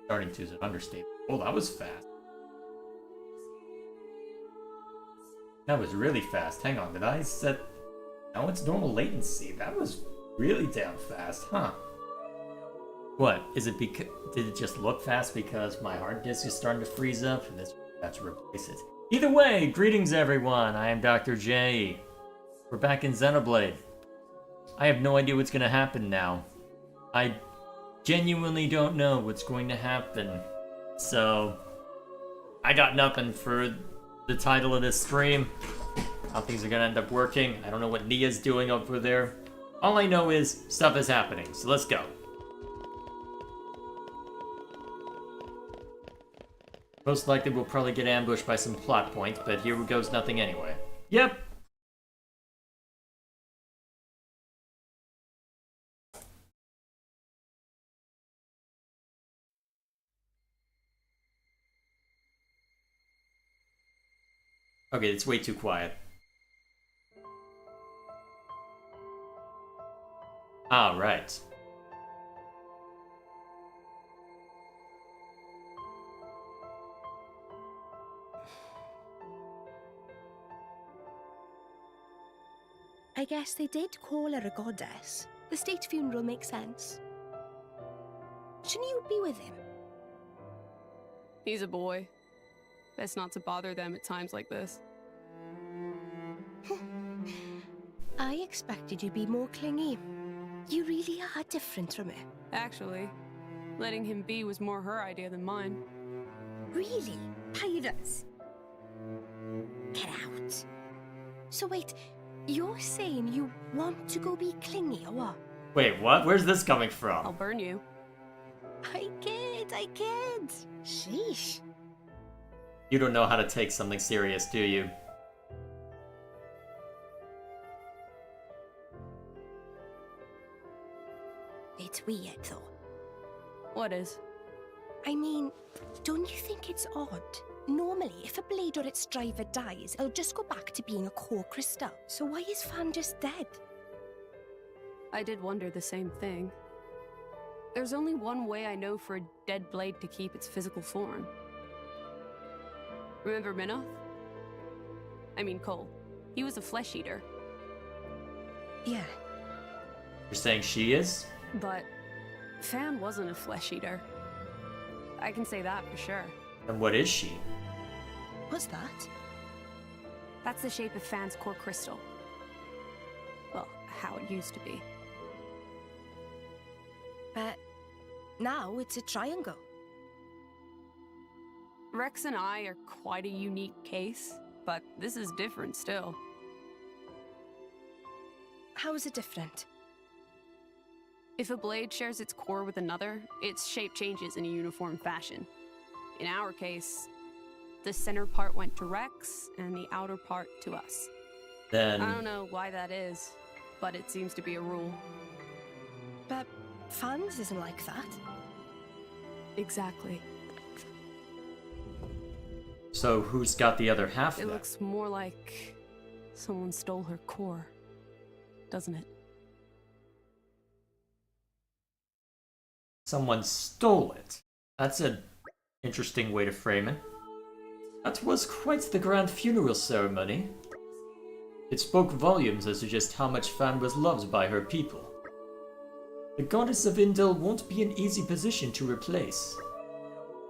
Starting to is an understatement. Oh, that was fast. That was really fast. Hang on, did I set... No, it's normal latency. That was really damn fast, huh? What? Is it because... Did it just look fast because my hard disk is starting to freeze up? And this have to replace it. Either way, greetings everyone. I am Dr. J. We're back in Xenoblade. I have no idea what's going to happen now. I genuinely don't know what's going to happen. So, I got nothing for the title of this stream. How things are going to end up working. I don't know what Nia's doing over there. All I know is stuff is happening. So let's go. Most likely we'll probably get ambushed by some plot points, but here goes nothing anyway. Yep. Okay, it's way too quiet. Ah, right. I guess they did call her a goddess. The state funeral makes sense. Shouldn't you be with him? He's a boy. Best not to bother them at times like this. I expected you'd be more clingy. You really are different from her. Actually, letting him be was more her idea than mine. Really? Pirates? Get out. So wait, you're saying you want to go be clingy or what? Wait, what? Where's this coming I'll from? burn you. I kid. Sheesh. You don't know how to take something serious, do you? It's weird though. What is? I mean, don't you think it's odd? Normally, if a blade or its driver dies, it'll just go back to being a core crystal. So why is Fan just dead? I did wonder the same thing. There's only one way I know for a dead blade to keep its physical form. Remember Minoth? I mean Cole. He was a flesh eater. Yeah. You're saying she is? But Fan wasn't a flesh eater. I can say that for sure. And what is she? What's that? That's the shape of Fan's core crystal. Well, how it used to be. But now it's a triangle. Rex and I are quite a unique case, but this is different still. How is it different? If a blade shares its core with another, its shape changes in a uniform fashion. In our case, the center part went to Rex, and the outer part to us. Then... I don't know why that is, but it seems to be a rule. But Fan's isn't like that. Exactly. So who's got the other half It then? looks more like someone stole her core, doesn't it? Someone stole it. That's an interesting way to frame it. That was quite the grand funeral ceremony. It spoke volumes as to just how much Fan was loved by her people. The goddess of Indel won't be an easy position to replace.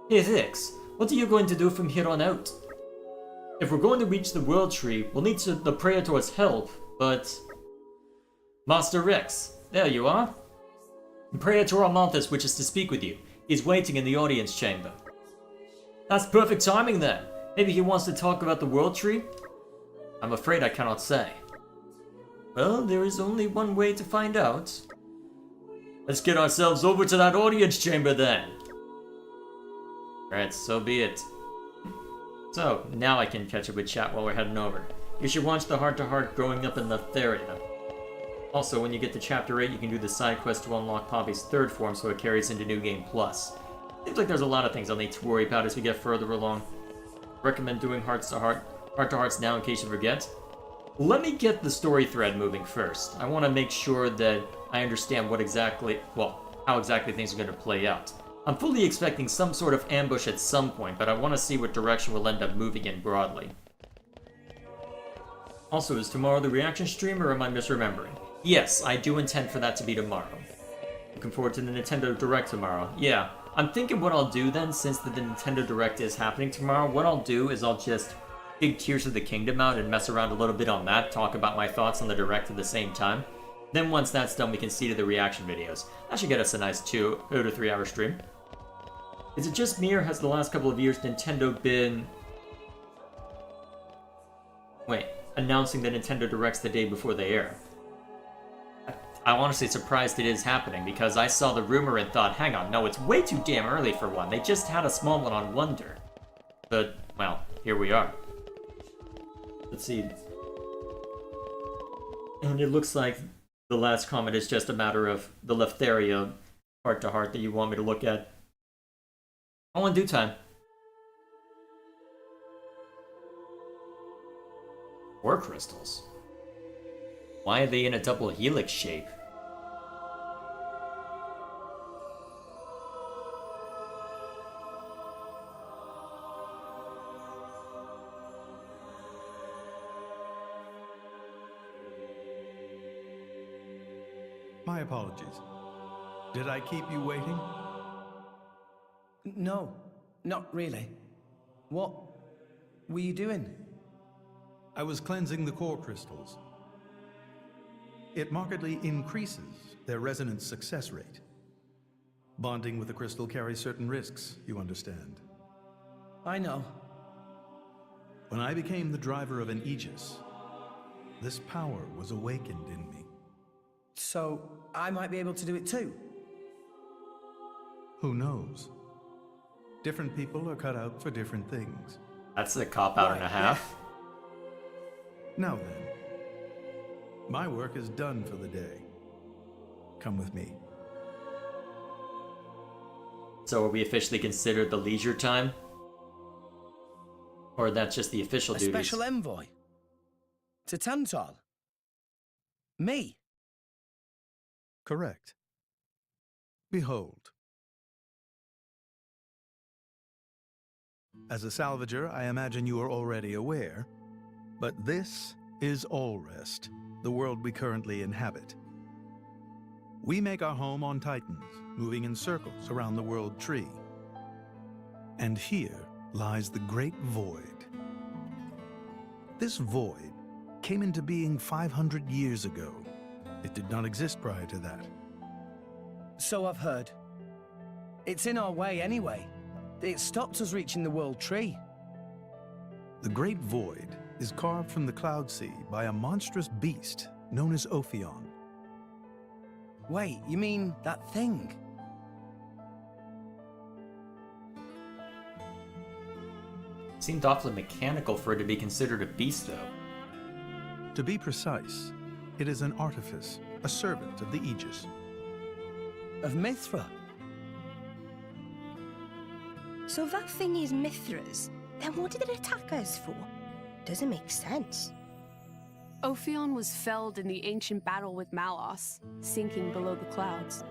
Hey Rex, what are you going to do from here on out? If we're going to reach the World Tree, we'll need the Praetor's help, but... Master Rex, there you are. Praetor Amanthus wishes to speak with you. He's waiting in the audience chamber. That's perfect timing then. Maybe he wants to talk about the World Tree? I'm afraid I cannot say. Well, there is only one way to find out. Let's get ourselves over to that audience chamber then. Alright, so be it. So, now I can catch up with chat while we're heading over. You should watch the heart-to-heart growing up in Letheria. Also, when you get to Chapter 8, you can do the side quest to unlock Poppy's third form so it carries into New Game Plus. Seems like there's a lot of things I'll need to worry about as we get further along. Recommend doing heart-to-hearts now in case you forget. Let me get the story thread moving first. I want to make sure that I understand what exactly, well, how exactly things are going to play out. I'm fully expecting some sort of ambush at some point, but I want to see what direction we'll end up moving in broadly. Also, is tomorrow the reaction stream, or am I misremembering? Yes, I do intend for that to be tomorrow. Looking forward to the Nintendo Direct tomorrow. Yeah, I'm thinking what I'll do then, since the Nintendo Direct is happening tomorrow, what I'll do is I'll just dig Tears of the Kingdom out and mess around a little bit on that, talk about my thoughts on the Direct at the same time. Then once that's done, we can see to the reaction videos. That should get us a nice 2 to 3 hour stream. Is it just me, or has the last couple of years Nintendo been... announcing the Nintendo Directs the day before they air? I'm honestly surprised it is happening, because I saw the rumor and thought, hang on, no, it's way too damn early for one. They just had a small one on Wonder. But, well, here we are. Let's see. And it looks like the last comment is just a matter of the Leftheria heart-to-heart that you want me to look at. All in due time. Core crystals? Why are they in a double helix shape? My apologies. Did I keep you waiting? No, not really. What were you doing? I was cleansing the core crystals. It markedly increases their resonance success rate. Bonding with the crystal carries certain risks, you understand. I know. When I became the driver of an Aegis, this power was awakened in me. So, I might be able to do it too? Who knows? Different people are cut out for different things. That's a cop-out and a half. Now then, my work is done for the day. Come with me. So are we officially considered the leisure time? Or that's just the official A duties? special envoy? To Tantal? Me? Correct. Behold. As a salvager, I imagine you are already aware, but this is Allrest, the world we currently inhabit. We make our home on Titans, moving in circles around the world tree. And here lies the Great Void. This void came into being 500 years ago. It did not exist prior to that. So I've heard. It's in our way anyway. It stopped us reaching the world tree. The Great Void is carved from the Cloud Sea by a monstrous beast known as Ophion. Wait, you mean that thing? Seemed awfully mechanical for it to be considered a beast, though. To be precise, it is an artifice, a servant of the Aegis. Of Mithra? So that thing is Mithra's. Then what did it attack us for? Doesn't make sense. Ophion was felled in the ancient battle with Malos, sinking below the clouds.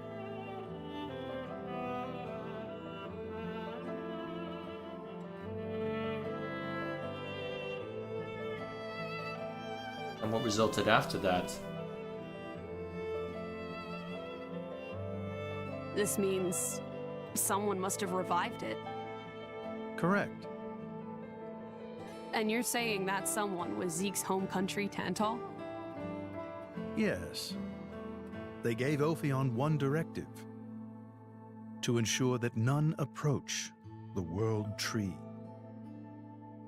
And what resulted after that? This means someone must have revived it. Correct. And you're saying that someone was Zeke's home country, Tantal? Yes. They gave Ophion one directive: to ensure that none approach the World Tree.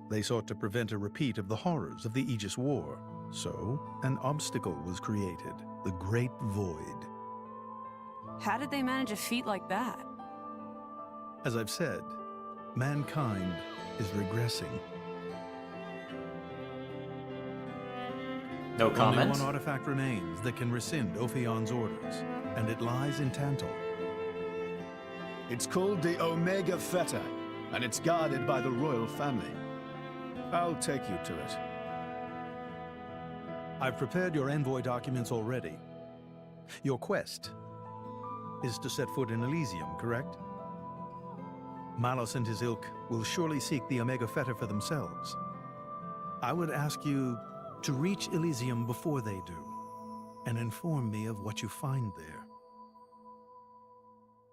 They sought to prevent a repeat of the horrors of the Aegis War, so an obstacle was created, the Great Void. How did they manage a feat like that? As I've said, mankind is regressing. No comment? Only one artifact remains that can rescind Ophion's orders, and it lies in Tantal. It's called the Omega Feta, and it's guarded by the royal family. I'll take you to it. I've prepared your envoy documents already. Your quest is to set foot in Elysium, correct? Malos and his ilk will surely seek the Omega Fetter for themselves. I would ask you to reach Elysium before they do, and inform me of what you find there.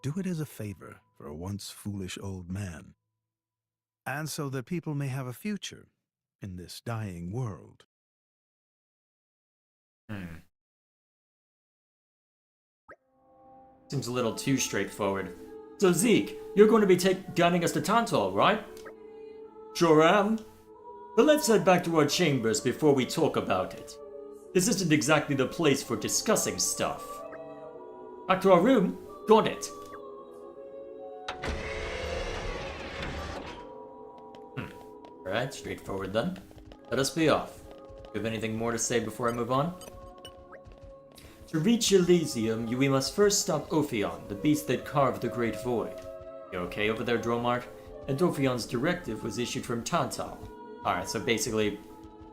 Do it as a favor for a once foolish old man, and so that people may have a future in this dying world. Seems a little too straightforward. So Zeke, you're going to be guiding us to Tantal, right? Sure am. But let's head back to our chambers before we talk about it. This isn't exactly the place for discussing stuff. Back to our room? Got it. Alright, straightforward then. Let us be off. Do you have anything more to say before I move on? To reach Elysium, we must first stop Ophion, the beast that carved the Great Void. You okay over there, Dromart? And Ophion's directive was issued from Tantal. Alright, so basically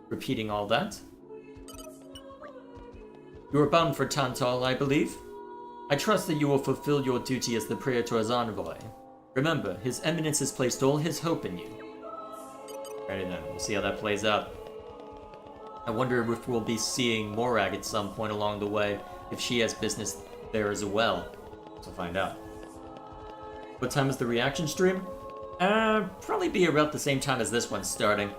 repeating all that. You are bound for Tantal, I believe? I trust that you will fulfill your duty as the Praetor's envoy. Remember, His Eminence has placed all his hope in you. Alrighty then, we'll see how that plays out. I wonder if we'll be seeing Morag at some point along the way, if she has business there as well. So find out. What time is the reaction stream? Probably be about the same time as this one's starting.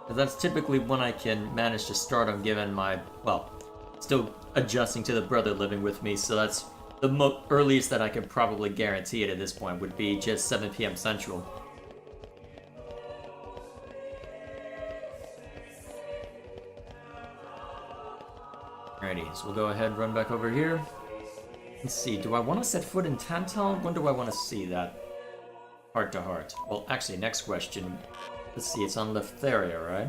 But that's typically when I can manage to start on given my, well, still adjusting to the brother living with me, so that's the earliest that I can probably guarantee it at this point would be just 7 PM Central. Alrighty, so we'll go ahead and run back over here. Let's see, do I want to set foot in Tantal? When do I want to see that? Heart to heart. Well, actually, next question. Let's see, it's on Leftheria, right?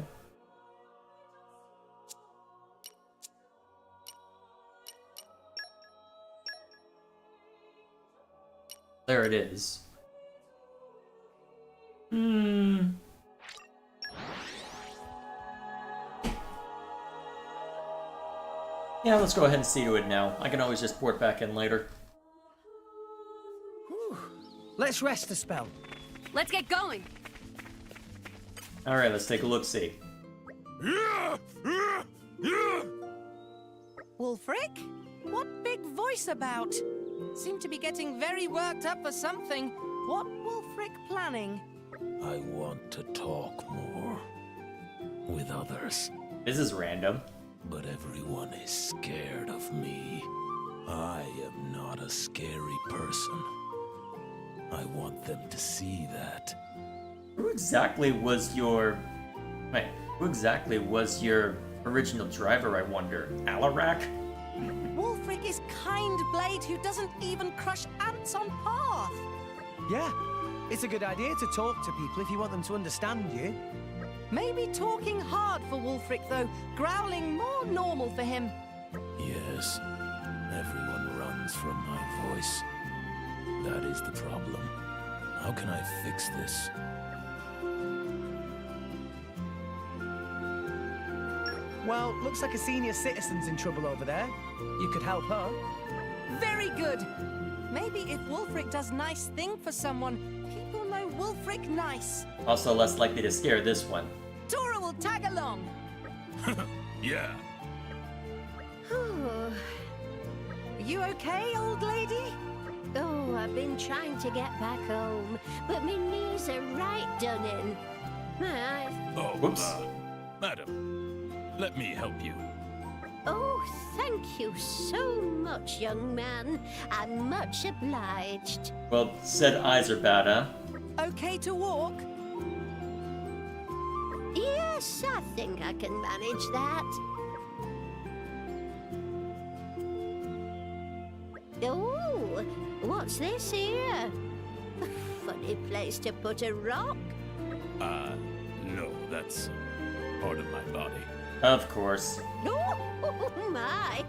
There it is. Yeah, let's go ahead and see to it now. I can always just port back in later. Whew. Let's rest a spell. Let's get going. Alright, let's take a look-see. Wulfric? What big voice about? Seem to be getting very worked up for something. What Wulfric planning? I want to talk more with others, This is random. but everyone is scared of me. I am not a scary person. I want them to see that. Who exactly was your... Wait, who exactly was your original driver, I wonder? Alarak? Wulfric is kind blade who doesn't even crush ants on path. Yeah, it's a good idea to talk to people if you want them to understand you. Maybe talking hard for Wulfric though, growling more normal for him. Yes, everyone runs from my voice. That is the problem. How can I fix this? Well, looks like a senior citizen's in trouble over there. You could help her. Very good. Maybe if Wulfric does nice thing for someone, people know Wulfric nice. Also less likely to scare this one. Tora will tag along. Yeah. Oh, You okay, old lady? oh, I've been trying to get back home, but my knees are right done in. Oh, Whoops. Madam, let me help you. Oh, thank you so much, young man. I'm much obliged. Well, said eyes are bad, huh? Okay to walk? Yes, I think I can manage that. Oh, what's this here? Funny place to put a rock. No, that's part of my body. Of course. Oh, my.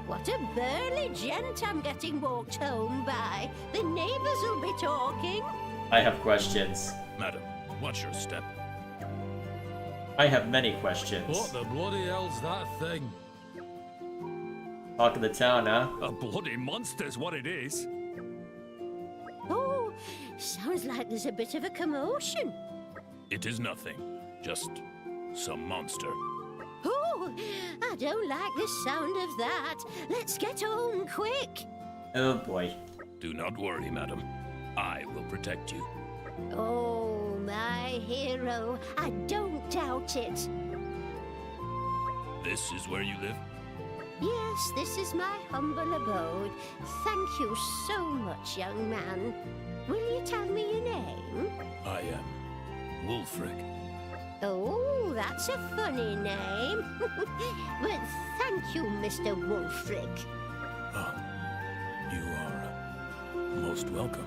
What a burly gent I'm getting walked home by. The neighbors will be talking. I have questions. Madam, watch your step. I have many questions. What the bloody hell's that thing? Talk of the town, huh? A bloody monster's what it is. Oh, Sounds like there's a bit of a commotion. It is nothing. Just some monster. Oh, I don't like the sound of that. Let's get home quick. Oh boy. Do not worry, madam. I will protect you. Oh, my hero. I don't doubt it. This is where you live? Yes, this is my humble abode. Thank you so much, young man. Will you tell me your name? I am Wulfric. Oh, that's a funny name. But thank you, Mr. Wulfric. Oh, you are most welcome.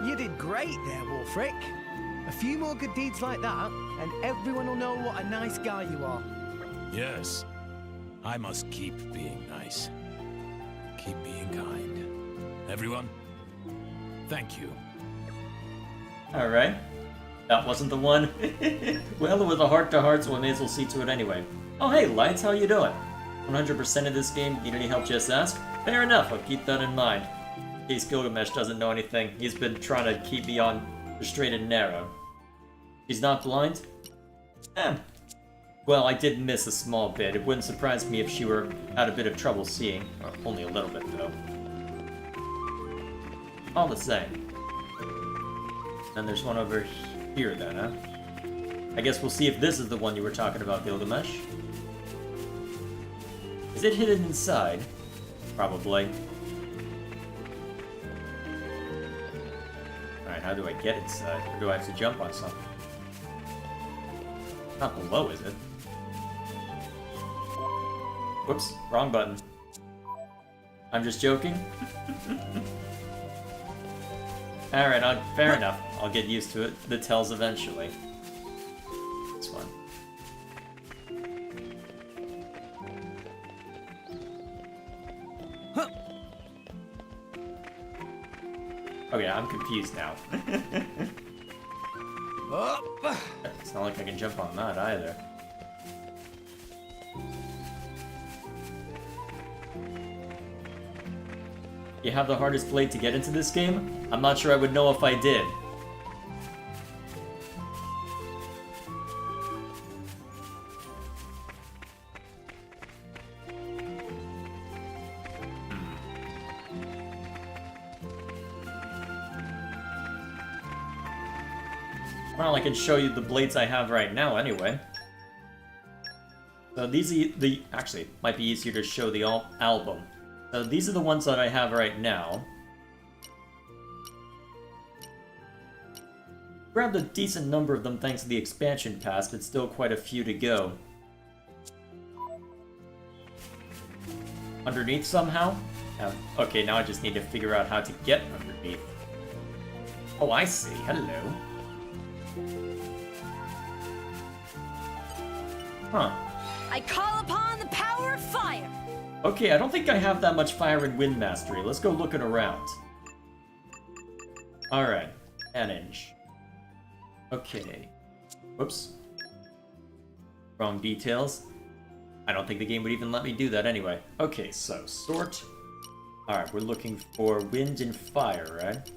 You did great there, Wulfric. A few more good deeds like that, and everyone will know what a nice guy you are. Yes, I must keep being nice. Keep being kind. Everyone, thank you. Alright. That wasn't the one. Well, it was a heart-to-heart, so I may as well see to it anyway. Oh hey, Lights, how you doing? 100% of this game, need any help, just ask? Fair enough, I'll keep that in mind. In case Gilgamesh doesn't know anything, he's been trying to keep me on the straight and narrow. He's not blind? Well, I did miss a small bit. It wouldn't surprise me if she had a bit of trouble seeing. Or only a little bit, though. All the same. And there's one over here, then, huh? I guess we'll see if this is the one you were talking about, Gilgamesh. Is it hidden inside? Probably. Alright, how do I get inside? Or do I have to jump on something? Not below, is it? Whoops, wrong button. I'm just joking. Alright, fair enough. I'll get used to it. The tells eventually. This one. Huh. Oh yeah, I'm confused now. Up. It's not like I can jump on that either. You have the hardest blade to get into this game? I'm not sure I would know if I did. Well, I can show you the blades I have right now anyway. So these are actually, might be easier to show the album. So these are the ones that I have right now. Grabbed a decent number of them thanks to the expansion pass, but still quite a few to go. Underneath somehow? Okay, now I just need to figure out how to get underneath. Oh, I see. Hello. Huh. I call upon the power of fire. Okay, I don't think I have that much fire and wind mastery. Let's go looking around. Alright. Manage. Okay. Whoops. Wrong details. I don't think the game would even let me do that anyway. Okay, so sort. Alright, we're looking for wind and fire, right?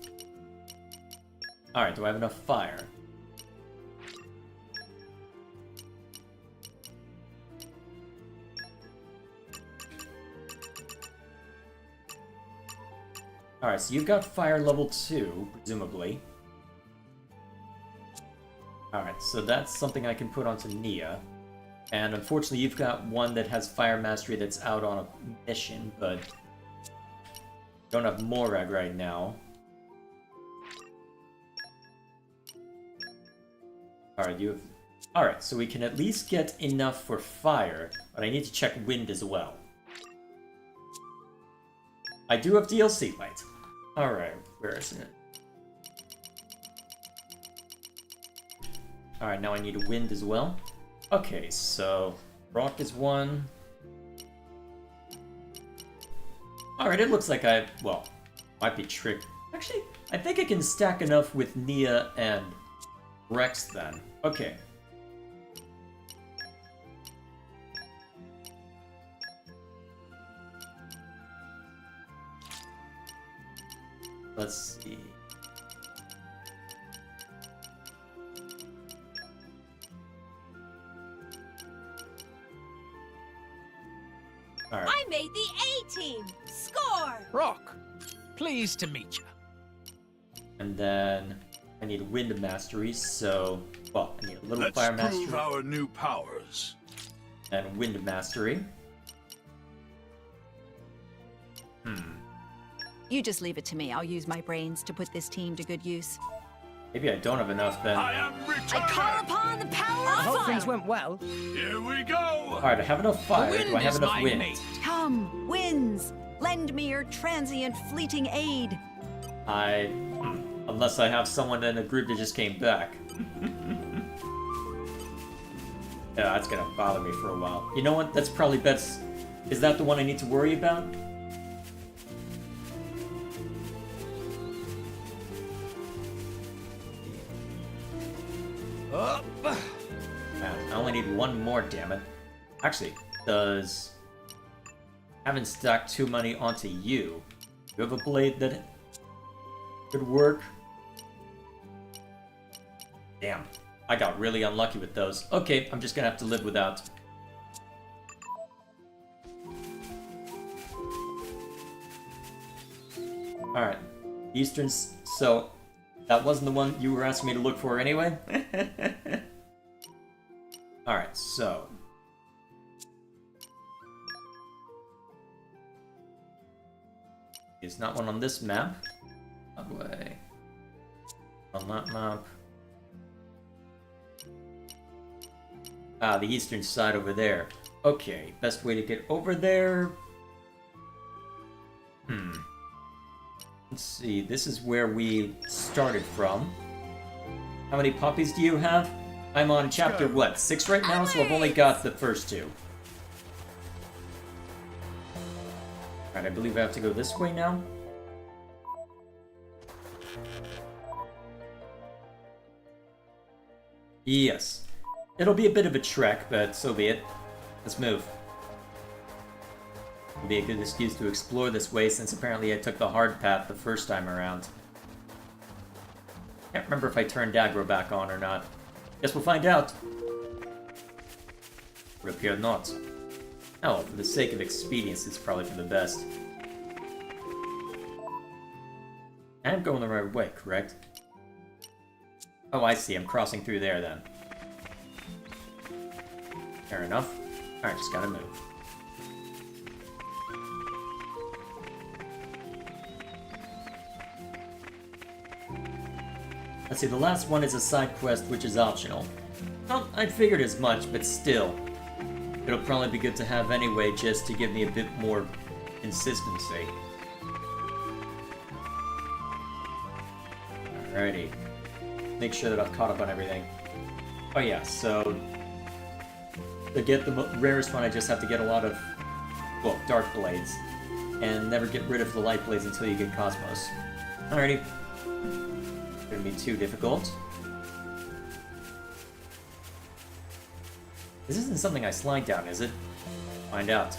Alright, do I have enough fire? Alright, so you've got fire level 2, presumably. Alright, so that's something I can put onto Nia. And unfortunately, you've got one that has fire mastery that's out on a mission, but don't have Morag right now. Alright, you have... Alright, so we can at least get enough for fire, but I need to check wind as well. I do have DLC light. Alright, where is it? Alright, now I need a wind as well. Okay, so rock is one. Alright, it looks like well, might be tricked. Actually, I think I can stack enough with Nia and Rex then. Okay. Let's see. Alright. I made the A-team! Score! Rock, pleased to meet you. And then I need wind mastery, so well, I need a little fire mastery Prove our new powers. and wind mastery. You just leave it to me. I'll use my brains to put this team to good use. Maybe I don't have enough then. I am returning! I call upon the power I of hope fire! things went well. Here we go! Alright, I have enough fire. Do I have enough wind? Come, winds! Lend me your transient fleeting aid. Unless I have someone in a group that just came back. Yeah, that's gonna bother me for a while. You know what? That's probably best. Is that the one I need to worry about? Up. Man, I only need one more, damn it. Actually, does... Haven't stacked too many onto you. You have a blade that could work? Damn. I got really unlucky with those. Okay, I'm just gonna have to live without. Alright. Eastern's... So, that wasn't the one you were asking me to look for anyway? Alright, so... There's not one on this map. That way. On that map. Ah, the eastern side over there. Okay, best way to get over there... Let's see, this is where we started from. How many poppies do you have? I'm on chapter, what, 6 right now? So I've only got the first 2. Alright, I believe I have to go this way now. Yes. It'll be a bit of a trek, but so be it. Let's move. It'll be a good excuse to explore this way, since apparently I took the hard path the first time around. Can't remember if I turned aggro back on or not. Guess we'll find out. Or appear not. Oh, for the sake of expedience, it's probably for the best. I'm going the right way, correct? Oh, I see. I'm crossing through there, then. Fair enough. Alright, just gotta move. Let's see, the last one is a side quest, which is optional. Well, I figured as much, but still. It'll probably be good to have anyway, just to give me a bit more consistency. Alrighty. Make sure that I've caught up on everything. Oh yeah, so... To get the rarest one, I just have to get a lot of, well, dark blades. And never get rid of the light blades until you get Cosmos. Alrighty. Shouldn't be too difficult. This isn't something I slide down, is it? Find out.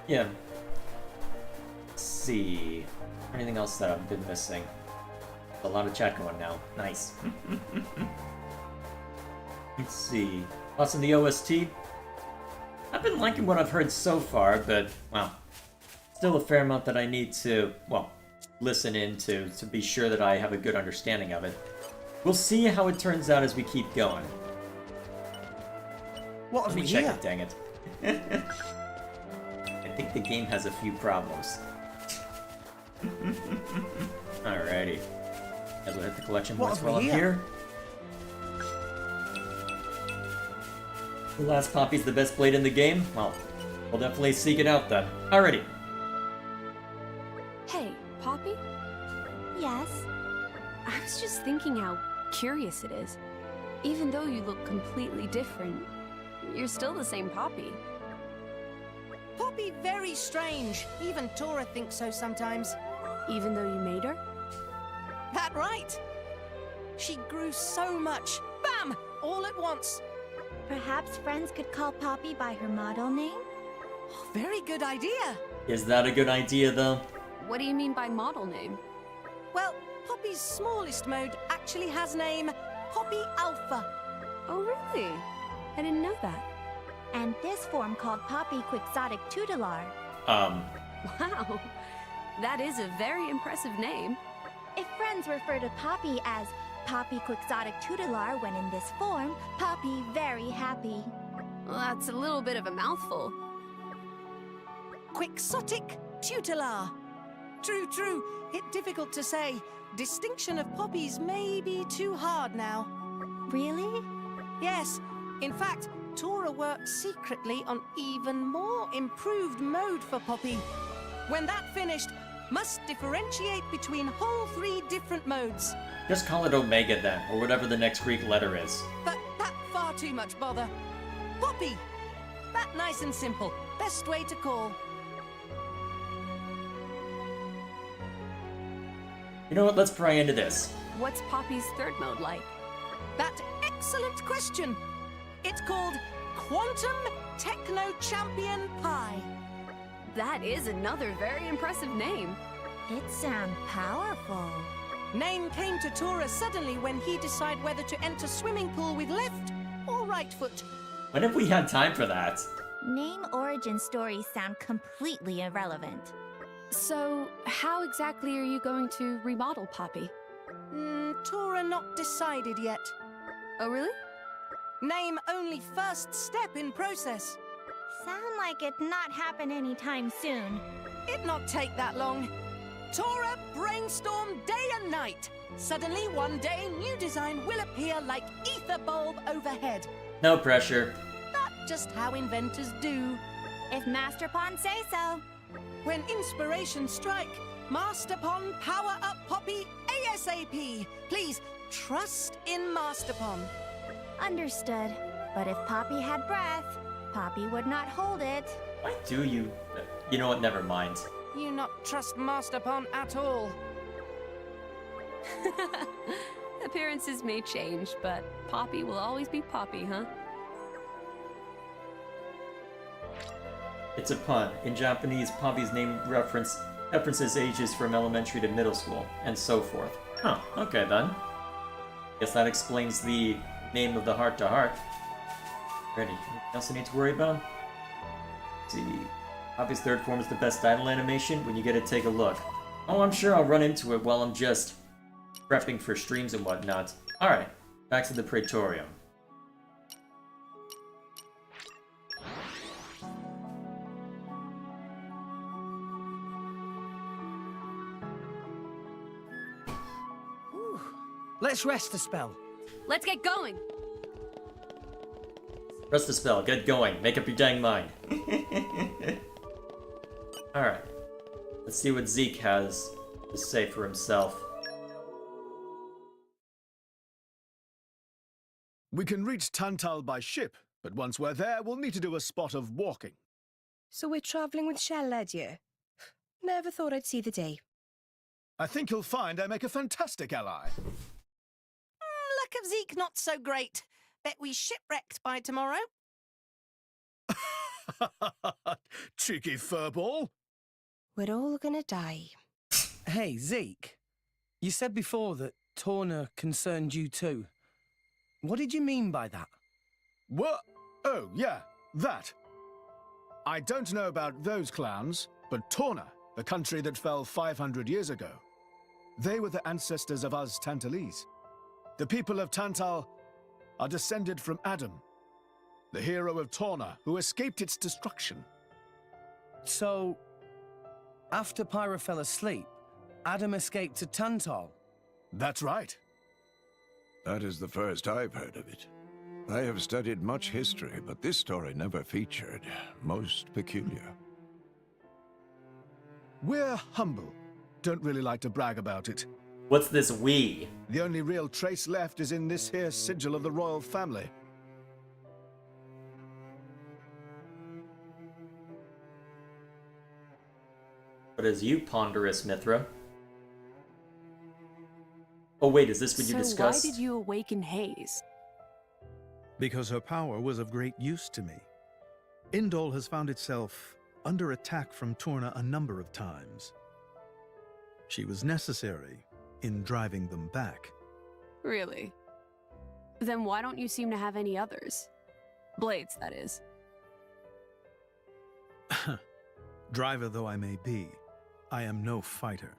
Yeah. Let's see. Anything else that I've been missing? A lot of chat going now. Nice. Let's see. Thoughts on the OST? I've been liking what I've heard so far, but, well, still a fair amount that I need to, well, listen into to be sure that I have a good understanding of it. We'll see how it turns out as we keep going. What have Let me we check here? it, dang it. I think the game has a few problems. Alrighty. As we'll hit the collection What points have we while I'm here? here. The last poppy's the best blade in the game? Well, we'll definitely seek it out then. Alrighty. Hey, Poppy? Yes? I was just thinking how curious it is. Even though you look completely different, you're still the same Poppy. Poppy very strange. Even Tora thinks so sometimes. Even though you made her? That right. She grew so much. Bam! All at once. Perhaps friends could call Poppy by her model name? Oh, very good idea. Is that a good idea, though? What do you mean by model name? Well, Poppy's smallest mode actually has name Poppy Alpha. Oh, really? I didn't know that. And this form called Poppy Quixotic Tutelar. Wow, that is a very impressive name. If friends refer to Poppy as Poppy Quixotic Tutelar when in this form, Poppy very happy. Well, that's a little bit of a mouthful. Quixotic Tutelar. True. It's difficult to say. Distinction of poppies may be too hard now. Really? Yes. In fact, Tora works secretly on even more improved mode for Poppy. When that finished, must differentiate between whole 3 different modes. Just call it Omega then, or whatever the next Greek letter is. But that far too much bother. Poppy! That nice and simple. Best way to call. You know what, let's pry into this. What's Poppy's third mode like? That excellent question. It's called Quantum Techno Champion Pi. That is another very impressive name. It sounds powerful. Name came to Tora suddenly when he decided whether to enter swimming pool with left or right foot. When have we had time for that? Name origin stories sound completely irrelevant. So, how exactly are you going to remodel Poppy? Tora not decided yet. Oh, really? Name only first step in process. Sound like it not happen anytime soon. It not take that long. Tora brainstorm day and night. Suddenly, one day, new design will appear like ether bulb overhead. No pressure. That's just how inventors do. If Master Pond say so. When inspiration strike, Master Pond power up Poppy ASAP. Please, trust in Master Pond. Understood. But if Poppy had breath, Poppy would not hold it. Why do you? You know what, never mind. You not trust Master Pond at all. Appearances may change, but Poppy will always be Poppy, huh? It's a pun. In Japanese, Poppy's name references ages from elementary to middle school, and so forth. Huh, okay then. Guess that explains the name of the heart-to-heart. Ready? Anything else I need to worry about? Let's see. Poppy's third form is the best idle animation. When you get it, take a look. Oh, I'm sure I'll run into it while I'm just prepping for streams and whatnot. Alright, back to the Praetorium. Let's rest a spell. Let's get going! Rest the spell, get going, make up your dang mind. Alright. Let's see what Zeke has to say for himself. We can reach Tantal by ship, but once we're there, we'll need to do a spot of walking. So we're traveling with Shell, dear? Never thought I'd see the day. I think you'll find I make a fantastic ally. Luck of Zeke not so great. Bet we shipwrecked by tomorrow. Cheeky furball. We're all gonna die. Hey, Zeke. You said before that Torna concerned you too. What did you mean by that? What? Oh, yeah, that. I don't know about those clans, but Torna, the country that fell 500 years ago, they were the ancestors of us Tantalese. The people of Tantal are descended from Adam, the hero of Torna who escaped its destruction. So, after Pyra fell asleep, Adam escaped to Tantal? That's right. That is the first I've heard of it. I have studied much history, but this story never featured. Most peculiar. We're humble. Don't really like to brag about it. What's this we? The only real trace left is in this here sigil of the royal family. What is you, ponderous Mithra? Oh wait, is this what you discussed? So why did you awaken Haze? Because her power was of great use to me. Indol has found itself under attack from Torna a number of times. She was necessary in driving them back. Really? Then why don't you seem to have any others? Blades, that is. Driver though I may be, I am no fighter.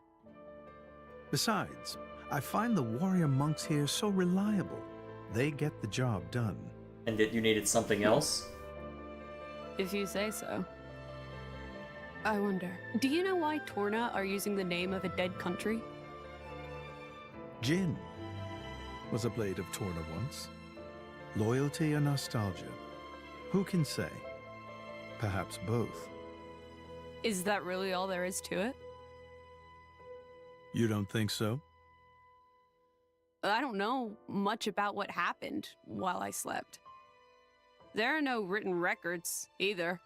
Besides, I find the warrior monks here so reliable. They get the job done. And that you needed something else? If you say so. I wonder, do you know why Torna are using the name of a dead country? Jin was a blade of Torna once. Loyalty or nostalgia? Who can say? Perhaps both. Is that really all there is to it? You don't think so? I don't know much about what happened while I slept. There are no written records, either.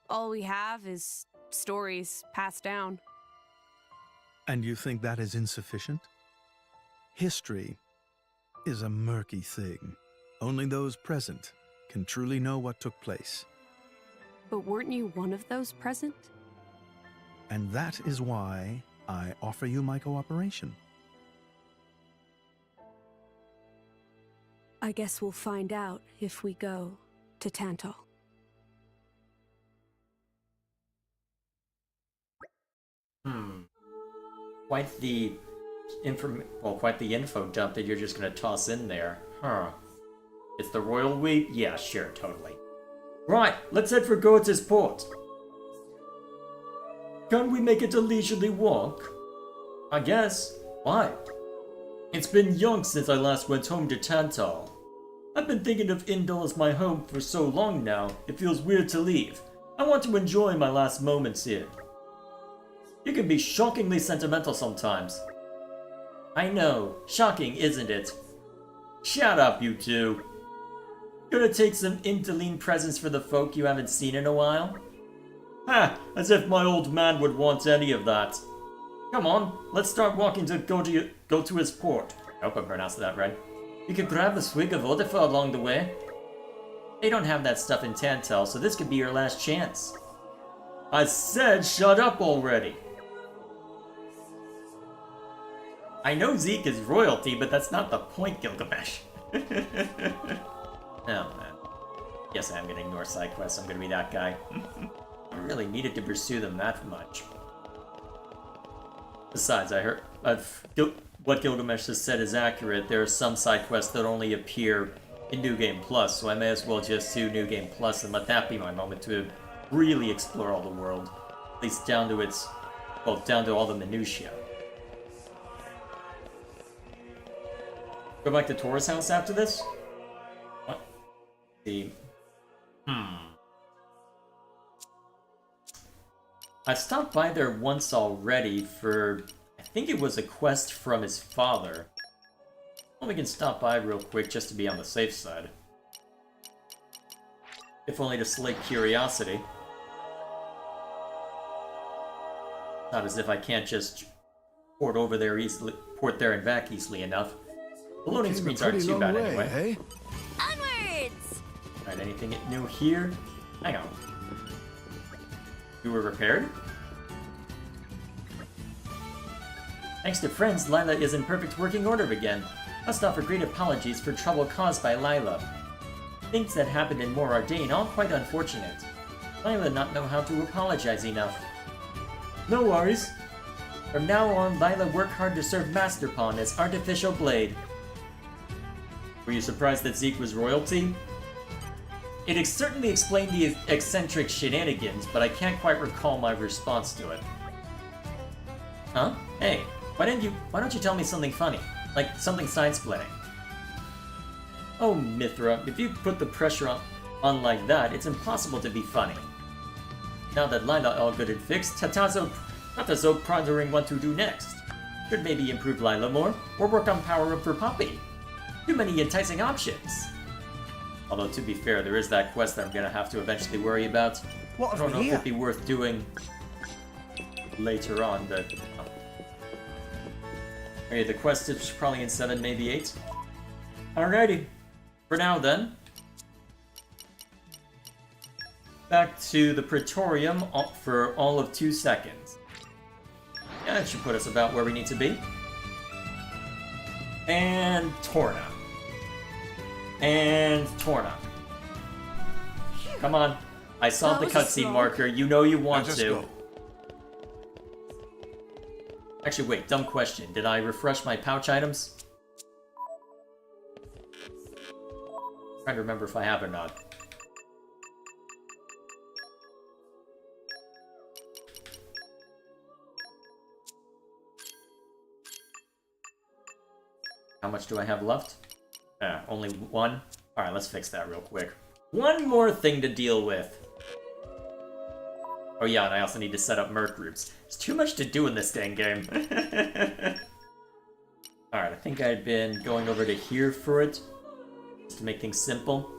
All we have is stories passed down. And you think that is insufficient? History is a murky thing. Only those present can truly know what took place. But weren't you one of those present? And that is why I offer you my cooperation. I guess we'll find out if we go to Tantal. Quite the info dump that you're just gonna toss in there. Huh. It's the royal we? Yeah, sure, totally. Right, let's head for Goetz's port. Can't we make it a leisurely walk? I guess. Why? It's been young since I last went home to Tantal. I've been thinking of Indal as my home for so long now, it feels weird to leave. I want to enjoy my last moments here. You can be shockingly sentimental sometimes. I know, shocking, isn't it? Shut up, you two. Gonna take some Intaline presents for the folk you haven't seen in a while? Ha! As if my old man would want any of that. Come on, let's start walking to go to his port. I hope I pronounced that right. You could grab a swig of Odefa along the way. They don't have that stuff in Tantal, so this could be your last chance. I said shut up already! I know Zeke is royalty, but that's not the point, Gilgamesh. Oh man. Yes, I am gonna ignore side quests, I'm gonna be that guy. I really needed to pursue them that much. Besides, I heard what Gilgamesh has said is accurate. There are some side quests that only appear in New Game Plus, so I may as well just do New Game Plus and let that be my moment to really explore all the world. At least down to its, well, down to all the minutiae. Go back to Tora's house after this? What? See. I stopped by there once already for, I think it was a quest from his father. Well, we can stop by real quick just to be on the safe side. If only to slake curiosity. Not as if I can't just port over there easily, port there and back easily enough. The loading screens aren't too bad anyway. Hey? Onwards! Alright, anything new here? Hang on. You were repaired? Thanks to friends, Lila is in perfect working order again. Must offer great apologies for trouble caused by Lila. Things that happened in Mor Ardain, all quite unfortunate. Lila not know how to apologize enough. No worries. From now on, Lila work hard to serve Master Pawn as artificial blade. Were you surprised that Zeke was royalty? It certainly explained the eccentric shenanigans, but I can't quite recall my response to it. Huh? Hey, why don't you tell me something funny? Like something side-splitting. Oh, Mithra, if you put the pressure on like that, it's impossible to be funny. Now that Lila all good and fixed, Tatazo pondering what to do next. Should maybe improve Lila more, or work on power-up for Poppy. Too many enticing options. Although, to be fair, there is that quest that I'm gonna have to eventually worry about. I don't know if it'd be worth doing later on, but... Okay, the quest is probably in 7, maybe 8. Alrighty. For now, then. back to the Praetorium for all of 2 seconds. Yeah, that should put us about where we need to be. And Torna. And Torna. Come on. I saw the cutscene marker. You know you want to. Actually, wait. Dumb question. Did I refresh my pouch items? I'm trying to remember if I have or not. How much do I have left? Only 1? Alright, let's fix that real quick. One more thing to deal with. Oh yeah, and I also need to set up merc groups. There's too much to do in this dang game. Alright, I think I'd been going over to here for it. Just to make things simple.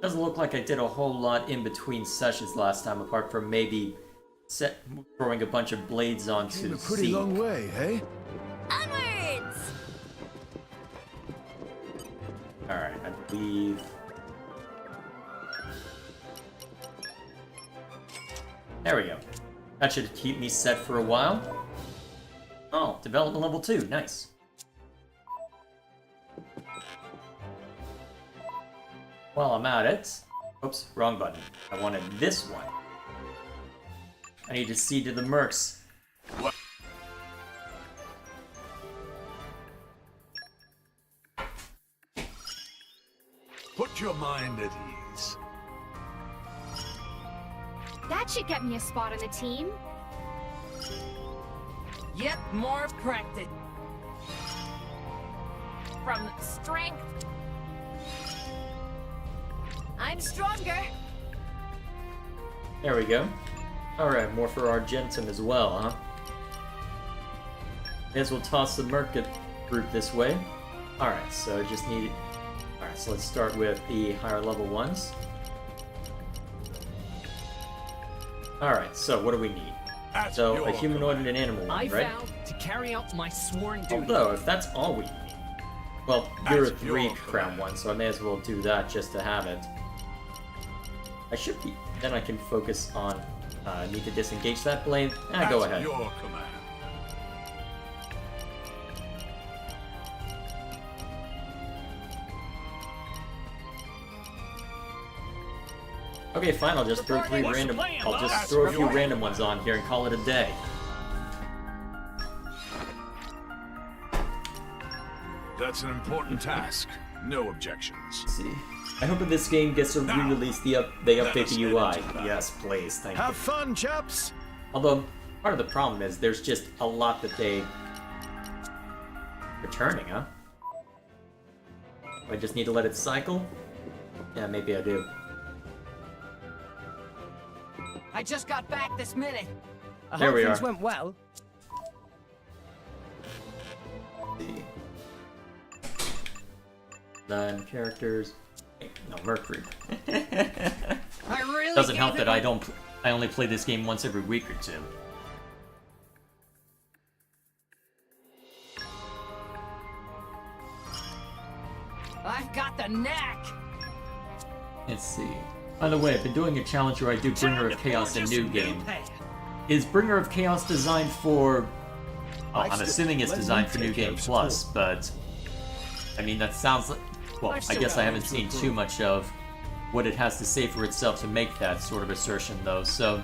Doesn't look like I did a whole lot in between sessions last time, apart from maybe throwing a bunch of blades onto Came a pretty long way, hey? Onwards! Alright, I believe... There we go. That should keep me set for a while. Oh, development level 2, nice. While I'm at it... Oops, wrong button. I wanted this one. I need to see to the mercs. What? Put your mind at ease. That should get me a spot on the team. Yep, more practice. From strength. I'm stronger. There we go. Alright, more for Argentum as well, huh? May as well toss the merc group this way. Alright, so I just need... Alright, so let's start with the higher level ones. Alright, so what do we need? So, a humanoid and an animal one, right? I vowed to carry out my sworn duty. Although, if that's all we need... Well, you're a 3-crown one, so I may as well do that just to have it. I should be... Then I can focus on... need to disengage that blade. Go ahead. Your command. Okay, fine, I'll just throw 3 random... I'll just throw a few random ones on here and call it a day. That's an important task. No objections. Let's see. I hope that this game gets a re-release, they update the UI. Yes, please, thank you. Have fun, chaps! Although, part of the problem is there's just a lot that they... Returning, huh? I just need to let it cycle? Yeah, maybe I do. I just got back this minute. I There hope we things are. went well. Then characters... No, Mercury. I really Doesn't help gave that it I only play this game once every week or 2. I've got the knack. Let's see. By the way, I've been doing a challenge where I do Bringer of Chaos in New Game. Is Bringer of Chaos designed for... Well, I'm assuming it's designed for New Game Plus, but... I mean, that sounds like... Well, I guess I haven't seen too much of what it has to say for itself to make that sort of assertion, though, so...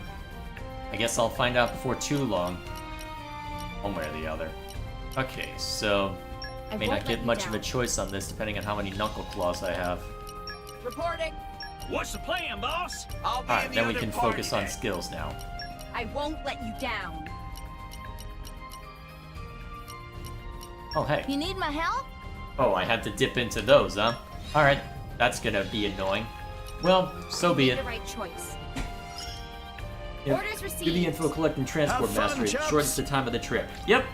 I guess I'll find out before too long. One way or the other. Okay, so... I may not get much of a choice on this, depending on how many Knuckle Claws I have. Reporting. What's the plan, boss? Alright, then we can focus on skills now. I won't let you down. Oh, hey. You need my help? Oh, I had to dip into those, huh? Alright, that's gonna be annoying. Well, so be it. The right choice. Yep. Orders received. Do the info collect and transport Have fun, mastery. chaps. Shortens the time of the trip. Yep.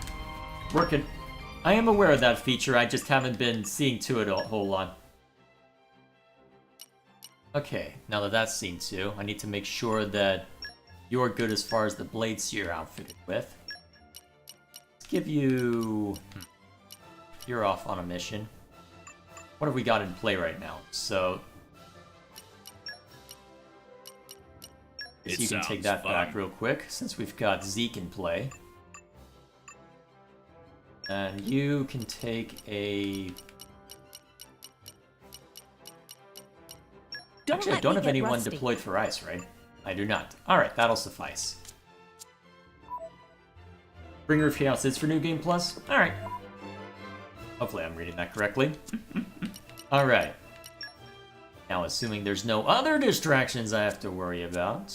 Working. I am aware of that feature, I just haven't been seeing to it a whole lot. Okay, now that that's seen to, I need to make sure that you're good as far as the blades you're outfitted with. Let's give you... You're off on a mission. What have we got in play right now? So... So you can take that back real quick, since we've got Zeke in play. And you can take a... Actually, I don't have anyone deployed for ice, right? I do not. Alright, that'll suffice. Bringer of Chaos is for New Game Plus? Alright. Hopefully I'm reading that correctly. Alright. Now, assuming there's no other distractions I have to worry about...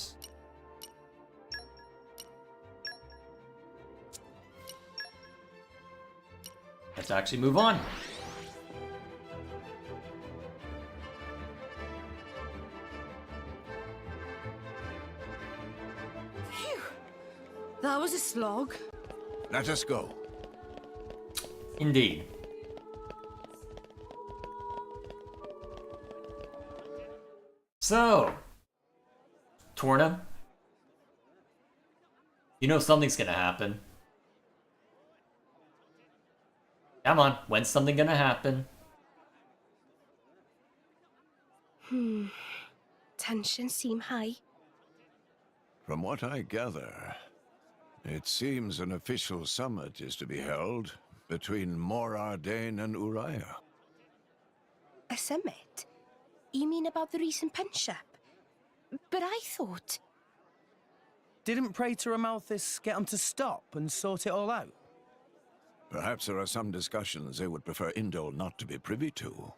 let's actually move on. Phew. That was a slog. Let us go. Indeed. So, Torna, you know something's gonna happen. Come on, when's something gonna happen? Tensions seem high. From what I gather, it seems an official summit is to be held between Morardain and Uriah. A summit? You mean about the recent punch-up? But I thought... Didn't Praetor Amalthus get him to stop and sort it all out? Perhaps there are some discussions they would prefer Indol not to be privy to.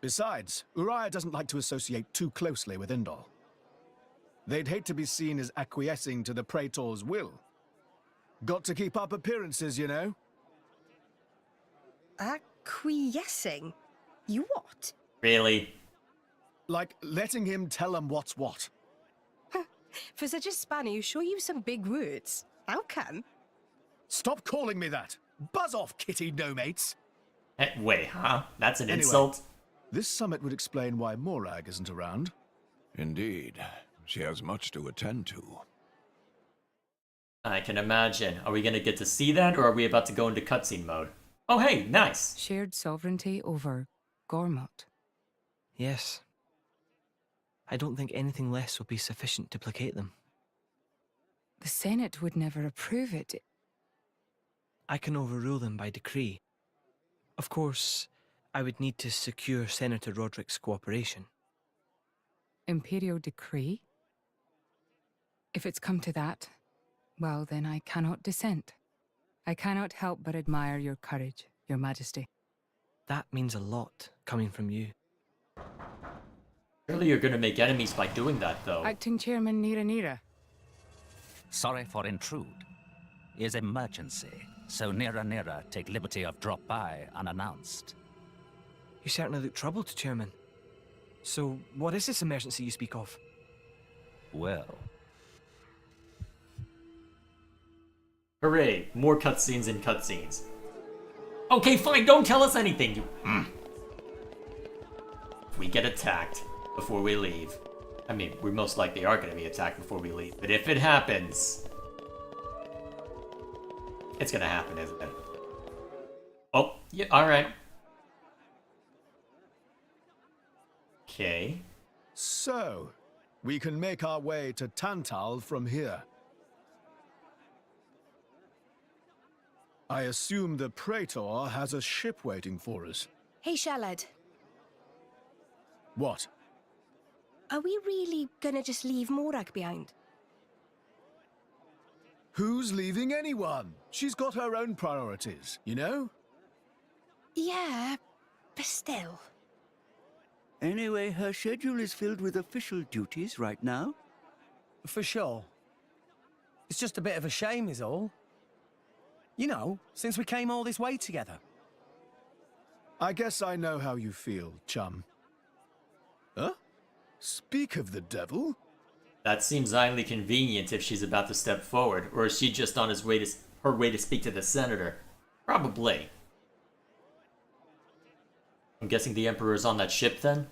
Besides, Uriah doesn't like to associate too closely with Indol. They'd hate to be seen as acquiescing to the Praetor's will. Got to keep up appearances, you know? Acquiescing? You what? Really? Like, letting him tell them what's what. For such a spanner, you sure use some big words. How come? Stop calling me that! Buzz off, kitty no-mates! Wait, huh? That's an Anyway, insult? This summit would explain why Morag isn't around. Indeed. She has much to attend to. I can imagine. Are we gonna get to see that, or are we about to go into cutscene mode? Oh hey, nice! Shared sovereignty over Gormott. Yes. I don't think anything less will be sufficient to placate them. The Senate would never approve it. I can overrule them by decree. Of course, I would need to secure Senator Roderick's cooperation. Imperial decree? If it's come to that, well then I cannot dissent. I cannot help but admire your courage, your majesty. That means a lot, coming from you. Surely you're gonna make enemies by doing that, though. Acting Chairman Nira. Sorry for intrude. Is emergency, so Nira take liberty of drop by unannounced. You certainly look troubled, Chairman. So, what is this emergency you speak of? Well... Hooray, more cutscenes and cutscenes. Okay, fine, don't tell us anything, you... We get attacked before we leave. I mean, we most likely are gonna be attacked before we leave, but if it happens... It's gonna happen, isn't it? Oh, yeah, alright. Okay. So, we can make our way to Tantal from here. I assume the Praetor has a ship waiting for us. Hey, Shalad. What? Are we really gonna just leave Morag behind? Who's leaving anyone? She's got her own priorities, you know? Yeah, but still. Anyway, her schedule is filled with official duties right now. For sure. It's just a bit of a shame is all. You know, since we came all this way together. I guess I know how you feel, chum. Huh? Speak of the devil? That seems highly convenient if she's about to step forward, or is she just on her way to speak to the senator? Probably. I'm guessing the Emperor's on that ship then?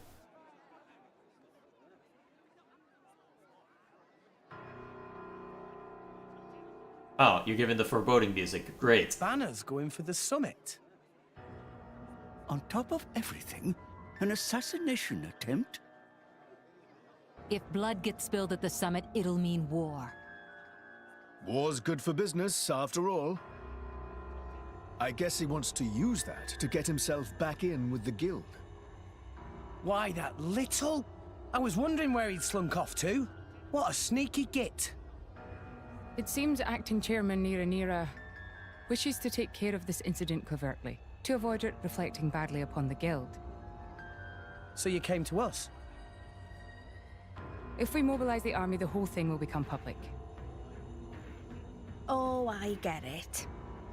Oh, you're giving the foreboding music. Great. Banner's going for the summit. On top of everything, an assassination attempt? If blood gets spilled at the summit, it'll mean war. War's good for business, after all. I guess he wants to use that to get himself back in with the guild. Why, that little? I was wondering where he'd slunk off to. What a sneaky git. It seems Acting Chairman Nira wishes to take care of this incident covertly, to avoid it reflecting badly upon the guild. So you came to us? If we mobilize the army, the whole thing will become public. Oh, I get it.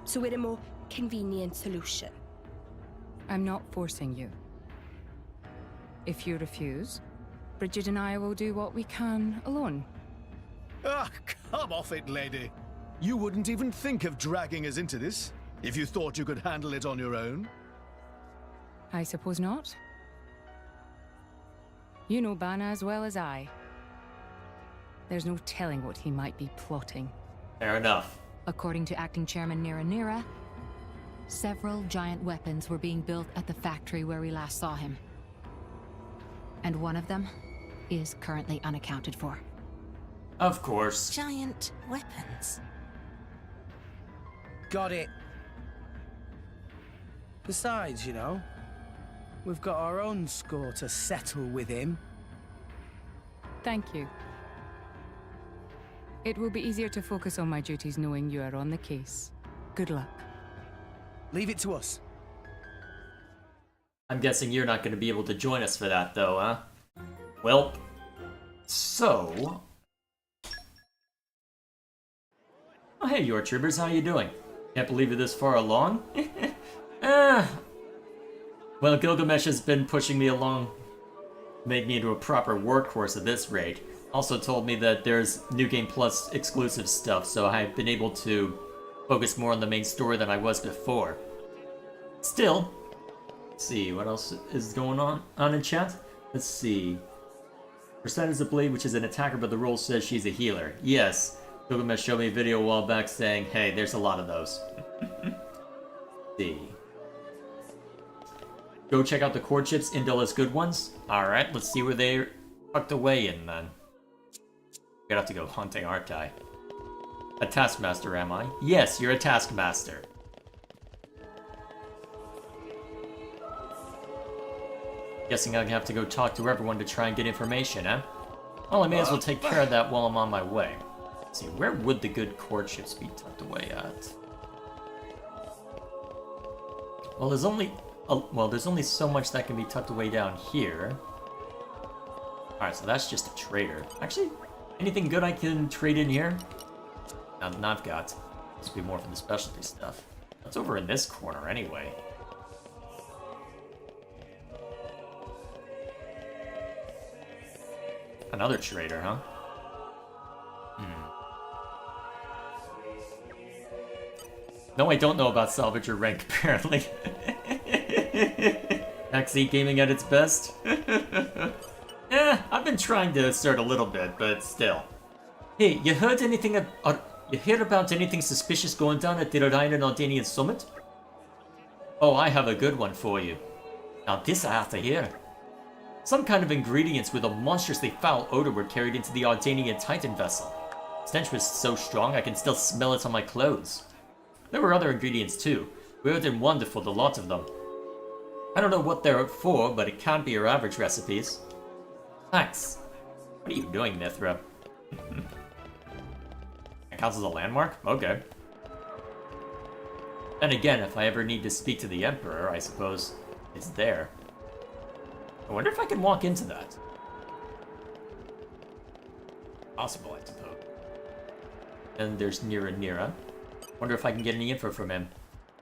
So we're a more convenient solution. I'm not forcing you. If you refuse, Bridget and I will do what we can alone. Ah, come off it, lady. You wouldn't even think of dragging us into this, if you thought you could handle it on your own. I suppose not. You know Bana as well as I. There's no telling what he might be plotting. Fair enough. According to Acting Chairman Nira, several giant weapons were being built at the factory where we last saw him. And one of them is currently unaccounted for. Of course. Giant weapons. Got it. Besides, you know, we've got our own score to settle with him. Thank you. It will be easier to focus on my duties knowing you are on the case. Good luck. Leave it to us. I'm guessing you're not going to be able to join us for that, though, huh? Well, so... Oh, hey, your troopers, how you doing? Can't believe you're this far along? Well, Gilgamesh has been pushing me along, make me into a proper workhorse at this rate. Also told me that there's New Game Plus exclusive stuff, so I've been able to focus more on the main story than I was before. Still, let's see, what else is going on in chat? Let's see. Persona is a blade, which is an attacker, but the role says she's a healer. Yes, Gilgamesh showed me a video a while back saying, hey, there's a lot of those. See. Go check out the core chips, Indel has good ones. Alright, let's see where they're tucked away in then. Gonna have to go hunting, aren't I? A taskmaster, am I? Yes, you're a taskmaster. Guessing I have to go talk to everyone to try and get information, eh? Well, I may as well take care of that while I'm on my way. Let's see, where would the good core chips be tucked away at? Well, there's only so much that can be tucked away down here. Alright, so that's just a trader. Actually, anything good I can trade in here? Nothing I've got. Must be more for the specialty stuff. That's over in this corner anyway. Another trader, huh? No, I don't know about salvager rank, apparently. Backseat gaming at its best? I've been trying to assert a little bit, but still. Hey, you heard anything you hear about anything suspicious going down at the Orion and Aldanian Summit? Oh, I have a good one for you. Now this I have to hear. Some kind of ingredients with a monstrously foul odor were carried into the Ardanian Titan vessel. Stench was so strong I can still smell it on my clothes. There were other ingredients too, weird and wonderful, the lot of them. I don't know what they're for, but it can't be your average recipes. Thanks. What are you doing, Mithra? It counts as a landmark? Okay. And again, if I ever need to speak to the Emperor, I suppose it's there. I wonder if I can walk into that. Possible, I suppose. And there's Nira. Wonder if I can get any info from him.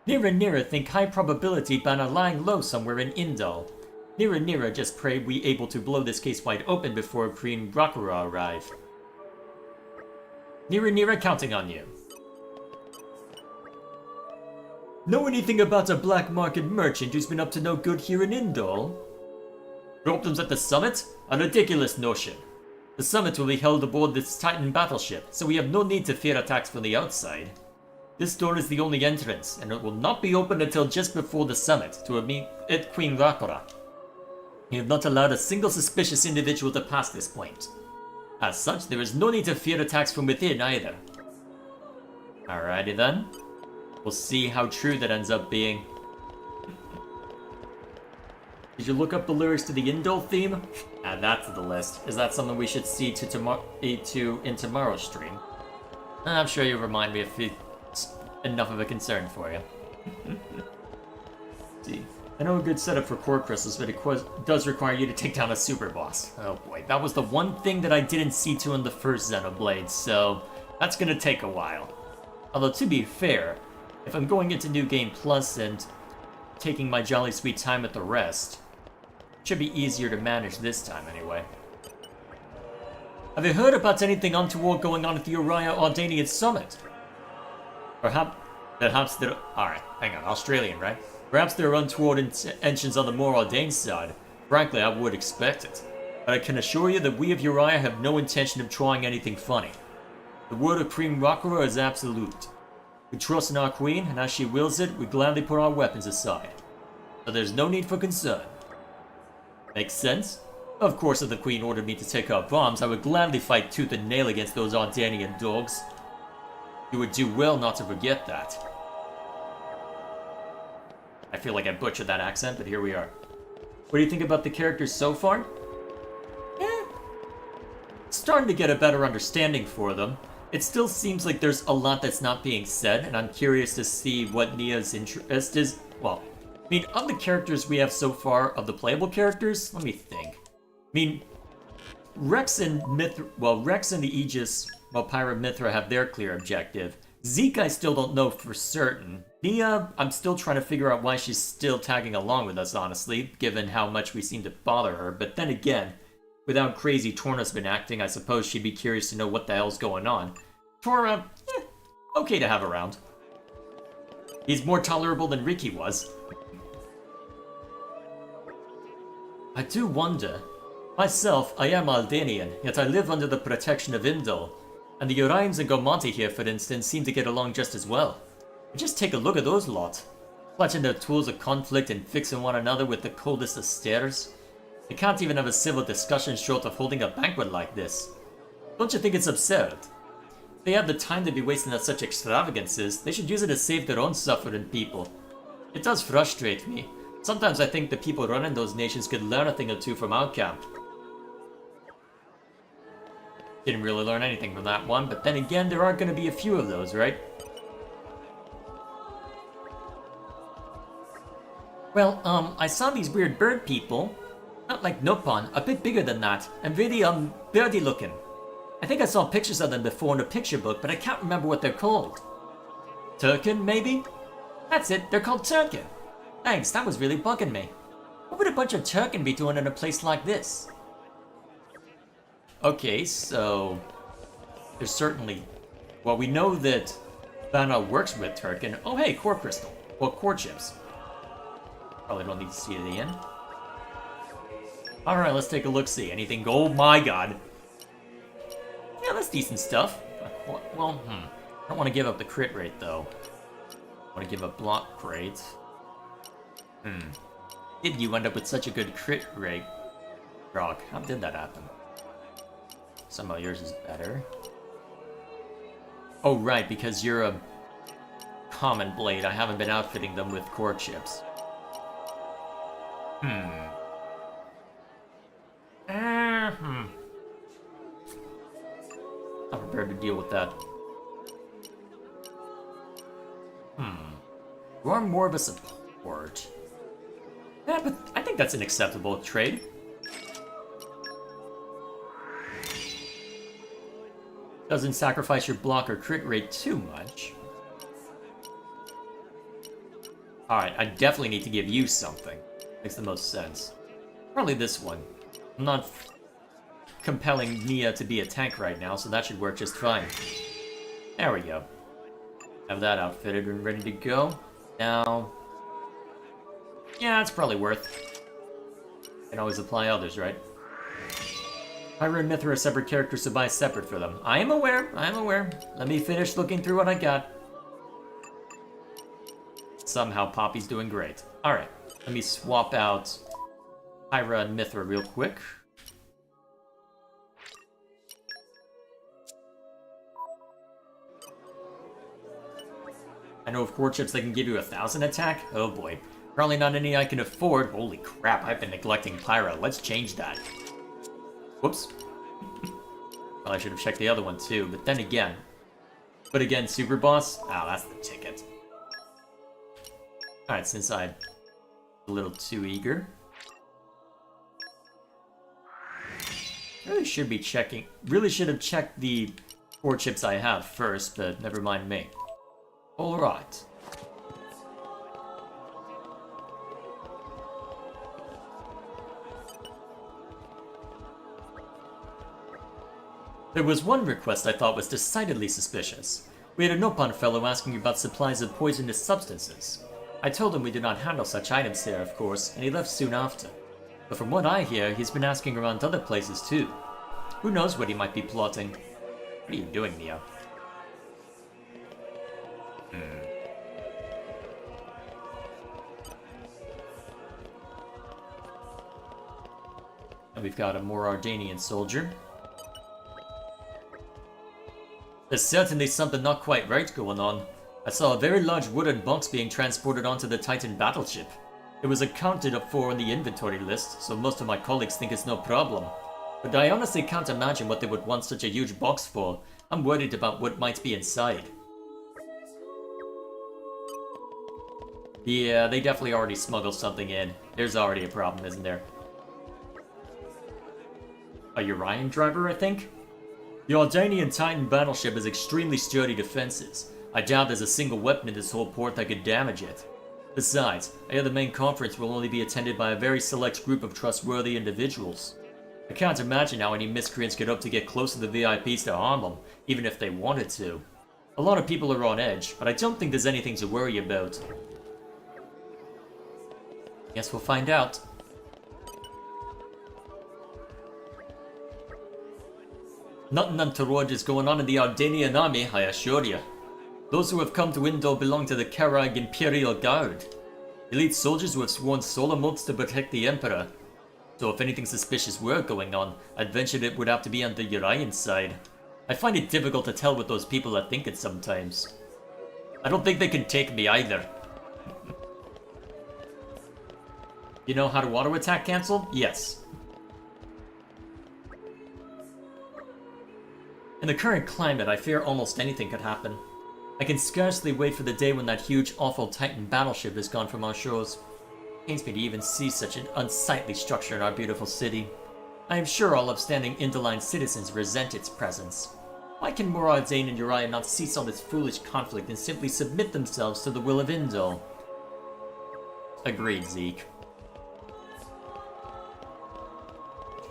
Nira think high probability Bana lying low somewhere in Indal. Nira just pray we able to blow this case wide open before Queen Rakura arrive. Nira counting on you. Know anything about a black market merchant who's been up to no good here in Indal? Problems at the summit? A ridiculous notion. The summit will be held aboard this Titan battleship, so we have no need to fear attacks from the outside. This door is the only entrance, and it will not be opened until just before the summit to meet Queen Rakura. We have not allowed a single suspicious individual to pass this point. As such, there is no need to fear attacks from within either. Alrighty then. We'll see how true that ends up being. Did you look up the lyrics to the Indol theme? Add that to the list. Is that something we should see in tomorrow's stream? I'm sure you'll remind me if it's enough of a concern for you. See, I know a good setup for core crystals, but it does require you to take down a super boss. Oh boy, that was the one thing that I didn't see to in the first Xenoblade, so that's gonna take a while. Although to be fair, if I'm going into New Game Plus and taking my jolly sweet time with the rest, it should be easier to manage this time anyway. Have you heard about anything untoward going on at the Uriah Ardanian Summit? Perhaps there... Alright, hang on, Australian, right? Perhaps there are untoward intentions on the more ordained side. Frankly, I would expect it. But I can assure you that we of Uriah have no intention of trying anything funny. The word of Queen Rakura is absolute. We trust in our queen, and as she wills it, we gladly put our weapons aside. So there's no need for concern. Makes sense? Of course, if the queen ordered me to take up arms, I would gladly fight tooth and nail against those Ardanian dogs. You would do well not to forget that. I feel like I butchered that accent, but here we are. What do you think about the characters so far? Starting to get a better understanding for them. It still seems like there's a lot that's not being said, and I'm curious to see what Nia's interest is. Well, I mean, of the characters we have so far, of the playable characters, let me think. I mean, Rex and the Aegis, while Pyra Mithra have their clear objective. Zeke I still don't know for certain. Nia, I'm still trying to figure out why she's still tagging along with us, honestly, given how much we seem to bother her. But then again, with how crazy Torna's been acting, I suppose she'd be curious to know what the hell's going on. Torna, okay to have around. He's more tolerable than Ricky was. I do wonder. Myself, I am Aldanian, yet I live under the protection of Indol. And the Urians and Gomonti here, for instance, seem to get along just as well. Just take a look at those lot. Clutching their tools of conflict and fixing one another with the coldest of stares. They can't even have a civil discussion short of holding a banquet like this. Don't you think it's absurd? If they have the time to be wasting on such extravagances, they should use it to save their own suffering people. It does frustrate me. Sometimes I think the people running those nations could learn a thing or two from our camp. Didn't really learn anything from that one, but then again, there are going to be a few of those, right? Well, I saw these weird bird people. Not like Nopon, a bit bigger than that, and really, birdy looking. I think I saw pictures of them before in a picture book, but I can't remember what they're called. Turkin, maybe? That's it, they're called Turkin. Thanks, that was really bugging me. What would a bunch of Turkin be doing in a place like this? Okay, so... there's certainly... well, we know that Vanna works with Turkin. Oh hey, core crystal. Well, core chips. Probably don't need to see it again. Alright, let's take a look-see. Anything go? Oh my god. Yeah, that's decent stuff. Well, I don't want to give up the crit rate, though. I want to give up block rate. Did you end up with such a good crit rate, Rock? How did that happen? Somehow yours is better. Oh, right, because you're a common blade. I haven't been outfitting them with core chips. Not prepared to deal with that. You are more of a support. Yeah, but I think that's an acceptable trade. Doesn't sacrifice your block or crit rate too much. Alright, I definitely need to give you something. Makes the most sense. Probably this one. I'm not compelling Nia to be a tank right now, so that should work just fine. There we go. Have that outfitted and ready to go. Now... yeah, it's probably worth. Can always apply others, right? Pyra and Mithra are separate characters, so buy separate for them. I am aware, I am aware. Let me finish looking through what I got. Somehow Poppy's doing great. Alright, let me swap out Pyra and Mithra real quick. I know of core chips that can give you 1,000 attack. Oh boy. Probably not any I can afford. Holy crap, I've been neglecting Pyra. Let's change that. Whoops. Well, I should have checked the other one too, but then again. But again, Super Boss? Oh, that's the ticket. Alright, since I'm a little too eager. Really should be checking. Really should have checked the 4 chips I have first, but never mind me. Alright. There was one request I thought was decidedly suspicious. We had a Nopon fellow asking about supplies of poisonous substances. I told him we did not handle such items here, of course, and he left soon after. But from what I hear, he's been asking around other places too. Who knows what he might be plotting? What are you doing, Neo? And we've got a more Ardanian soldier. There's certainly something not quite right going on. I saw a very large wooden box being transported onto the Titan battleship. It was accounted up for on the inventory list, so most of my colleagues think it's no problem. But I honestly can't imagine what they would want such a huge box for. I'm worried about what might be inside. Yeah, they definitely already smuggled something in. There's already a problem, isn't there? A Urian driver, I think? The Ardanian Titan battleship has extremely sturdy defenses. I doubt there's a single weapon in this whole port that could damage it. Besides, I hear the main conference will only be attended by a very select group of trustworthy individuals. I can't imagine how any miscreants could hope to get close to the VIPs to harm them, even if they wanted to. A lot of people are on edge, but I don't think there's anything to worry about. Guess we'll find out. Nothing untoward is going on in the Ardanian army, I assure you. Those who have come to Indor belong to the Karag Imperial Guard. Elite soldiers who have sworn solemn oaths to protect the Emperor. So if anything suspicious were going on, I'd venture it would have to be on the Urian side. I find it difficult to tell what those people are thinking sometimes. I don't think they can take me either. You know how to auto attack cancel? Yes. In the current climate, I fear almost anything could happen. I can scarcely wait for the day when that huge, awful Titan battleship is gone from our shores. Pains me to even see such an unsightly structure in our beautiful city. I am sure all upstanding Indoline citizens resent its presence. Why can Moradzain and Uriah not cease all this foolish conflict and simply submit themselves to the will of Indol? Agreed, Zeke.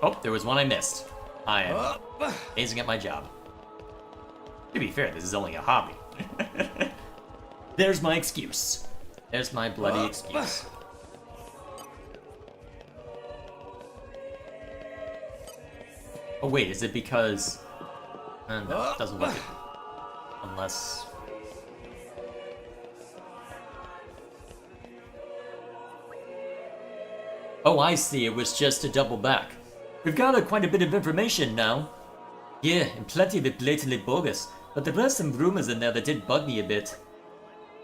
Oh, there was one I missed. I am amazing at my job. To be fair, this is only a hobby. There's my excuse. There's my bloody excuse. Oh wait, is it because... no, it doesn't look it. Unless... Oh, I see, it was just to double back. We've gathered quite a bit of information now. Yeah, and plenty of it blatantly bogus, but there were some rumors in there that did bug me a bit.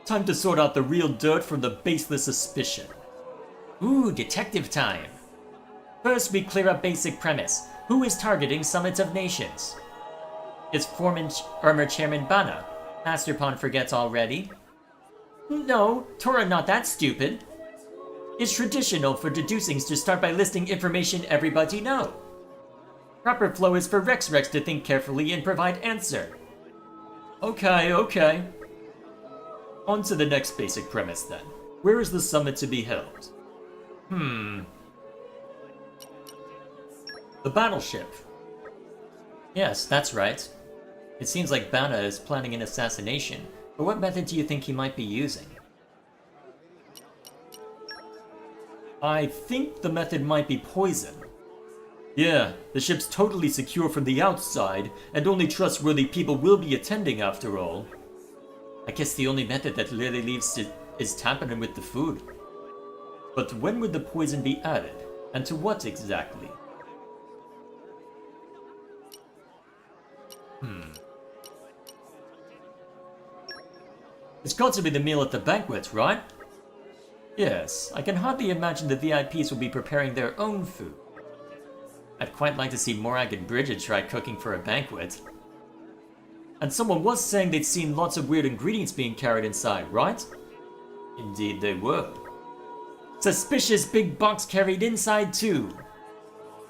Time to sort out the real dirt from the baseless suspicion. Ooh, detective time. First, we clear up basic premise. Who is targeting Summits of Nations? Is former Chairman Bana? Master Pawn forgets already? No, Tora not that stupid. It's traditional for deducings to start by listing information everybody know. Proper flow is for Rex to think carefully and provide answer. Okay. On to the next basic premise then. Where is the summit to be held? The battleship. Yes, that's right. It seems like Bana is planning an assassination, but what method do you think he might be using? I think the method might be poison. Yeah, the ship's totally secure from the outside, and only trustworthy people will be attending after all. I guess the only method that really leaves it is tampering with the food. But when would the poison be added, and to what exactly? It's got to be the meal at the banquet, right? Yes, I can hardly imagine the VIPs will be preparing their own food. I'd quite like to see Morag and Bridget try cooking for a banquet. And someone was saying they'd seen lots of weird ingredients being carried inside, right? Indeed they were. Suspicious big box carried inside too.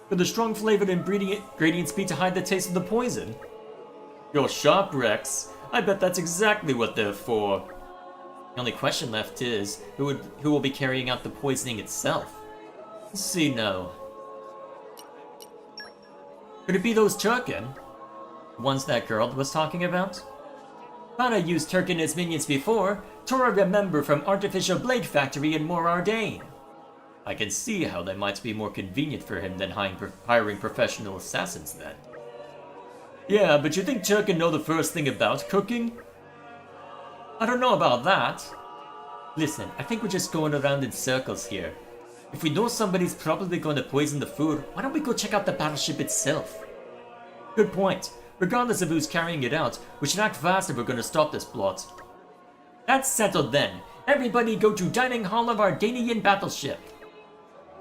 Could the strong flavored ingredients be to hide the taste of the poison? You're sharp, Rex. I bet that's exactly what they're for. The only question left is, who will be carrying out the poisoning itself? Let's see now. Could it be those Turkin? The ones that girl was talking about? Thought I used Turkin as minions before. Tora remember from Artificial Blade Factory in Morardane. I can see how they might be more convenient for him than hiring professional assassins then. Yeah, but you think Turkin know the first thing about cooking? I don't know about that. Listen, I think we're just going around in circles here. If we know somebody's probably going to poison the food, why don't we go check out the battleship itself? Good point. Regardless of who's carrying it out, we should act fast if we're going to stop this plot. That's settled then. Everybody go to Dining Hall of our Danian battleship.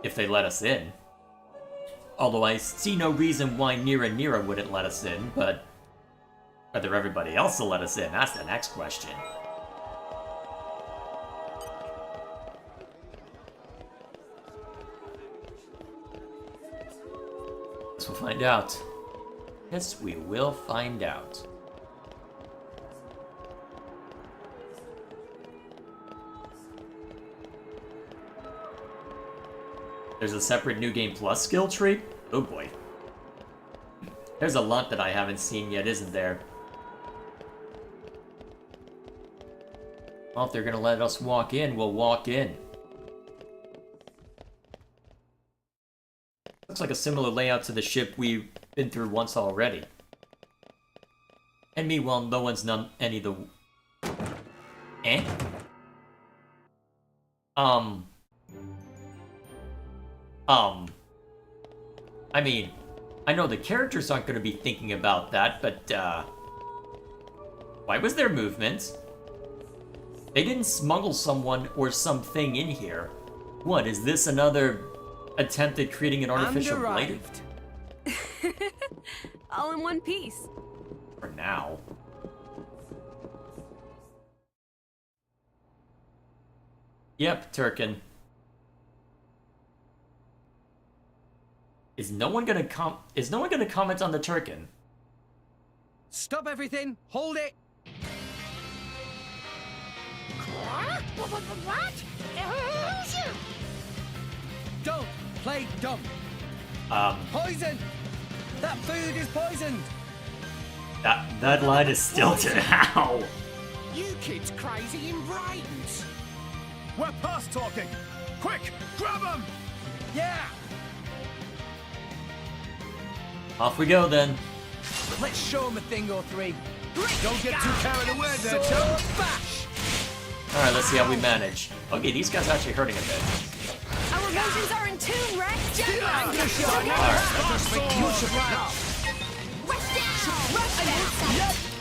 If they let us in. Although I see no reason why Nira wouldn't let us in, but whether everybody else will let us in, that's the next question. Guess we'll find out. Yes, we will find out. There's a separate New Game Plus skill tree? Oh boy. There's a lot that I haven't seen yet, isn't there? Well, if they're gonna let us walk in, we'll walk in. Looks like a similar layout to the ship we've been through once already. And meanwhile, no one's done any of the... Eh? I mean, I know the characters aren't going to be thinking about that, but, why was there movement? They didn't smuggle someone or something in here. What, is this another attempt at creating an artificial blade? All in one piece. For now. Yep, Turkin. Is no one gonna comment on the Turkin? Stop everything! Hold it! What? Don't play dumb. Poison! That food is poisoned! That line is still to how? You kids crazy in brains! We're past talking! Quick, grab them! Yeah! Off we go then. Let's show them a thing or three. Don't get too carried away there, chum! Bash! Alright, let's see how we manage. Okay, these guys are actually hurting a bit. Our emotions are in tune, Rex!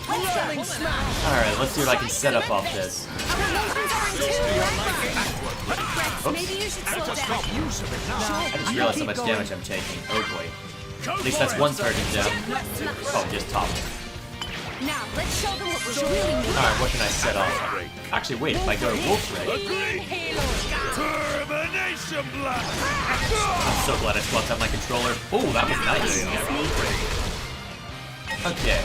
Alright. Alright, let's see what I can set up off this. Maybe you should slow down. I just realized how much damage I'm taking. Oh boy. At least that's one target down. Oh, just top. Now, let's show them what we're really doing. Alright, what can I set off? Actually, wait, if I go to Wolf Ray... Termination blood! I'm so glad I swapped out my controller. Oh, that was nice. Okay.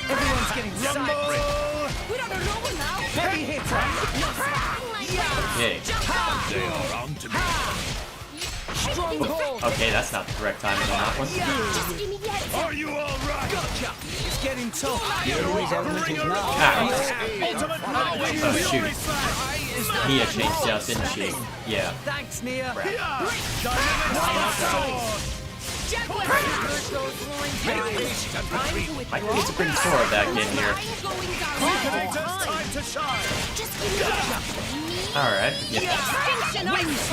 Everyone's getting psyched. We don't know now. Heavy hitter. Okay. They are on to me. Stronghold. Okay, that's not the correct timing on that one. Are you all right? Gotcha. It's getting tough. Oh shoot. Nia changed out, didn't she? Yeah. Thanks, Nia. Might need to bring Sora back in here. Alright. Yeah.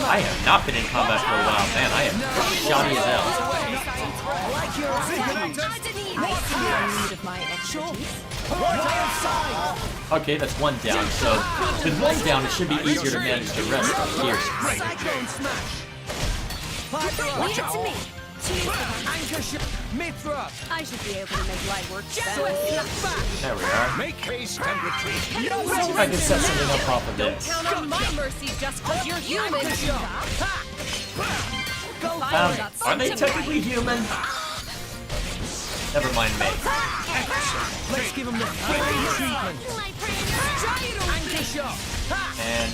I have not been in combat for a while, man. I am shoddy as hell. Okay, that's one down, so with one down, it should be easier to manage the rest of here. Cyclone smash! Watch out! Anchor shot! Mithra! I should be able to make light work. There we are. Make haste and retreat. Let's see if I can set something up off of this. Count on my mercy just because you're human. Are they technically human? Never mind me. Let's give him the treatment. Anchor shot! And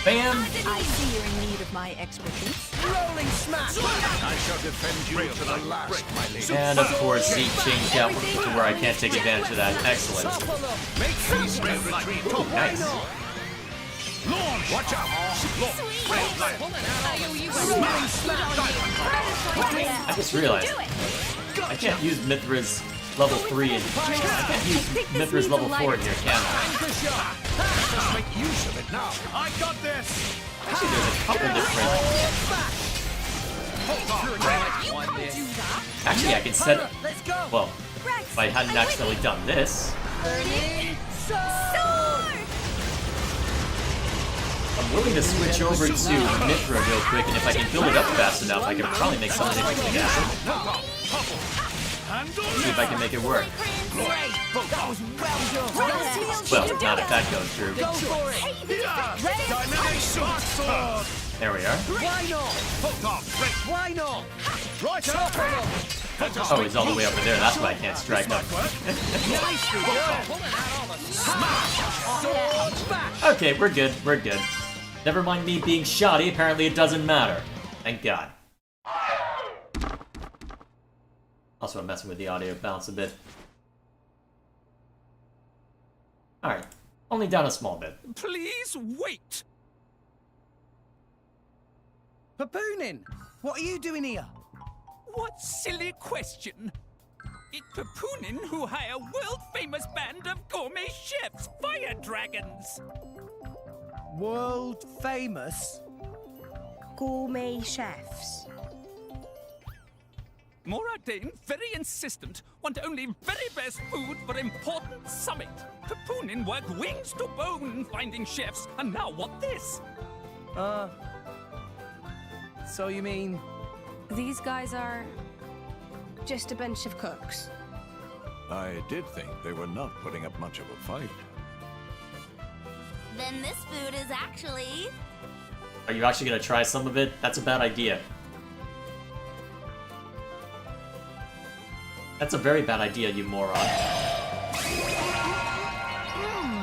bam! I see you're in need of my expertise. Rolling smash! I shall defend you to the last, my lady. And of course, Z changed out to where I can't take advantage of that. Excellent. Make haste and retreat. Oh, nice. Launch! Watch out! I just realized I can't use Mithra's level 3 and I can't use Mithra's level 4 in here, can I? Just make use of it now. I got this! Actually, there's a couple different. Actually, I can set it. Well, if I hadn't accidentally done this. I'm willing to switch over to Mithra real quick, and if I can build it up fast enough, I can probably make something interesting happen. See if I can make it work. Well, not if that goes through. There we are. Why not? Oh, he's all the way over there. That's why I can't strike him. Okay, we're good. We're good. Never mind me being shoddy. Apparently it doesn't matter. Thank God. Also, I'm messing with the audio balance a bit. Alright. Only down a small bit. Please wait! Papoonin, what are you doing here? What silly question! It's Papoonin who hire world-famous band of gourmet chefs, fire dragons! World famous? Gourmet chefs. Moradane, very insistent, want only very best food for important summit. Papoonin work wings to bone finding chefs, and now what this? So you mean... These guys are just a bunch of cooks. I did think they were not putting up much of a fight. Then this food is actually... Are you actually gonna try some of it? That's a bad idea. That's a very bad idea, you moron.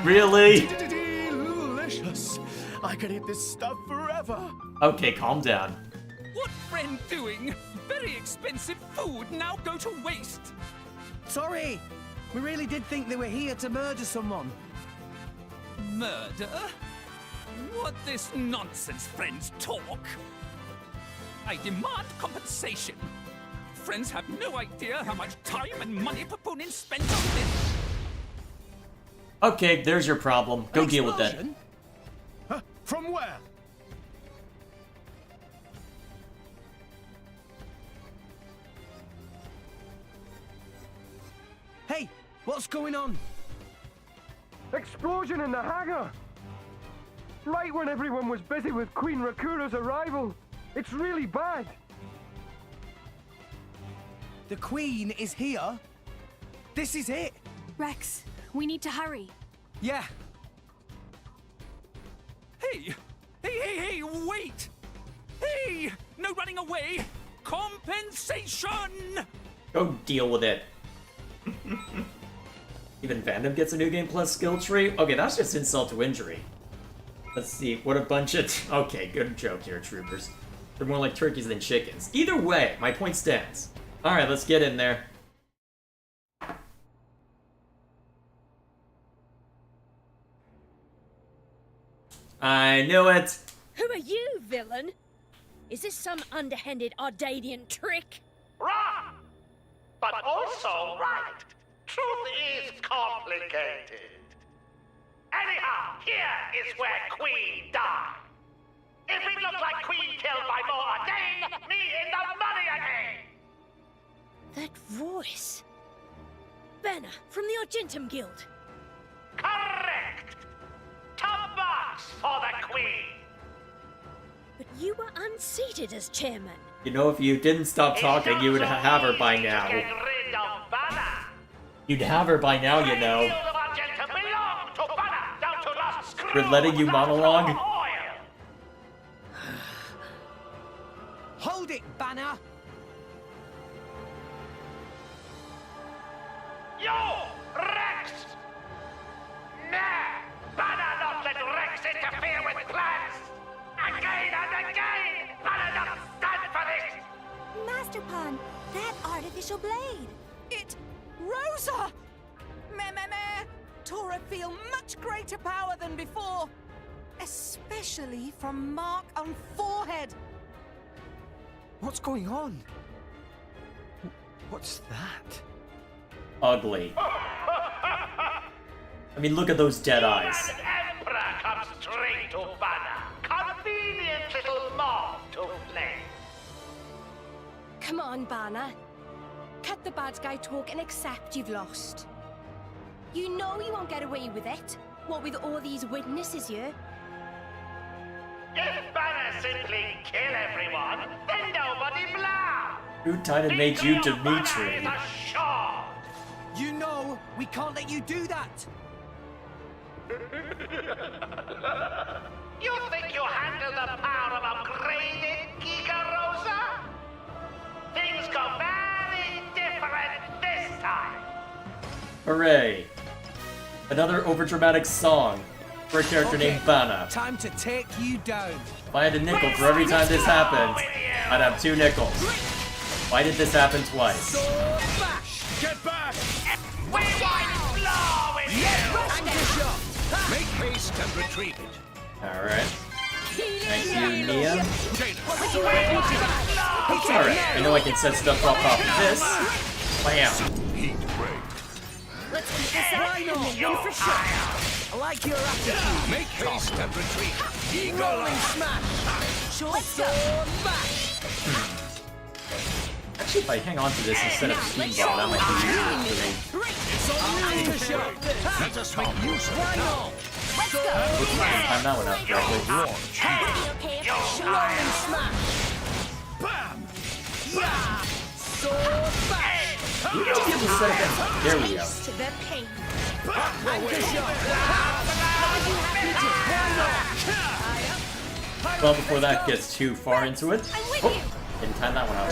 Really? Delicious. I could eat this stuff forever. Okay, calm down. What friend doing? Very expensive food now go to waste. Sorry, we really did think they were here to murder someone. Murder? What this nonsense friends talk? I demand compensation. Friends have no idea how much time and money Papoonin spent on this. Okay, there's your problem. Go deal with that. From where? Hey, what's going on? Explosion in the hangar! Right when everyone was busy with Queen Rakura's arrival. It's really bad. The Queen is here? This is it? Rex, we need to hurry. Yeah. Hey! Hey, wait! Hey! No running away! Compensation! Go deal with it. Even Vandom gets a new game plus skill tree? Okay, that's just insult to injury. Let's see, what a bunch of... Okay, good joke here, troopers. They're more like turkeys than chickens. Either way, my point stands. Alright, let's get in there. I knew it! Who are you, villain? Is this some underhanded Ardanian trick? Wrong! But also right. Truth is complicated. Anyhow, here is where Queen died. If it looks like Queen killed by Moradane, me in the money again! That voice. banner from the Argentum Guild. Correct! Top marks for the Queen! But you were unseated as chairman. You know, if you didn't stop talking, you would have her by now. Get rid of Banner! You'd have her by now, you know. The Argentum belong to Banner, down to last screw. We're letting you monologue? Hold it, Banner! You, Rex! Nah! Banner not let Rex interfere with plans! Again and again! Banner not stand for this! Master Pawn, that artificial blade. It... Rosa! Meh, meh, meh! Tora feel much greater power than before. Especially from mark on forehead. What's going on? What's that? Ugly. I mean, look at those dead eyes. An Emperor comes straight to Banner. Convenient little mob to play. Come on, Banner. Cut the bad guy talk and accept you've lost. You know you won't get away with it. What with all these witnesses here? If Banner simply kill everyone, then nobody blow. Who Titan made you Dimitri? You know, we can't let you do that. You think you handle the power of upgraded Giga Rosa? Things go very different this time. Hooray! Another overdramatic song for a character named Banner. Time to take you down. If I had a nickel for every time this happened, I'd have 2 nickels. Why did this happen twice? Get back! Make haste and retrieve it. Alright. Thank you, Nia. Alright, I know I can set stuff up off of this. Bam! Heat break. Let's keep this up and we'll win for sure. I like your attitude. Make haste and retrieve. Rolling smash. Short sword bash. Actually, if I hang on to this instead of Steamboat, that might be useful for me. Let us make use of it now. Let's go. I'm that one up correctly. Rolling smash. Bam. Yeah. Sword bash. You need to be able to set up that. There we go. To the pain. Anchor shot. Well, before that gets too far into it. Oh, didn't time that one out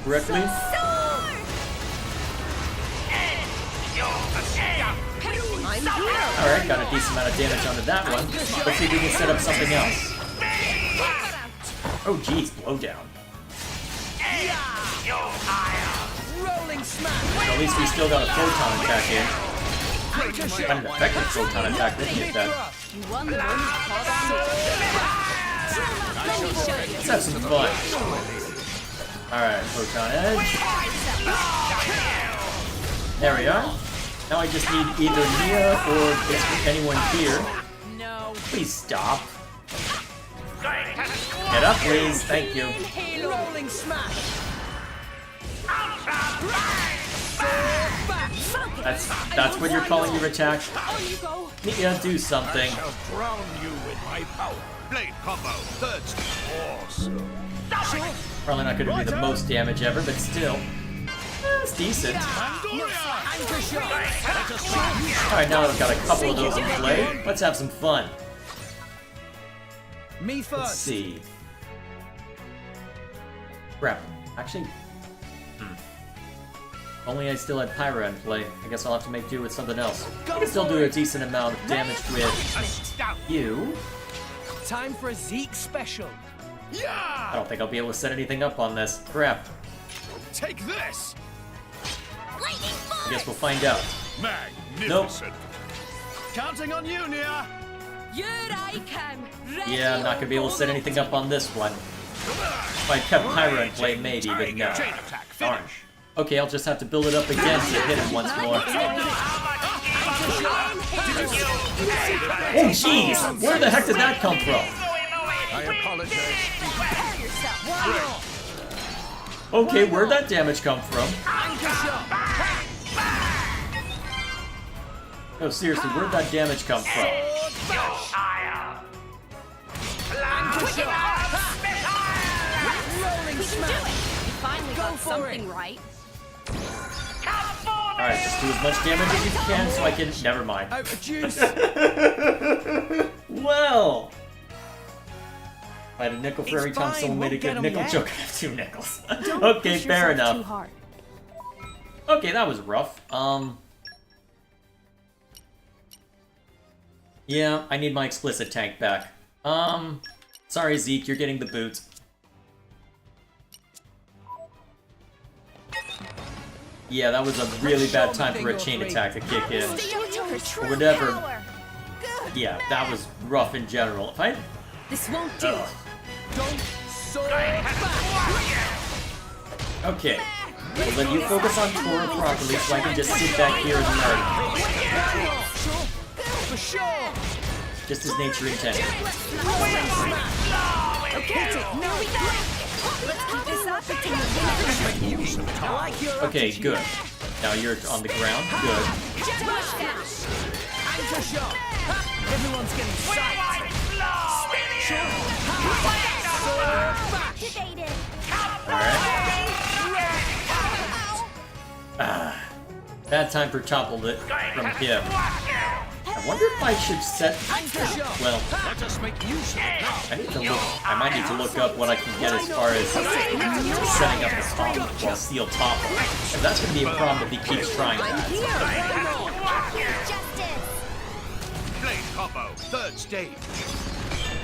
correctly. Alright, got a decent amount of damage onto that one. Let's see if we can set up something else. Oh geez, blowdown. Rolling smash. At least we still got a photon attack in. Quite an effective photon attack looking at that. You won the room. Let's have some fun. Alright, photon edge. There we are. Now I just need either Nia or anyone here. No. Please stop. Get up, please. Thank you. Rolling smash. That's what you're calling your attack. On you go. Nia, do something. I shall drown you with my power. Blade combo. Third awesome. Probably not going to do the most damage ever, but still. It's decent. Alright, now that I've got a couple of those in play, let's have some fun. Me first. Let's see. Crap. Actually, only I still had Pyra in play. I guess I'll have to make do with something else. I can still do a decent amount of damage with you. Time for a Zeke special. I don't think I'll be able to set anything up on this. Crap. Take this! I guess we'll find out. Magnificent. Counting on you, Nia. Here I come. Yeah, I'm not gonna be able to set anything up on this one. If I kept Pyra in play, maybe, but no. Darn. Okay, I'll just have to build it up again to hit him once more. Oh jeez! Where the heck did that come from? I apologize. Okay, where'd that damage come from? No, seriously, where'd that damage come from? We can do it! You finally got something right. Alright, just do as much damage as you can so I can... Never mind. Well! If I had a nickel for every time someone made a good nickel joke, I have 2 nickels. Okay, fair enough. Okay, that was rough. Yeah, I need my explicit tank back. Sorry Zeke, you're getting the boot. Yeah, that was a really bad time for a chain attack to kick in. Or whatever. Yeah, that was rough in general. If I... This won't do. Okay. Well, then you focus on Tora properly so I can just sit back here and learn. Just as nature intended. Okay, good. Now you're on the ground. Good. Everyone's getting psyched. Ah, bad time for toppled it from him. I wonder if I should set... Well, I need to look... I might need to look up what I can get as far as setting up the topple, well, steel topple. And that's going to be a problem if he keeps trying that. Blade combo, 3rd stage.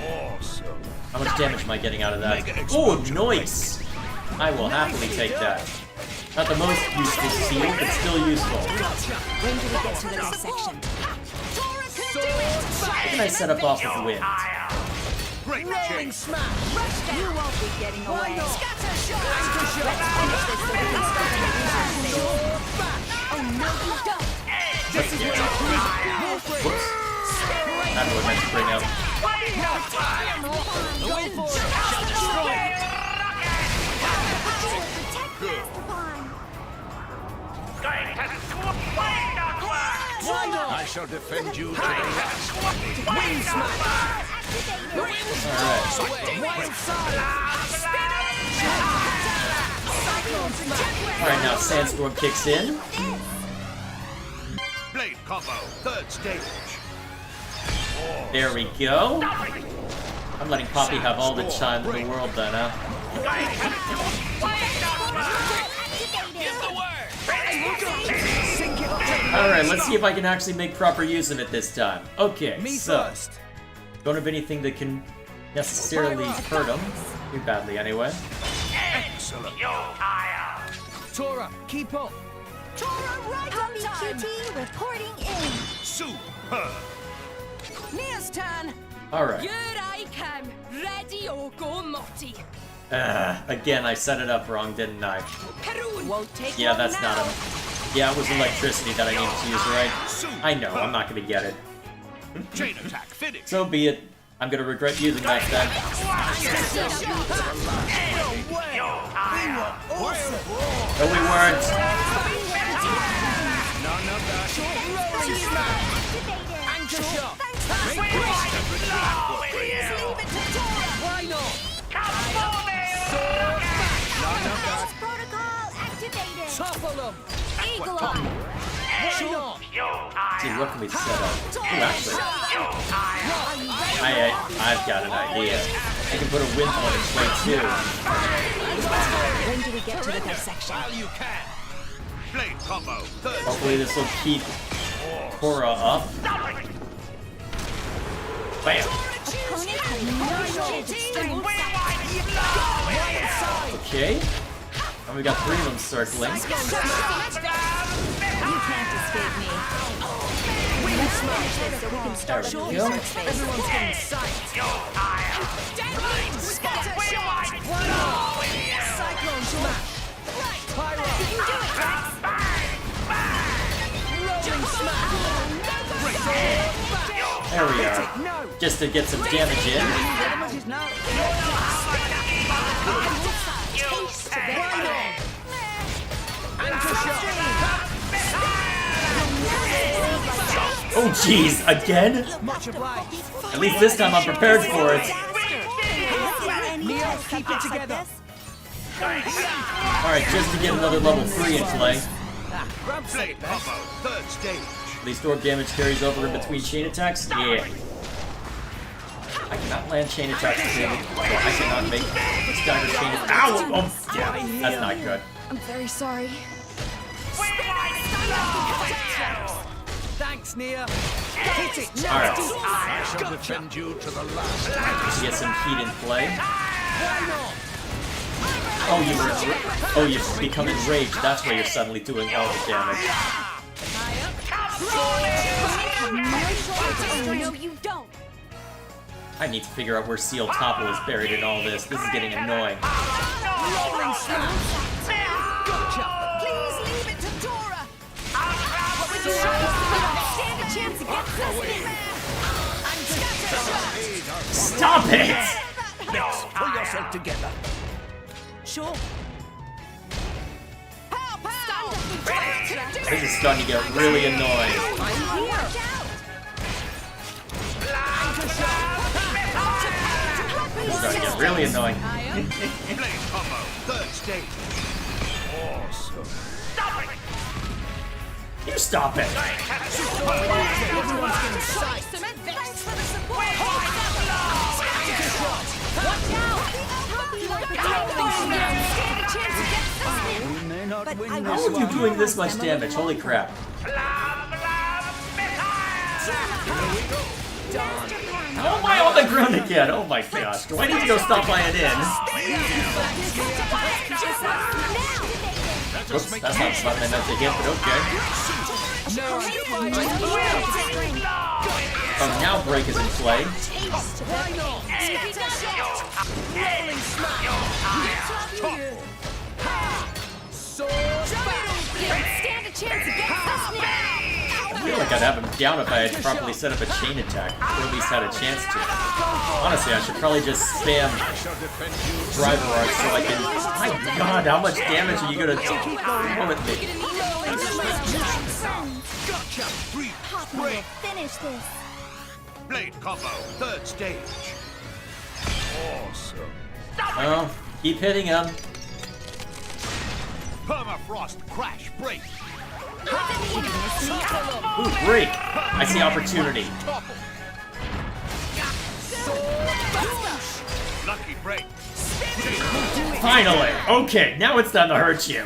Awesome. How much damage am I getting out of that? Oh, nice! I will happily take that. Not the most useful seal, but still useful. When do we get to the next section? What can I set up off of wind? Rolling smash! You won't be getting away. Scatter shot! Oh no, you don't. Let's get it. Whoops. Not what I meant to bring up. I shall defend you to the last. Wind smash! Alright, now Sandstorm kicks in. Blade combo, 3rd stage. There we go. I'm letting Poppy have all the time in the world then, huh? Alright, let's see if I can actually make proper use of it this time. Okay, so... Don't have anything that can necessarily hurt him. Too badly, anyway. Excellent. Tora, keep up. Tora, right on time. QT reporting in. Superb. Nia's turn. Alright. Here I come, ready or go Morty. Again, I set it up wrong, didn't I? Won't take Yeah, long that's now. not him. Yeah, it was electricity that I needed to use, right? I know, I'm not gonna get it. Chain attack, finish. So be it. I'm gonna regret using that then. No, we weren't. None of that. Rolling smash! Anchor shot! Why not? None of that. Protocol activated. Topple them! Eagle Eye. Why not? See, what can we set up? Ooh, actually. I've got an idea. I can put a wind one in play too. When do we get to the next section? While you can. Blade combo, 3rd Hopefully this will keep Cora up. Bam! Opponent has no Okay. And we got 3 of them circling. You can't escape me. Wind smash! So we can start There we showing go. some space. Everyone's getting psyched. Scatter shot. Why not? Cyclone smash! Pyro! Rolling smash! There we are. Just to get some damage in. Oh jeez, again? Much obliged. At least this time I'm prepared for it. Neo, keep it together. Alright, just to get another level 3 in play. Blade combo, third stage. At least orb damage carries over in between chain attacks? Yeah. I cannot land chain attacks today. Well, I cannot make stagger chain attacks. Ow! Oh, yeah, that's not good. I'm very sorry. Thanks, Nia. Hit it. Alright. I shall defend you to the last. Get some heat in play. Why not? Oh, you've become enraged. That's why you're suddenly doing all the damage. No, you don't. I need to figure out where Seal Topple is buried in all this. This is getting annoying. Rolling smash. Gotcha. Please leave it to Tora. What would you stand a chance against this? Stop it! Let's pull yourself together. Sure. Pow, pow. This is starting to get really annoying. This is starting to get really annoying. Blade combo, third stage. Awesome. Stop it! You stop it! Everyone's getting sight. Thanks for the support. Watch out! Stand a chance against this. We may not win How this are you one. doing this much damage? Holy crap. How am I on the ground again? Oh my gosh. Do I need to go stop flying in? Oops, that's not the button I meant to hit, but okay. Oh, now break is in play. Stand a chance against this now. I feel like I'd have him down if I had properly set up a chain attack, or at least had a chance to. Honestly, I should probably just spam driver art so I can... My god, how much damage are you gonna throw at me? Gotcha! Break! Finish this. Blade combo, third stage. Awesome. Well, keep hitting him. Permafrost crash break. Ooh, break! I see opportunity. Lucky break. Finally! Okay, now it's time to hurt you.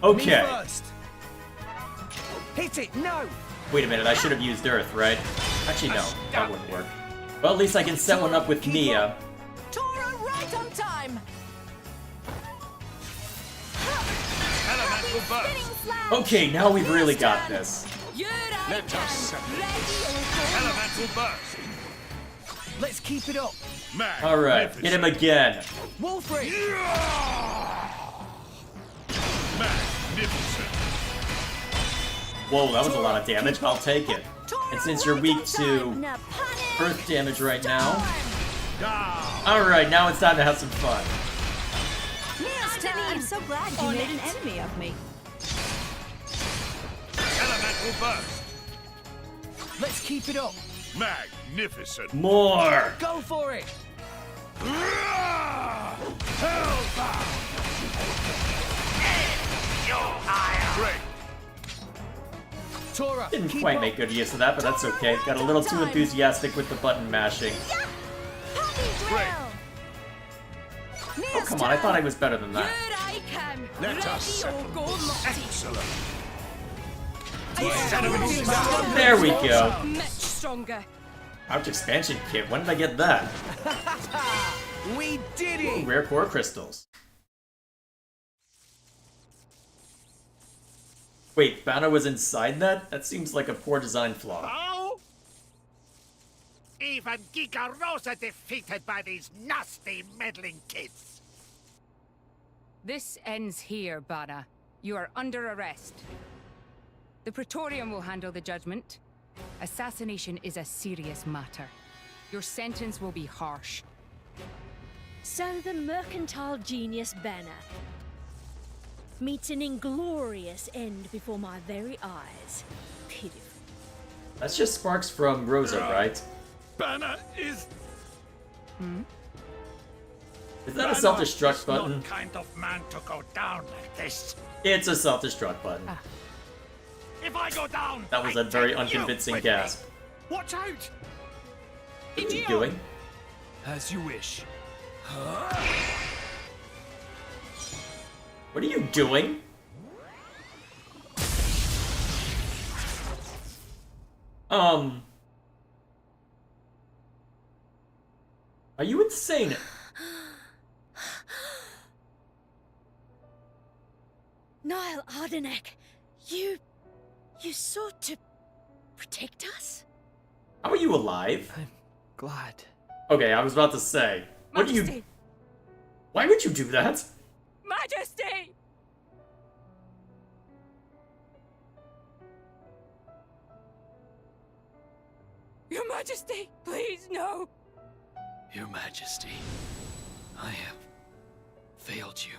Okay. Hit it, no! Wait a minute, I should have used Earth, right? Actually, no, that wouldn't work. Well, at least I can set one up with Nia. Tora, right on time. Elemental burst. Okay, now we've really got this. Let us Elemental burst. Let's keep it up. Alright, hit him again. Wolfrey! Magnificent. Whoa, that was a lot of damage. I'll take it. And since you're weak to Earth damage right now... Alright, now it's time to have some fun. I'm so glad you made an enemy of me. Elemental burst. Let's keep it up. Magnificent. More! Go for it! Break. Tora, Didn't quite make good use of that, but that's okay. Got a little too enthusiastic with the button mashing. Oh, come on, I thought I was better than that. Let us settle this. Excellent. There we go. Much stronger. Ouch, expansion kit. When did I get that? We did it! Ooh, rare core crystals. Wait, Bana was inside that? That seems like a poor design flaw. Oh? Even Giga Rosa defeated by these nasty meddling kids. This ends here, Bana. You are under arrest. The Praetorium will handle the judgment. Assassination is a serious matter. Your sentence will be harsh. So the mercantile genius Banner meets an inglorious end before my very eyes. Pitiful. That's just sparks from Rosa, right? Banner is... Is that a self-destruct button? Not kind of man to go down like this. It's a self-destruct button. If I go down, That was a very unconvincing gasp. watch out! What are you doing? As you wish. What are you doing? Are you insane? Niall Ardenek, you sought to protect us? How are you alive? I'm glad. Okay, I was about to say. What do you... Majesty! Why would you do that? Majesty! Your Majesty, please, no! Your Majesty, I have failed you.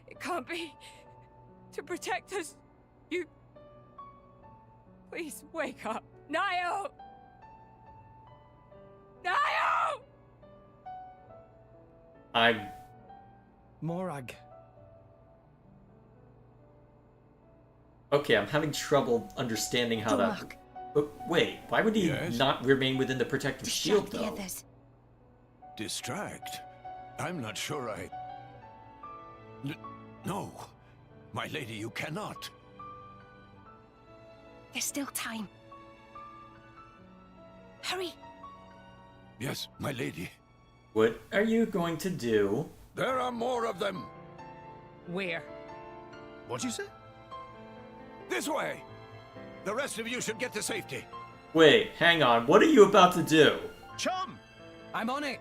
It can't be. To protect us, you... Please, wake up. Niall! Niall! I'm... Morag. Okay, I'm having trouble understanding how that... But wait, why would he not remain within the protective shield, though? Distract? I'm not sure I... No. My lady, you cannot. There's still time. Hurry! Yes, my lady. What are you going to do? There are more of them. Where? What'd you say? This way. The rest of you should get to safety. Wait, hang on. What are you about to do? Chum! I'm on it.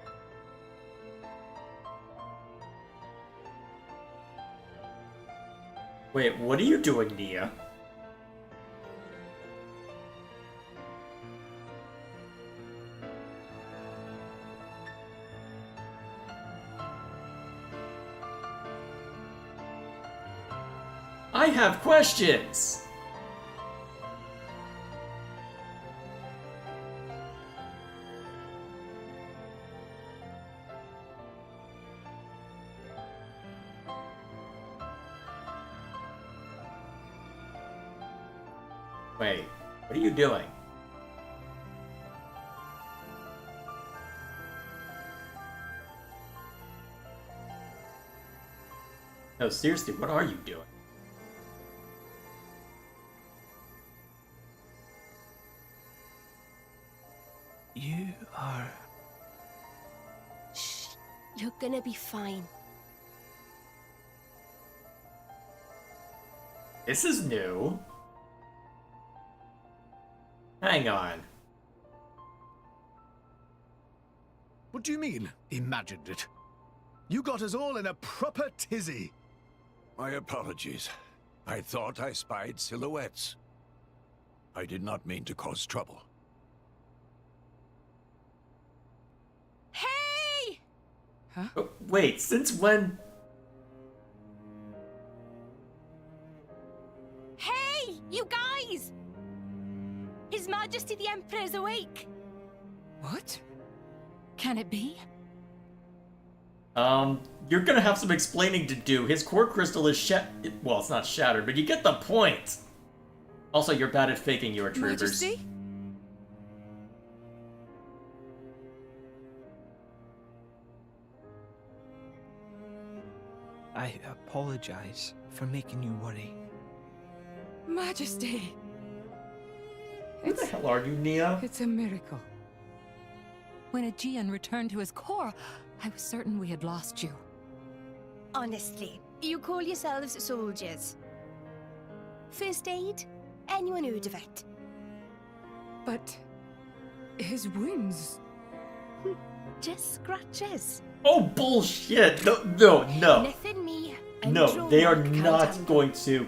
Wait, what are you doing, Nia? I have questions! Wait, what are you doing? No, seriously, what are you doing? You are... Shh. You're gonna be fine. This is new. Hang on. What do you mean, imagined it? You got us all in a proper tizzy. My apologies. I thought I spied silhouettes. I did not mean to cause trouble. Hey! Oh, wait, since when? Hey, you guys! His Majesty the Emperor's awake. What? Can it be? You're gonna have some explaining to do. His core crystal is well, it's not shattered, but you get the point! Also, you're bad at faking your troopers. Majesty? I apologize for making you worry. Majesty! Who the hell are you, Nia? It's a miracle. When Aegean returned to his core, I was certain we had lost you. Honestly, you call yourselves soldiers. First aid? Anyone heard of it? But... his wounds... Just scratches. Oh, bullshit! No. Nothing me. No, they are not going to...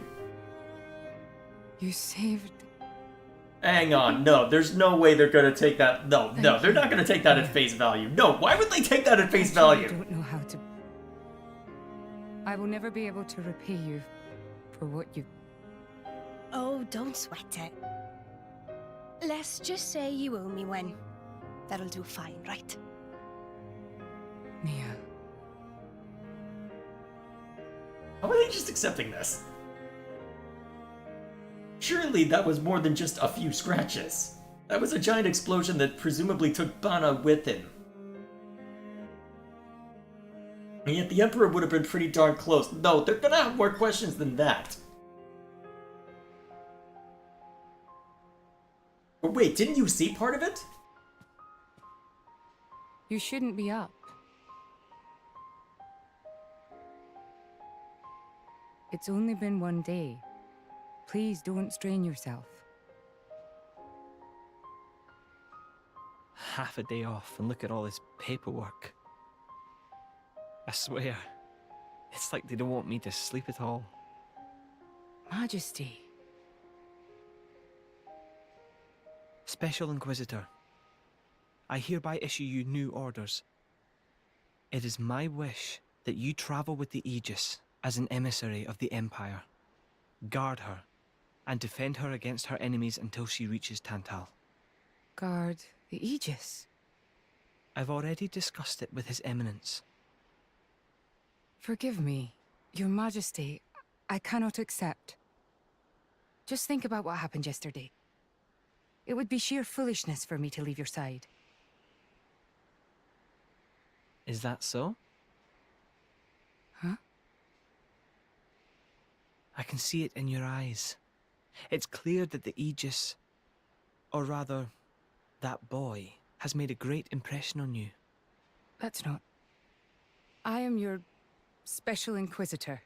You saved... Hang on, no, there's no way they're gonna take that... No, they're not gonna take that at face value. No, why would they take that at face value? I don't know how to... I will never be able to repay you for what you've... Oh, don't sweat it. Let's just say you owe me one. That'll do fine, right? Mia. How are they just accepting this? Surely that was more than just a few scratches. That was a giant explosion that presumably took Bana with him. And yet the Emperor would have been pretty darn close. No, they're gonna have more questions than that. But wait, didn't you see part of it? You shouldn't be up. It's only been one day. Please don't strain yourself. Half a day off and look at all this paperwork. I swear, it's like they don't want me to sleep at all. Majesty. Special Inquisitor, I hereby issue you new orders. It is my wish that you travel with the Aegis as an emissary of the Empire. Guard her, and defend her against her enemies until she reaches Tantal. Guard the Aegis? I've already discussed it with His Eminence. Forgive me, Your Majesty, I cannot accept. Just think about what happened yesterday. It would be sheer foolishness for me to leave your side. Is that so? Huh? I can see it in your eyes. It's clear that the Aegis, or rather, that boy, has made a great impression on you. That's not... I am your Special Inquisitor.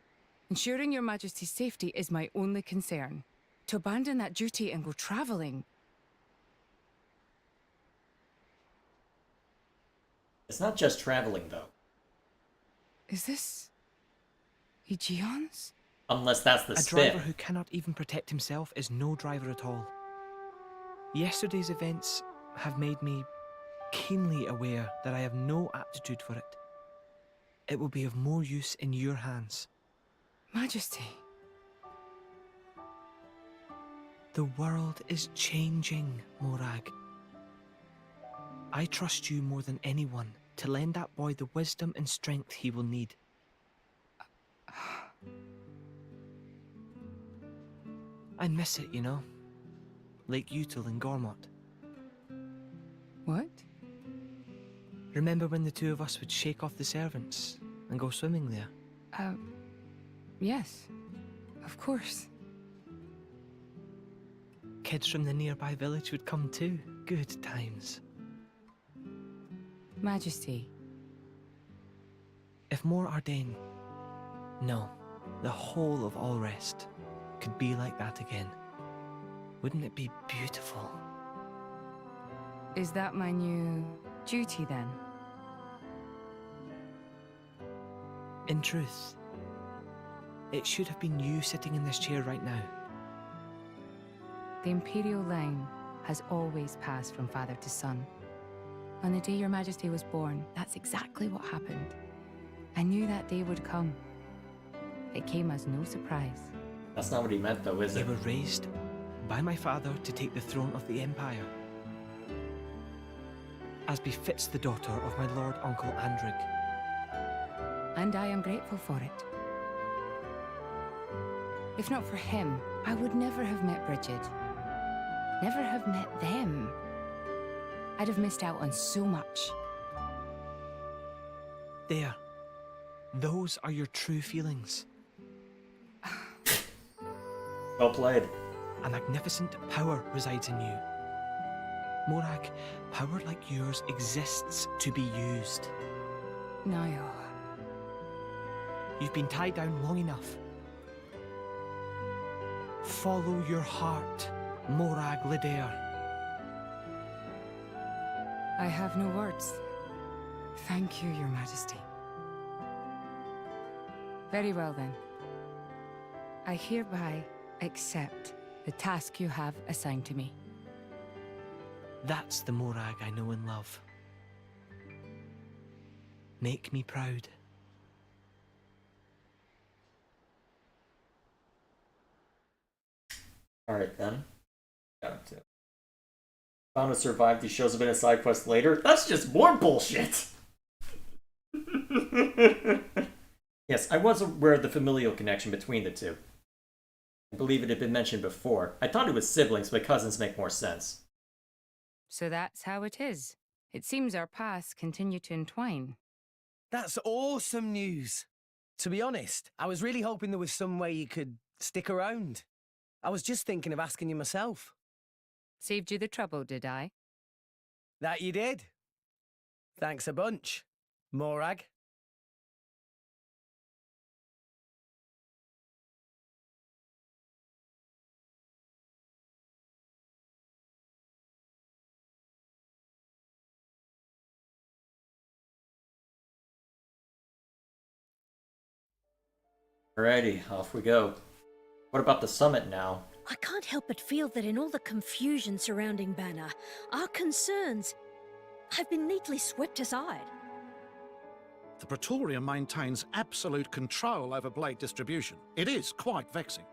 Ensuring Your Majesty's safety is my only concern. To abandon that duty and go traveling... It's not just traveling, though. Is this... Aegeon's? Unless that's the A spin. driver who cannot even protect himself is no driver at all. Yesterday's events have made me keenly aware that I have no aptitude for it. It will be of more use in your hands. Majesty. The world is changing, Morag. I trust you more than anyone to lend that boy the wisdom and strength he will need. I miss it, you know. Lake Util and Gormott. What? Remember when the two of us would shake off the servants and go swimming there? Yes. Of course. Kids from the nearby village would come too. Good times. Majesty. If more Ardain, no, the whole of All Rest, could be like that again, wouldn't it be beautiful? Is that my new duty then? In truth, it should have been you sitting in this chair right now. The Imperial line has always passed from father to son. On the day Your Majesty was born, that's exactly what happened. I knew that day would come. It came as no surprise. That's not what he meant, though, is it? You were raised by my father to take the throne of the Empire, as befits the daughter of my Lord Uncle Andrig. And I am grateful for it. If not for him, I would never have met Bridget. Never have met them. I'd have missed out on so much. There. Those are your true feelings. Well played. A magnificent power resides in you. Morag, power like yours exists to be used. Niall. You've been tied down long enough. Follow your heart, Morag Lidair. I have no words. Thank you, Your Majesty. Very well then. I hereby accept the task you have assigned to me. That's the Morag I know and love. Make me proud. Alright then. Got to. Found to survive. He shows up in a side quest later. That's just more bullshit! Yes, I was aware of the familial connection between the two. I believe it had been mentioned before. I thought it was siblings, but cousins make more sense. So that's how it is. It seems our paths continue to entwine. That's awesome news. To be honest, I was really hoping there was some way you could stick around. I was just thinking of asking you myself. Saved you the trouble, did I? That you did. Thanks a bunch, Morag. Alrighty, off we go. What about the summit now? I can't help but feel that in all the confusion surrounding Banner, our concerns have been neatly swept aside. The Praetorium maintains absolute control over blade distribution. It is quite vexing.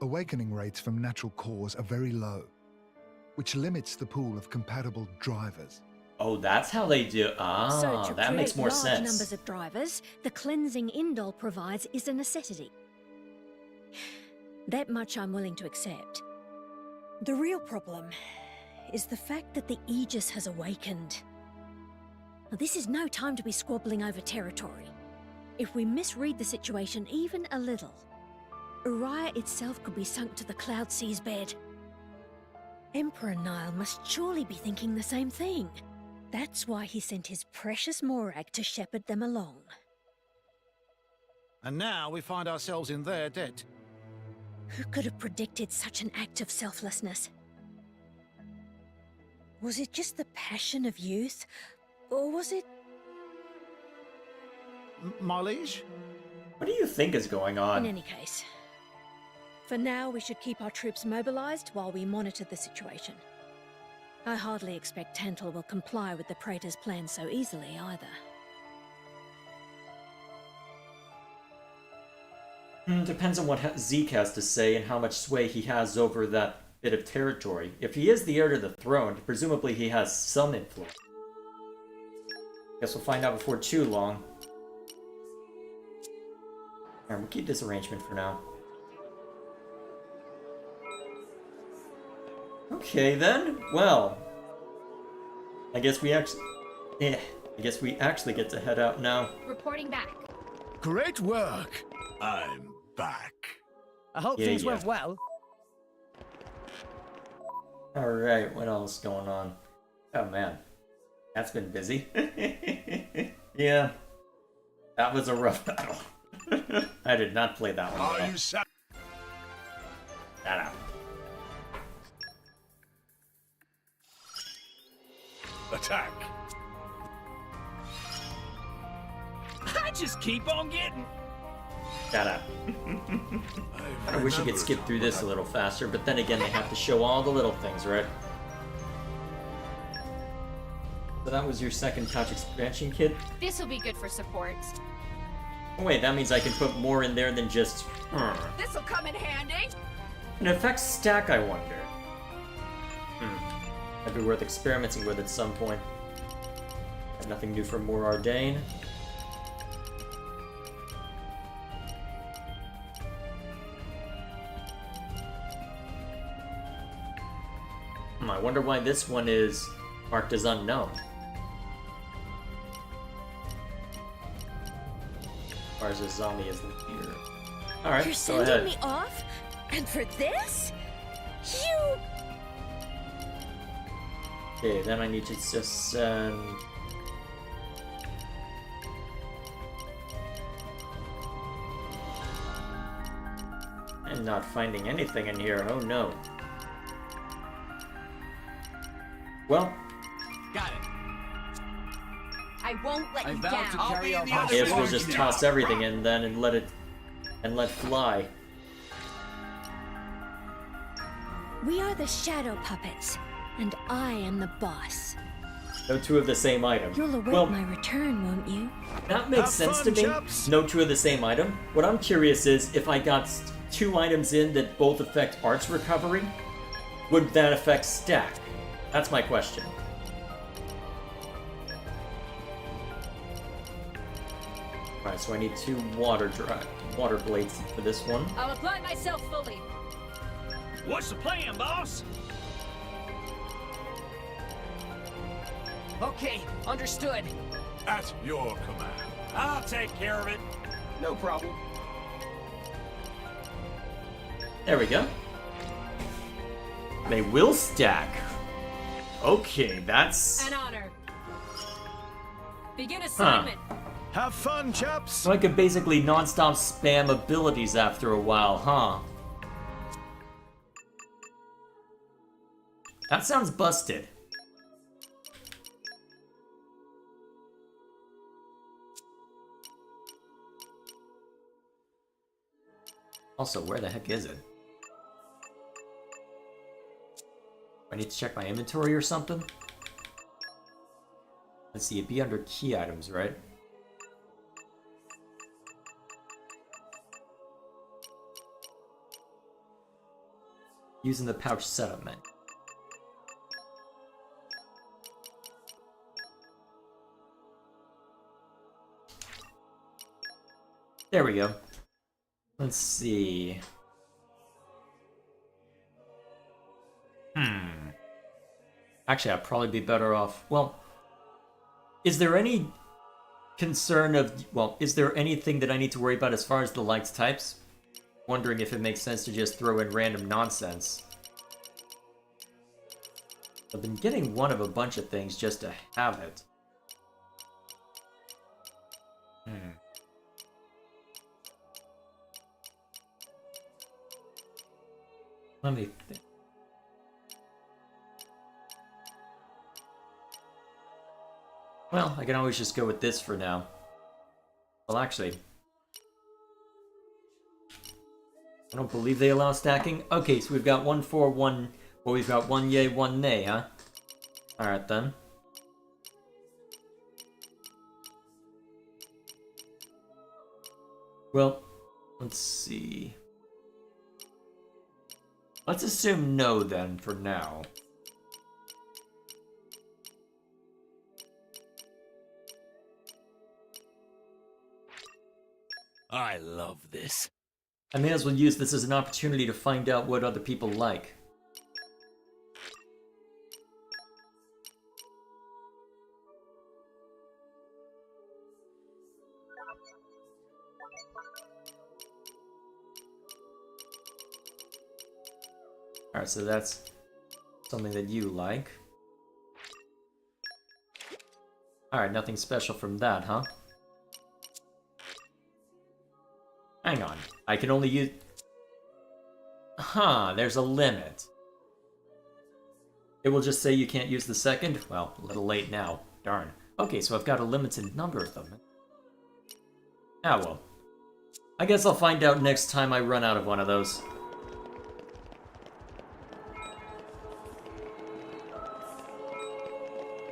Awakening rates from natural cores are very low, which limits the pool of compatible drivers. Oh, that's how they do. So Ah, to that makes create more large sense. numbers of drivers, the cleansing Indol provides is a necessity. That much I'm willing to accept. The real problem is the fact that the Aegis has awakened. Now, this is no time to be squabbling over territory. If we misread the situation even a little, Uriah itself could be sunk to the Cloud Sea's bed. Emperor Nile must surely be thinking the same thing. That's why he sent his precious Morag to shepherd them along. And now we find ourselves in their debt. Who could have predicted such an act of selflessness? Was it just the passion of youth? Or was it... My liege? What do you think is going on? In any case, for now we should keep our troops mobilized while we monitor the situation. I hardly expect Tantal will comply with the Praetor's plan so easily either. Depends on what Zeke has to say and how much sway he has over that bit of territory. If he is the heir to the throne, presumably he has some influence. Guess we'll find out before too long. Alright, we'll keep this arrangement for now. Okay then, well. I guess we actually get to head out now. Reporting back. Great work! I'm back. I hope things went well. Alright, what else is going on? Oh man, that's been busy. Yeah, that was a rough battle. I did not play that one well. Shut up. Attack. I just keep on getting. Shut up. I wish you could skip through this a little faster, but then again, they have to show all the little things, right? So that was your second touch expansion kit? This will be good for support. Oh wait, that means I can put more in there than just... This'll come in handy. An effect stack, I wonder. That'd be worth experimenting with at some point. Have nothing new from More Ardain. I wonder why this one is marked as unknown. As far as a zombie is here. Alright, You're go sending ahead. me off? And for this? You... Okay, then I need to just send... I'm not finding anything in here, oh no. Well, Got it. I won't let I you vow down. to carry out I guess we'll just toss everything in then and let fly. We are the Shadow Puppets, and I am the boss. No two of the same item. You'll await Well, my return, won't you? that makes sense to me. No two of the same item. What I'm curious is if I got 2 items in that both affect arts recovery, would that affect stack? That's my question. Alright, so I need 2 water blades for this one. I'll apply myself fully. What's the plan, boss? Okay, understood. At your command. I'll take care of it. No problem. There we go. They will stack. Okay, that's... An honor. Begin assignment. Have fun, chaps! So I could basically non-stop spam abilities after a while, huh? That sounds busted. Also, where the heck is it? I need to check my inventory or something? Let's see, it'd be under key items, right? Using the pouch setup menu. There we go. Let's see. Actually, I'd probably be better off... Well, is there any concern of... Well, is there anything that I need to worry about as far as the liked types? Wondering if it makes sense to just throw in random nonsense. I've been getting one of a bunch of things just to have it. Let me think. Well, I can always just go with this for now. Well, actually... I don't believe they allow stacking. Okay, so we've got 1 for 1... Well, we've got 1 yay, 1 nay, huh? Alright then. Well, let's see... Let's assume no then, for now. I love this. I may as well use this as an opportunity to find out what other people like. Alright, so that's something that you like. Alright, nothing special from that, huh? Hang on, I can only use... Huh, there's a limit. It will just say you can't use the second? Well, a little late now. Darn. Okay, so I've got a limited number of them. Ah well. I guess I'll find out next time I run out of one of those.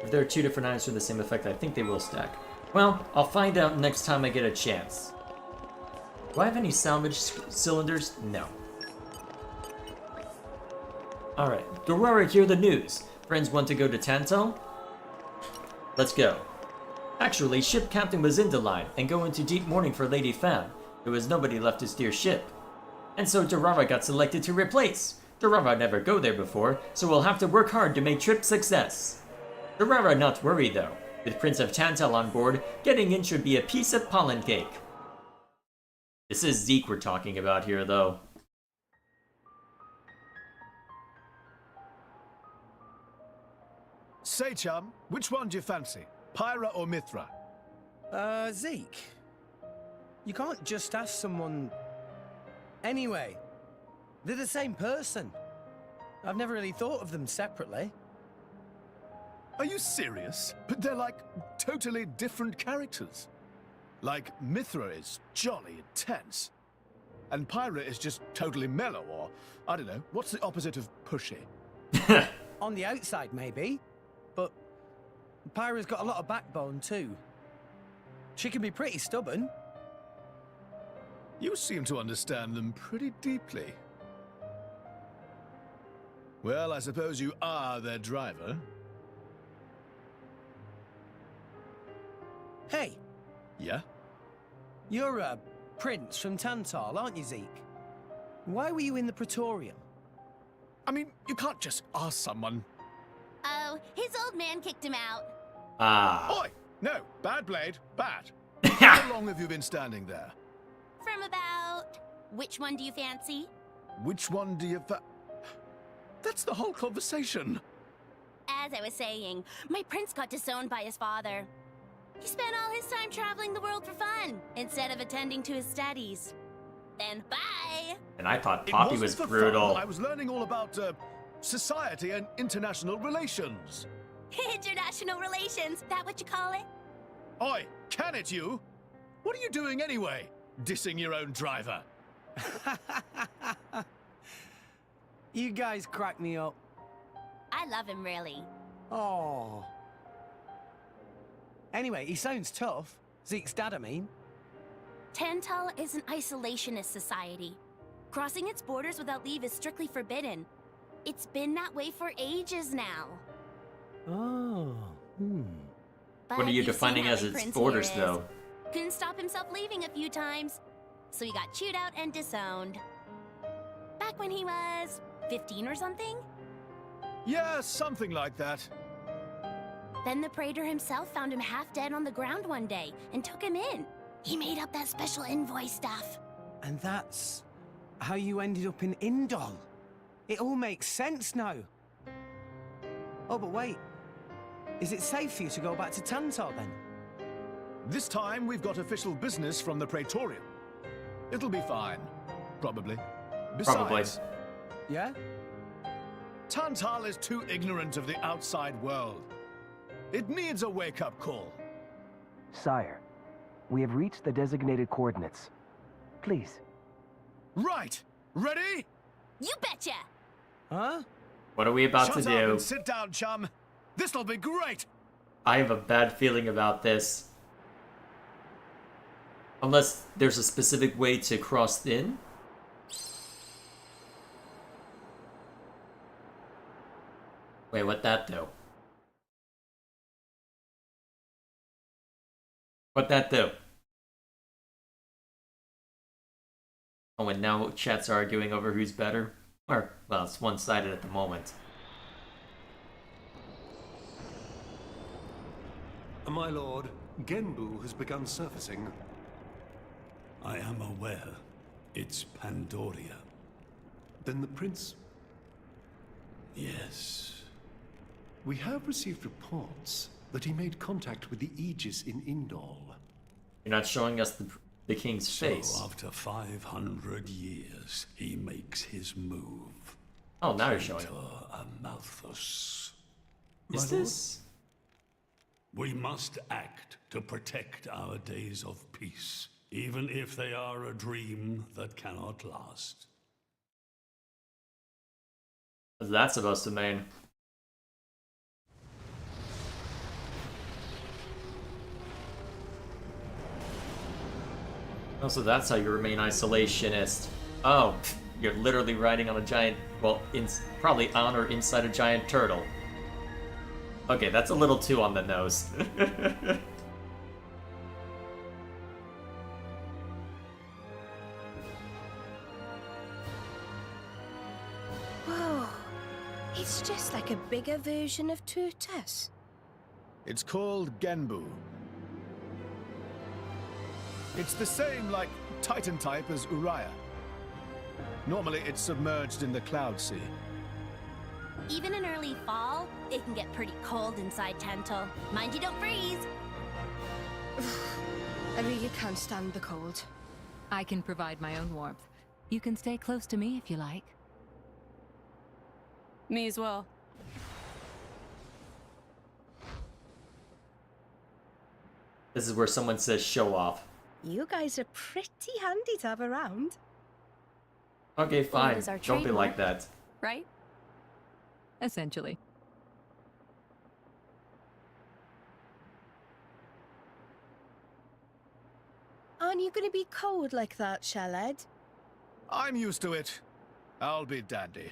If there are 2 different items for the same effect, I think they will stack. Well, I'll find out next time I get a chance. Do I have any salvage cylinders? No. Alright, Dorara, hear the news. Friends want to go to Tanto? Let's go. Actually, ship captain was in the line and go into deep mourning for Lady Fan. There was nobody left to steer ship. And so Dorara got selected to replace. Dorara never go there before, so we'll have to work hard to make trip success. Dorara not worried though. With Prince of Tantal on board, getting in should be a piece of pollen cake. This is Zeke we're talking about here, though. Say, chum, which one do you fancy? Pyra or Mithra? Zeke. You can't just ask someone... Anyway, they're the same person. I've never really thought of them separately. Are you serious? But they're like totally different characters. Like, Mithra is jolly intense. And Pyra is just totally mellow, or, I don't know, what's the opposite of pushy? On the outside, maybe. But Pyra's got a lot of backbone, too. She can be pretty stubborn. You seem to understand them pretty deeply. Well, I suppose you are their driver. Hey, Yeah? you're a prince from Tantal, aren't you, Zeke? Why were you in the Praetorium? I mean, you can't just ask someone. Oh, his old man kicked him out. Ah. Oi! No, bad blade, bad. How long have you been standing there? From about... Which one do you fancy? Which one do you That's the whole conversation. As I was saying, my prince got disowned by his father. He spent all his time traveling the world for fun, instead of attending to his studies. Then bye! And I thought It Poppy wasn't was for brutal. fun. I was learning all about society and international relations. International relations, that what you call it? Oi, can it you? What are you doing anyway? Dissing your own driver. You guys crack me up. I love him, really. Oh. Anyway, he sounds tough. Zeke's dad, I mean. Tantal is an isolationist society. Crossing its borders without leave is strictly forbidden. It's been that way for ages now. Oh. But What are you you've seen defining how as my its prince borders, here is. though? Couldn't stop himself leaving a few times, so he got chewed out and disowned. Back when he was 15 or something? Yeah, something like that. Then the praetor himself found him half dead on the ground one day and took him in. He made up that special envoy stuff. And that's how you ended up in Indol. It all makes sense now. Oh, but wait. Is it safe for you to go back to Tantal then? This time we've got official business from the Praetorium. It'll be fine. Probably. Besides, Yeah? Tantal is too ignorant of the outside world. It needs a wake-up call. Sire, we have reached the designated coordinates. Please. Right! Ready? You betcha! Huh? What are we about to Shut up do? and sit down, chum. This'll be great! I have a bad feeling about this. Unless there's a specific way to cross in. Wait, what that do? What that do? Oh, and now chat's arguing over who's better? Or, well, it's one-sided at the moment. My lord, Genbu has begun surfacing. I am aware. It's Pandoria. Then the prince... Yes. We have received reports that he made contact with the Aegis in Indol. You're not showing us the king's face. So after 500 years, he makes his move. Oh, now you're showing. Amalthus. Is this? We must act to protect our days of peace, even if they are a dream that cannot last. What's that supposed to mean? Oh, so that's how you remain isolationist. Oh, you're literally riding on a giant, well, probably on or inside a giant turtle. Okay, that's a little too on the nose. Whoa. It's just like a bigger version of Turtus. It's called Genbu. It's the same, like, Titan type as Uriah. Normally, it's submerged in the Cloud Sea. Even in early fall, it can get pretty cold inside Tantal. Mind you don't freeze. I really can't stand the cold. I can provide my own warmth. You can stay close to me if you like. Me as well. This is where someone says show off. You guys are pretty handy to have around. Okay, fine. is our Don't be like trademark. that. Right? Essentially. Aren't you gonna be cold like that, Shellhead? I'm used to it. I'll be dandy.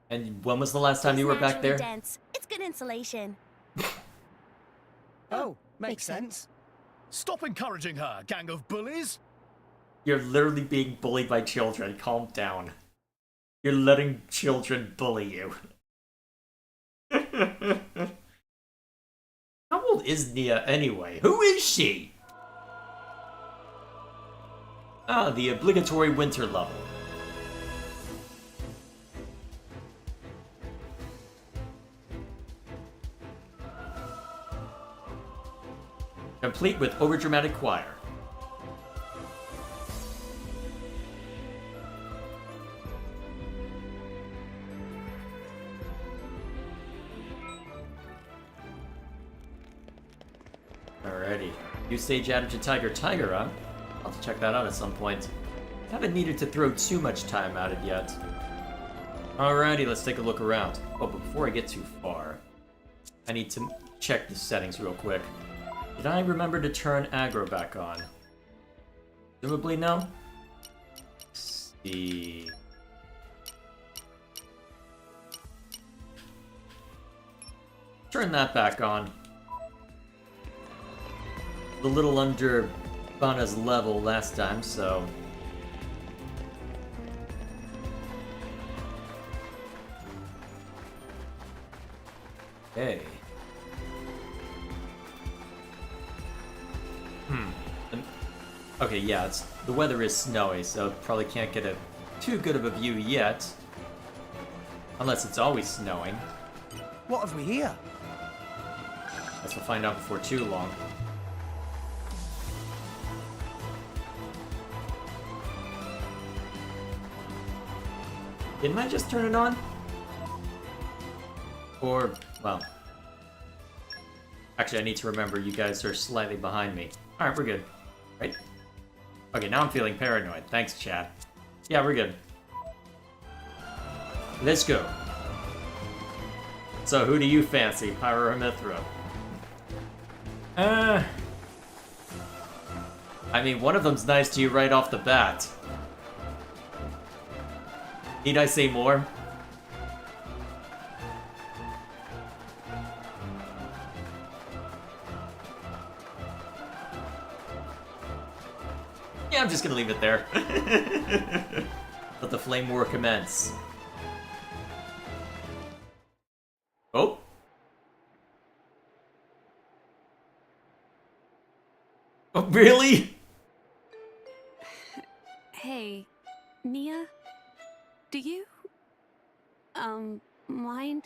And when was the last time you were back there? Dense. It's good insulation. Oh, makes sense. Stop encouraging her, gang of bullies! You're literally being bullied by children. Calm down. You're letting children bully you. How old is Nia anyway? Who is she? Ah, the obligatory winter level. Complete with overdramatic choir. Alrighty. You stage added to Tiger, huh? I'll have to check that out at some point. Haven't needed to throw too much time at it yet. Alrighty, let's take a look around. Oh, but before I get too far, I need to check the settings real quick. Did I remember to turn aggro back on? Presumably no? Let's see. Turn that back on. A little under Bana's level last time, so... Okay. Okay, yeah, the weather is snowy, so probably can't get too good of a view yet. Unless it's always snowing. What have we here? Guess we'll find out before too long. Didn't I just turn it on? Or, well... Actually, I need to remember you guys are slightly behind me. Alright, we're good. Right? Okay, now I'm feeling paranoid. Thanks, chat. Yeah, we're good. Let's go. So, who do you fancy, Pyro or Mithra? I mean, one of them's nice to you right off the bat. Need I say more? Yeah, I'm just gonna leave it there. Let the flame war commence. Oh. Oh, really? Hey, Nia? Do you... mind?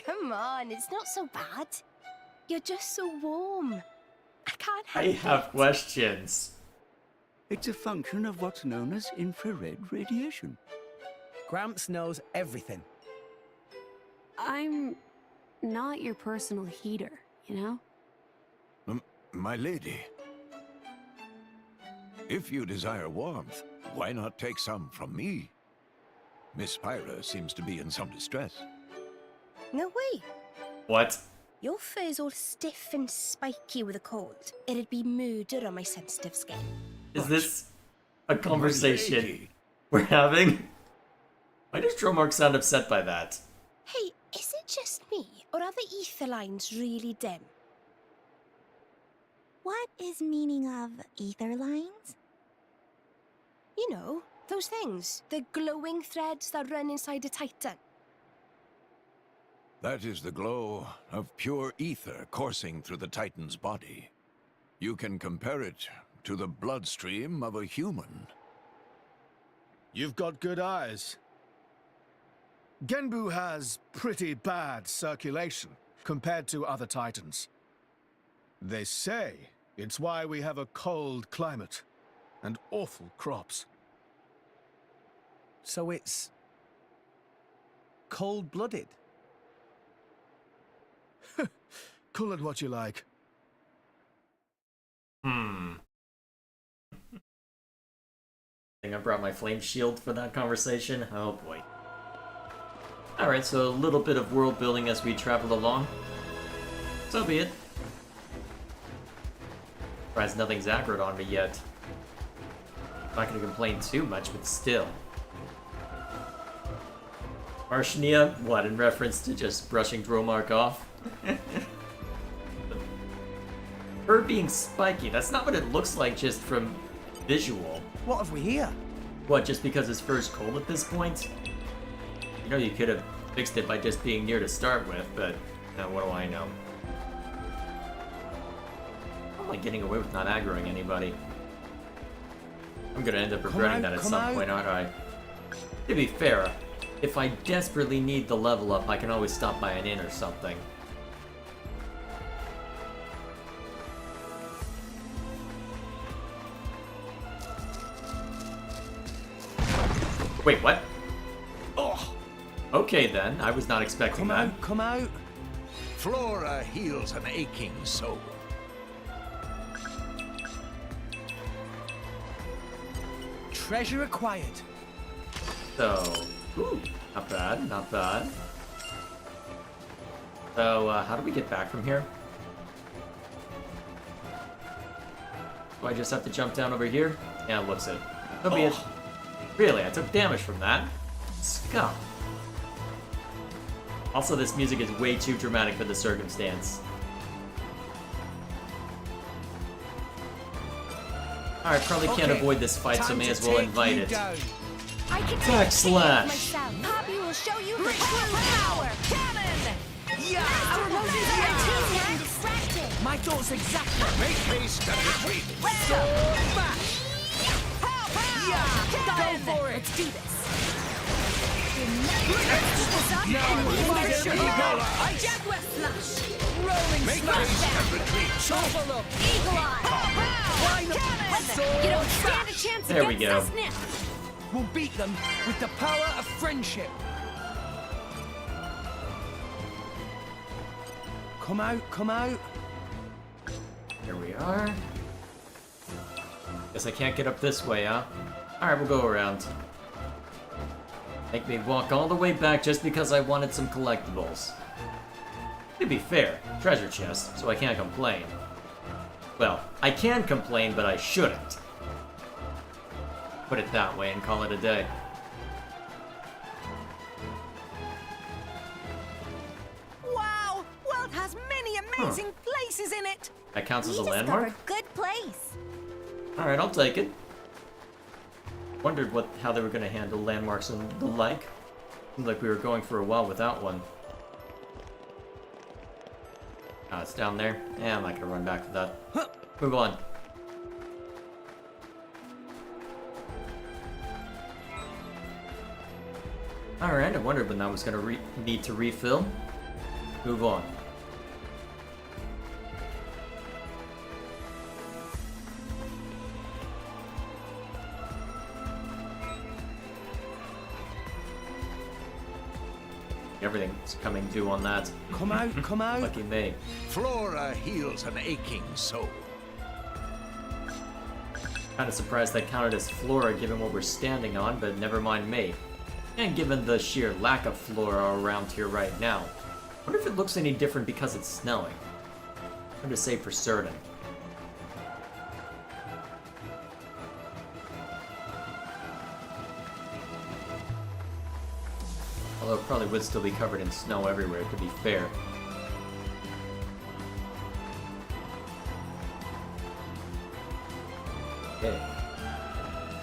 Come on, it's not so bad. You're just so warm. I can't help I have questions. It's a function of what's known as infrared radiation. Gramps knows everything. I'm not your personal heater, you know? My lady. If you desire warmth, why not take some from me? Miss Pyra seems to be in some distress. No way. What? Your fur's all stiff and spiky with a cold. It'd be murder on my sensitive skin. Is this a conversation we're having? Why does Dromark sound upset by that? Hey, is it just me, or are the ether lines really dim? What is meaning of ether lines? You know, those things. The glowing threads that run inside a titan. That is the glow of pure ether coursing through the Titan's body. You can compare it to the bloodstream of a human. You've got good eyes. Genbu has pretty bad circulation compared to other Titans. They say it's why we have a cold climate and awful crops. So it's... cold-blooded? Call it what you like. I think I brought my flame shield for that conversation. Oh boy. Alright, so a little bit of world building as we travel along. So be it. Surprised nothing's aggroed on me yet. I'm not gonna complain too much, but still. Marshnia? What, in reference to just brushing Dromark off? Her being spiky, that's not what it looks like just from visual. What have we here? What, just because his fur's cold at this point? You know, you could have fixed it by just being near to start with, but what do I know? I'm like getting away with not aggroing anybody. I'm gonna end up regretting that at some point, aren't I? To be fair, if I desperately need the level up, I can always stop by an inn or something. Wait, what? Oh. Okay then, I was not expecting that. Come out. Flora heals an aching soul. Treasure acquired. So, ooh, not bad, not bad. So, how do we get back from here? Do I just have to jump down over here? Yeah, it looks it. So be it. Really, I took damage from that? Scum. Also, this music is way too dramatic for the circumstance. Alright, probably can't avoid this fight, so may as well invite it. I can Attack slash! myself. Poppy will show you her true power. Cannon! Yeah! Our motions are too and distracted. My thoughts exactly. Make haste and retreat. Go for it. Let's do this. I Jaguar Slash. Rolling Make Smash. haste and retreat. Shuffle up. Eagle Eye. Cannon. You don't stand a chance There we against go. us now. We'll beat them with the power of friendship. Come out, come out. Here we are. Guess I can't get up this way, huh? Alright, we'll go around. Make me walk all the way back just because I wanted some collectibles. To be fair, treasure chest, so I can't complain. Well, I can complain, but I shouldn't. Put it that way and call it a day. Wow! World has many amazing places in it. That counts as a We landmark? discovered good place. Alright, I'll take it. Wondered how they were going to handle landmarks and the like. Seemed like we were going for a while without one. Ah, it's down there. Yeah, I'm not going to run back to that. Move on. Alright, I wondered when that was going to need to refill. Move on. Everything's coming due on that. Come out, come out. Lucky me. Flora heals an aching soul. Kinda surprised that counted as flora given what we're standing on, but never mind me. And given the sheer lack of flora around here right now. Wonder if it looks any different because it's snowing. Hard to say for certain. Although it probably would still be covered in snow everywhere, to be fair. Okay.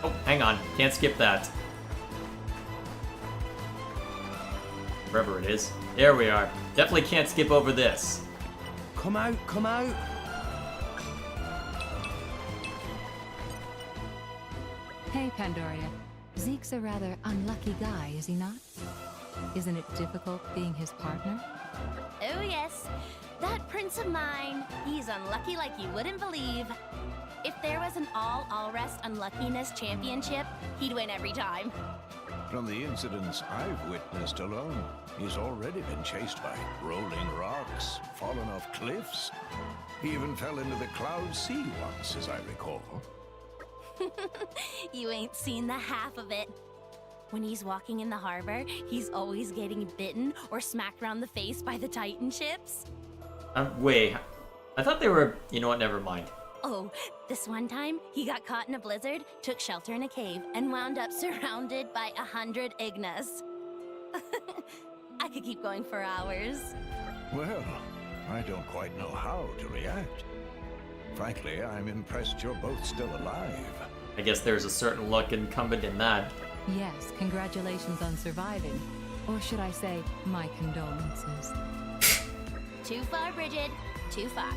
Oh, hang on. Can't skip that. Wherever it is. There we are. Definitely can't skip over this. Come out, come out. Hey, Pandoria. Zeke's a rather unlucky guy, is he not? Isn't it difficult being his partner? Oh yes, that prince of mine, he's unlucky like you wouldn't believe. If there was an all-rest unluckiness championship, he'd win every time. From the incidents I've witnessed alone, he's already been chased by rolling rocks, fallen off cliffs. He even fell into the cloud sea once, as I recall. You ain't seen the half of it. When he's walking in the harbor, he's always getting bitten or smacked around the face by the Titan ships. Wait. I thought they were... You know what? Never mind. Oh, this one time, he got caught in a blizzard, took shelter in a cave, and wound up surrounded by 100 Ignas. I could keep going for hours. Well, I don't quite know how to react. Frankly, I'm impressed you're both still alive. I guess there's a certain luck incumbent in that. Yes, congratulations on surviving. Or should I say, my condolences. Too far, Bridget. Too far.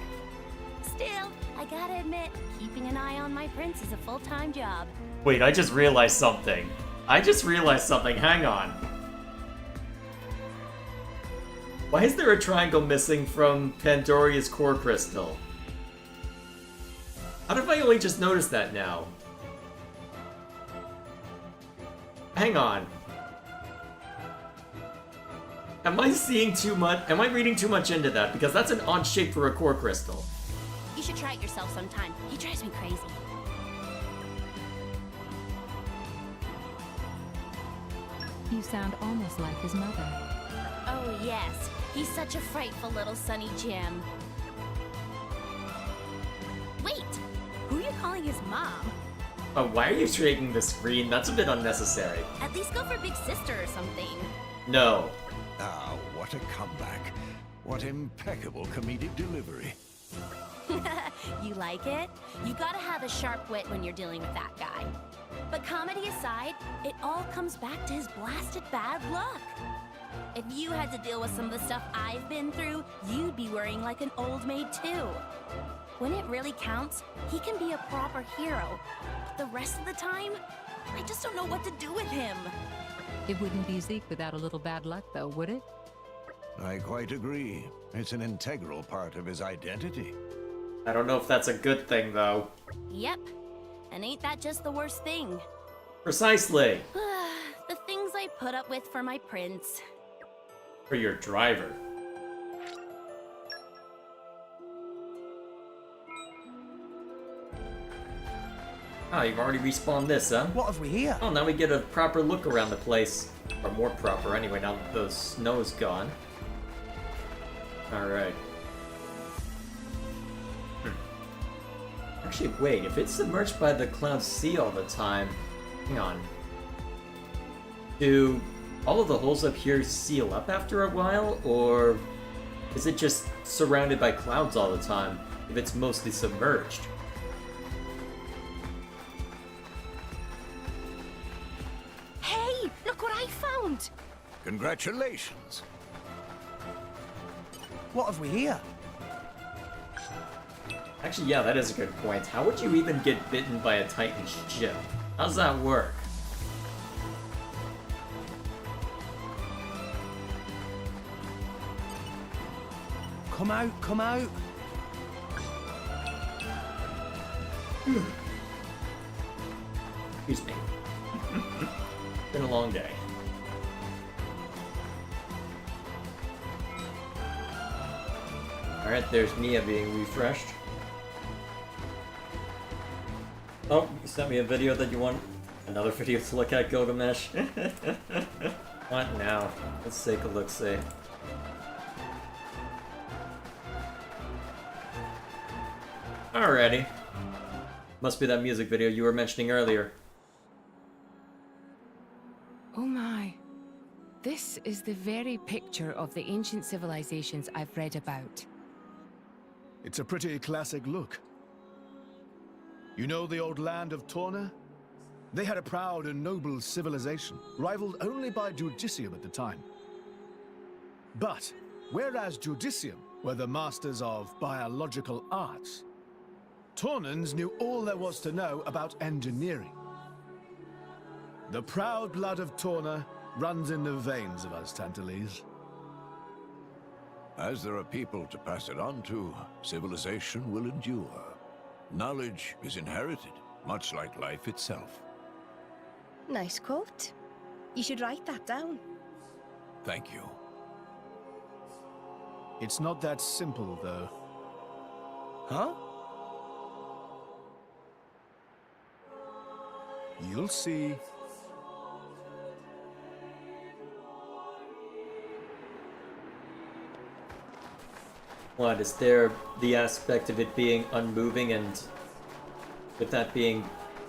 Still, I gotta admit, keeping an eye on my prince is a full-time job. Wait, I just realized something. Hang on. Why is there a triangle missing from Pandoria's core crystal? How did I only just notice that now? Hang on. Am I seeing too much? Am I reading too much into that? Because that's an odd shape for a core crystal. You should try it yourself sometime. He drives me crazy. You sound almost like his mother. Oh, yes. He's such a frightful little Sonny Jim. Wait! Who are you calling his mom? Oh, why are you shaking the screen? That's a bit unnecessary. At least go for Big Sister or something. No. Ah, what a comeback. What impeccable comedic delivery. You like it? You gotta have a sharp wit when you're dealing with that guy. But comedy aside, it all comes back to his blasted bad luck. If you had to deal with some of the stuff I've been through, you'd be worrying like an old maid too. When it really counts, he can be a proper hero. But the rest of the time, I just don't know what to do with him. It wouldn't be Zeke without a little bad luck, though, would it? I quite agree. It's an integral part of his identity. I don't know if that's a good thing, though. Yep. And ain't that just the worst thing? Precisely. The things I put up with for my prince. For your driver. Ah, you've already respawned this, huh? What have we here? Oh, now we get a proper look around the place. Or more proper, anyway, now that the snow's gone. Alright. Actually, wait, if it's submerged by the cloud sea all the time... Hang on. Do all of the holes up here seal up after a while, or is it just surrounded by clouds all the time, if it's mostly submerged? Hey, look what I found! Congratulations. What have we here? Actually, yeah, that is a good point. How would you even get bitten by a Titan ship? How's that work? Come out, come out. Excuse me. Been a long day. Alright, there's Mia being refreshed. Oh, you sent me a video that you want another video to look at, Gilgamesh. What now? Let's take a look-see. Alrighty. Must be that music video you were mentioning earlier. Oh my. This is the very picture of the ancient civilizations I've read about. It's a pretty classic look. You know the old land of Torna? They had a proud and noble civilization, rivaled only by Judicium at the time. But, whereas Judicium were the masters of biological arts, Tornans knew all there was to know about engineering. The proud blood of Torna runs in the veins of us Tantalese. As there are people to pass it on to, civilization will endure. Knowledge is inherited, much like life itself. Nice quote. You should write that down. Thank you. It's not that simple, though. Huh? You'll see. What, is there the aspect of it being unmoving and with that being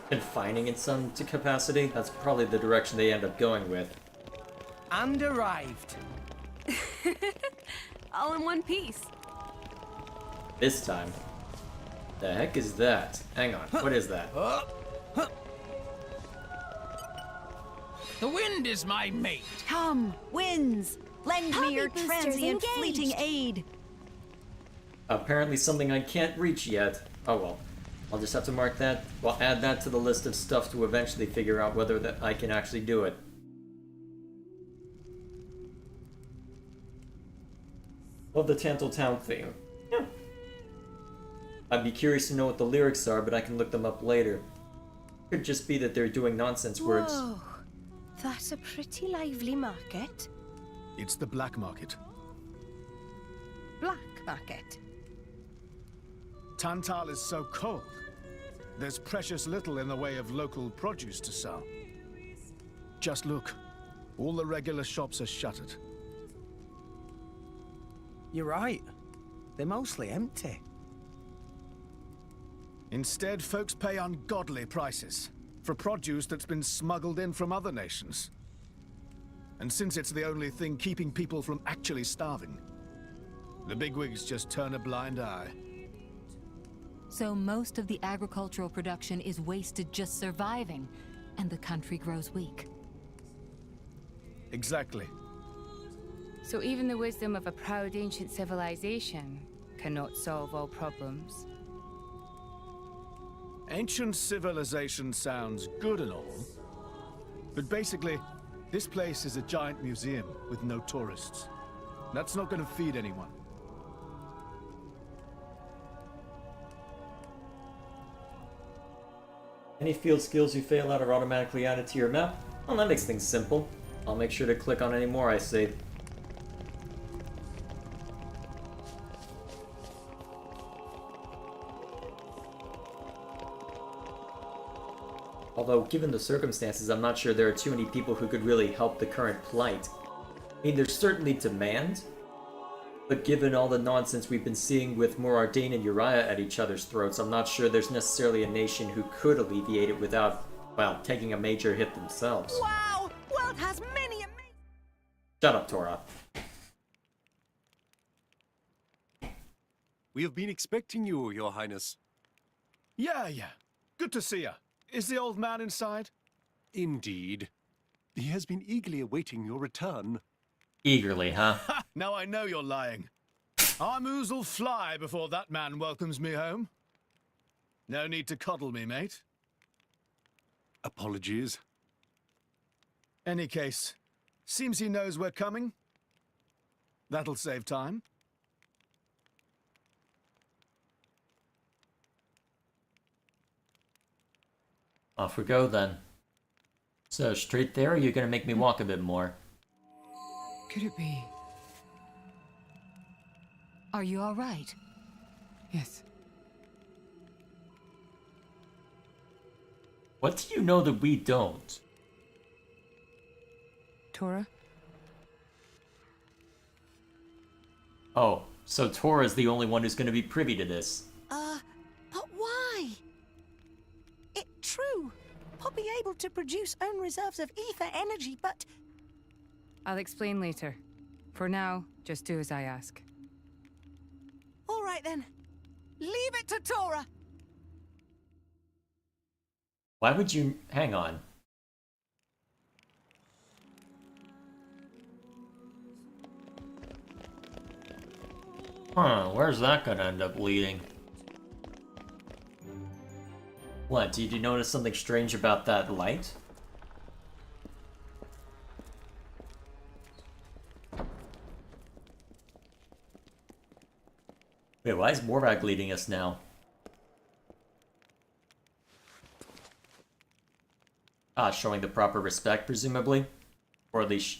confining in some capacity, that's probably the direction they end up going with. And arrived. All in one piece. This time. The heck is that? Hang on, what is that? The wind is my mate. Come, winds, lend me your boosters transient engaged. fleeting aid. Apparently something I can't reach yet. Oh well. I'll just have to mark that. Well, add that to the list of stuff to eventually figure out whether that I can actually do it. Love the Tantaltown theme. Yeah. I'd be curious to know what the lyrics are, but I can look them up later. Could just be that they're doing nonsense words. Whoa, that's a pretty lively market. It's the black market. Black market. Tantal is so cold. There's precious little in the way of local produce to sell. Just look. All the regular shops are shuttered. You're right. They're mostly empty. Instead, folks pay ungodly prices for produce that's been smuggled in from other nations. And since it's the only thing keeping people from actually starving, the bigwigs just turn a blind eye. So most of the agricultural production is wasted just surviving, and the country grows weak. Exactly. So even the wisdom of a proud ancient civilization cannot solve all problems. Ancient civilization sounds good and all, but basically, this place is a giant museum with no tourists. That's not going to feed anyone. Any field skills you fail at are automatically added to your map? Well, that makes things simple. I'll make sure to click on any more I save. Although, given the circumstances, I'm not sure there are too many people who could really help the current plight. I mean, there's certainly demand, but given all the nonsense we've been seeing with Morardain and Uriah at each other's throats, I'm not sure there's necessarily a nation who could alleviate it without, well, taking a major hit themselves. Wow! World has many amazing... Shut up, Torah. We have been expecting you, Your Highness. Yeah. Good to see you. Is the old man inside? Indeed. He has been eagerly awaiting your return. Eagerly, huh? Ha! Now I know you're lying. Our moos'll fly before that man welcomes me home. No need to coddle me, mate. Apologies. Any case, seems he knows we're coming. That'll save time. Off we go then. So, straight there, or are you gonna make me walk a bit more? Could it be? Are you all right? Yes. What do you know that we don't? Torah? Oh, so Torah's the only one who's gonna be privy to this. But why? True. Poppy able to produce own reserves of ether energy, but... I'll explain later. For now, just do as I ask. All right then. Leave it to Torah. Why would you... hang on. Huh, where's that gonna end up leading? What, did you notice something strange about that light? Wait, why is Morag leading us now? Ah, showing the proper respect, presumably? Or at least...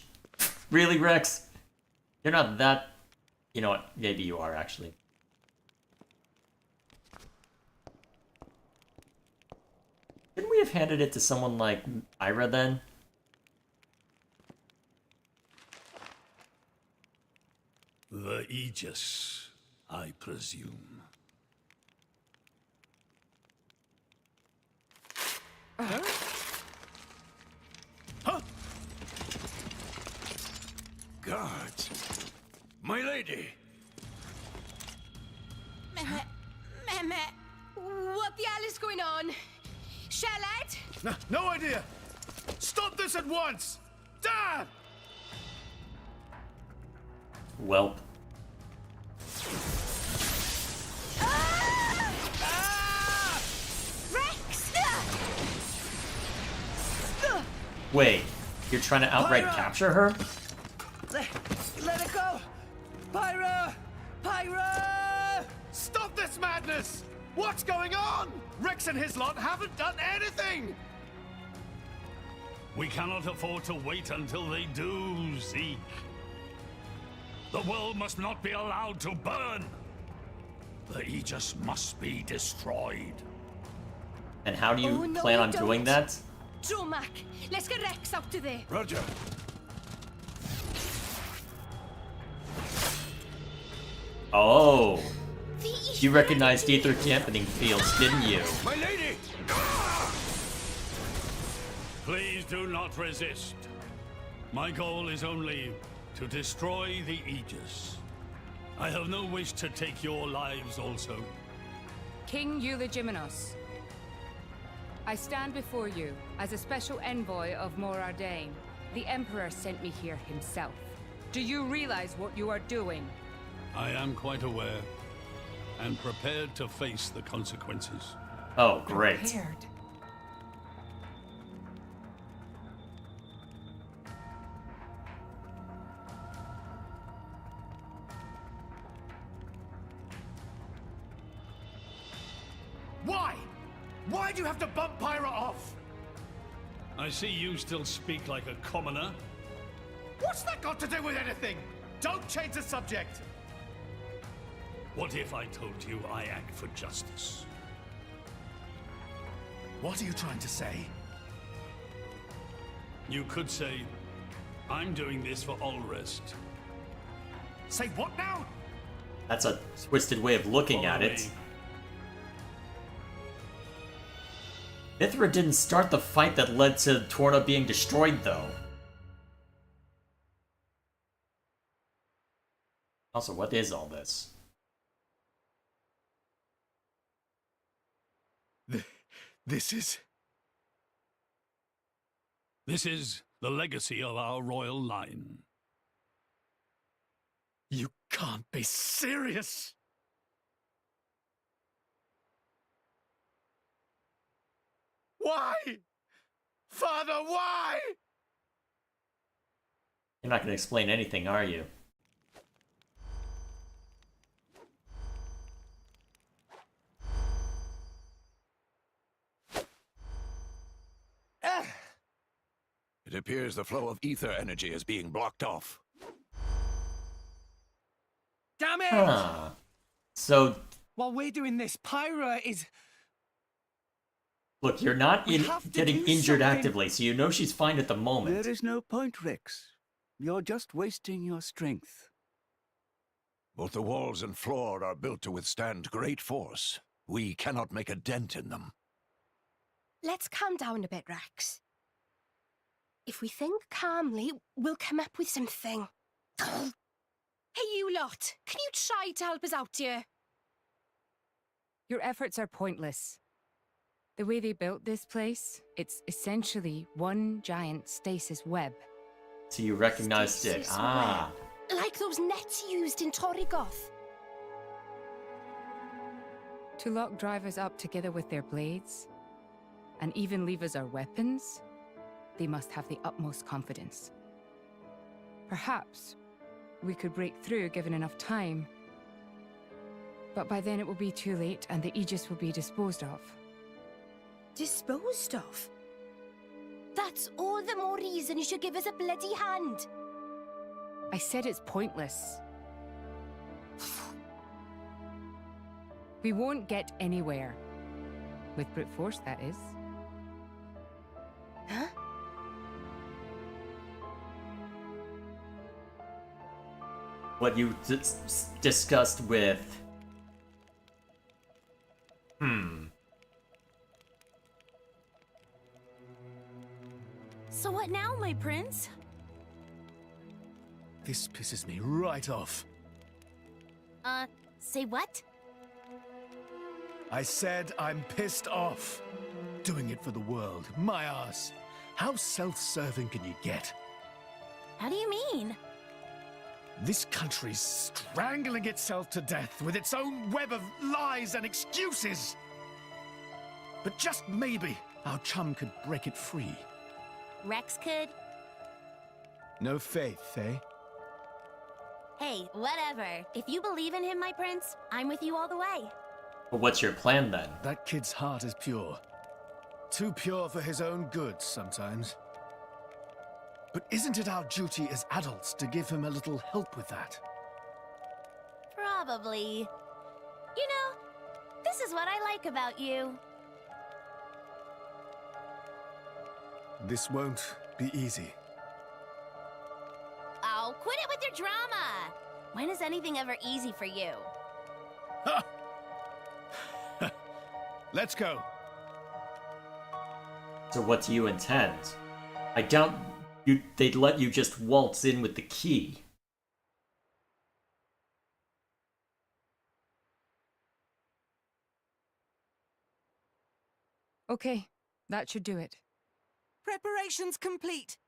Really, Rex? You're not that... You know what? Maybe you are, actually. Couldn't we have handed it to someone like Ira, then? The Aegis, I presume. Guards! My lady! What the hell is going on? Shellhead? No idea! Stop this at once! Dad! Welp. Rex! Wait, you're trying to outright Pyra! capture her? Let it go! Pyra! Pyra! Stop this madness! What's going on? Rex and his lot haven't done anything! We cannot afford to wait until they do, Zeke. The world must not be allowed to burn. The Aegis must be destroyed. And how do you Oh, no, plan we on doing don't. that? Dromac, let's get Rex out of there. Roger. Oh. You recognized Ether Camping Fields, didn't you? My lady! Please do not resist. My goal is only to destroy the Aegis. I have no wish to take your lives also. King Eulogimenos, I stand before you as a special envoy of Morardain. The Emperor sent me here himself. Do you realize what you are doing? I am quite aware and prepared to face the consequences. Oh, great. Prepared. Why? Why do you have to bump Pyra off? I see you still speak like a commoner. What's that got to do with anything? Don't change the subject! What if I told you I act for justice? What are you trying to say? You could say, I'm doing this for Ulrest. Say what now? That's a twisted way of looking Follow at it. me. Mithra didn't start the fight that led to Torna being destroyed, though. Also, what is all this? This is... This is the legacy of our royal line. You can't be serious! Why? Father, why? You're not going to explain anything, are you? It appears the flow of ether energy is being blocked off. Damn it! Huh. So, While we're doing this, Pyra is... look, you're not We have to getting do injured something. actively, so you know she's fine at the moment. There is no point, Rex. You're just wasting your strength. Both the walls and floor are built to withstand great force. We cannot make a dent in them. Let's calm down a bit, Rex. If we think calmly, we'll come up with something. Hey, you lot! Can you try to help us out here? Your efforts are pointless. The way they built this place, it's essentially one giant stasis web. So you recognized it. Stasis Ah. web. Like those nets used in Torrigoth. To lock drivers up together with their blades, and even leave us our weapons, they must have the utmost confidence. Perhaps we could break through given enough time, but by then it will be too late and the Aegis will be disposed of. Disposed of? That's all the more reason you should give us a bloody hand. I said it's pointless. We won't get anywhere. With brute force, that is. Huh? What you discussed with... So what now, my prince? This pisses me right off. Say what? I said I'm pissed off. Doing it for the world. My ass. How self-serving can you get? How do you mean? This country's strangling itself to death with its own web of lies and excuses. But just maybe our chum could break it free. Rex could? No faith, eh? Hey, whatever. If you believe in him, my prince, I'm with you all the way. But what's your plan then? That kid's heart is pure. Too pure for his own good sometimes. But isn't it our duty as adults to give him a little help with that? Probably. You know, this is what I like about you. This won't be easy. Oh, quit it with your drama! When is anything ever easy for you? Let's go. So what do you intend? I doubt they'd let you just waltz in with the key. Okay, that should do it. Preparations complete.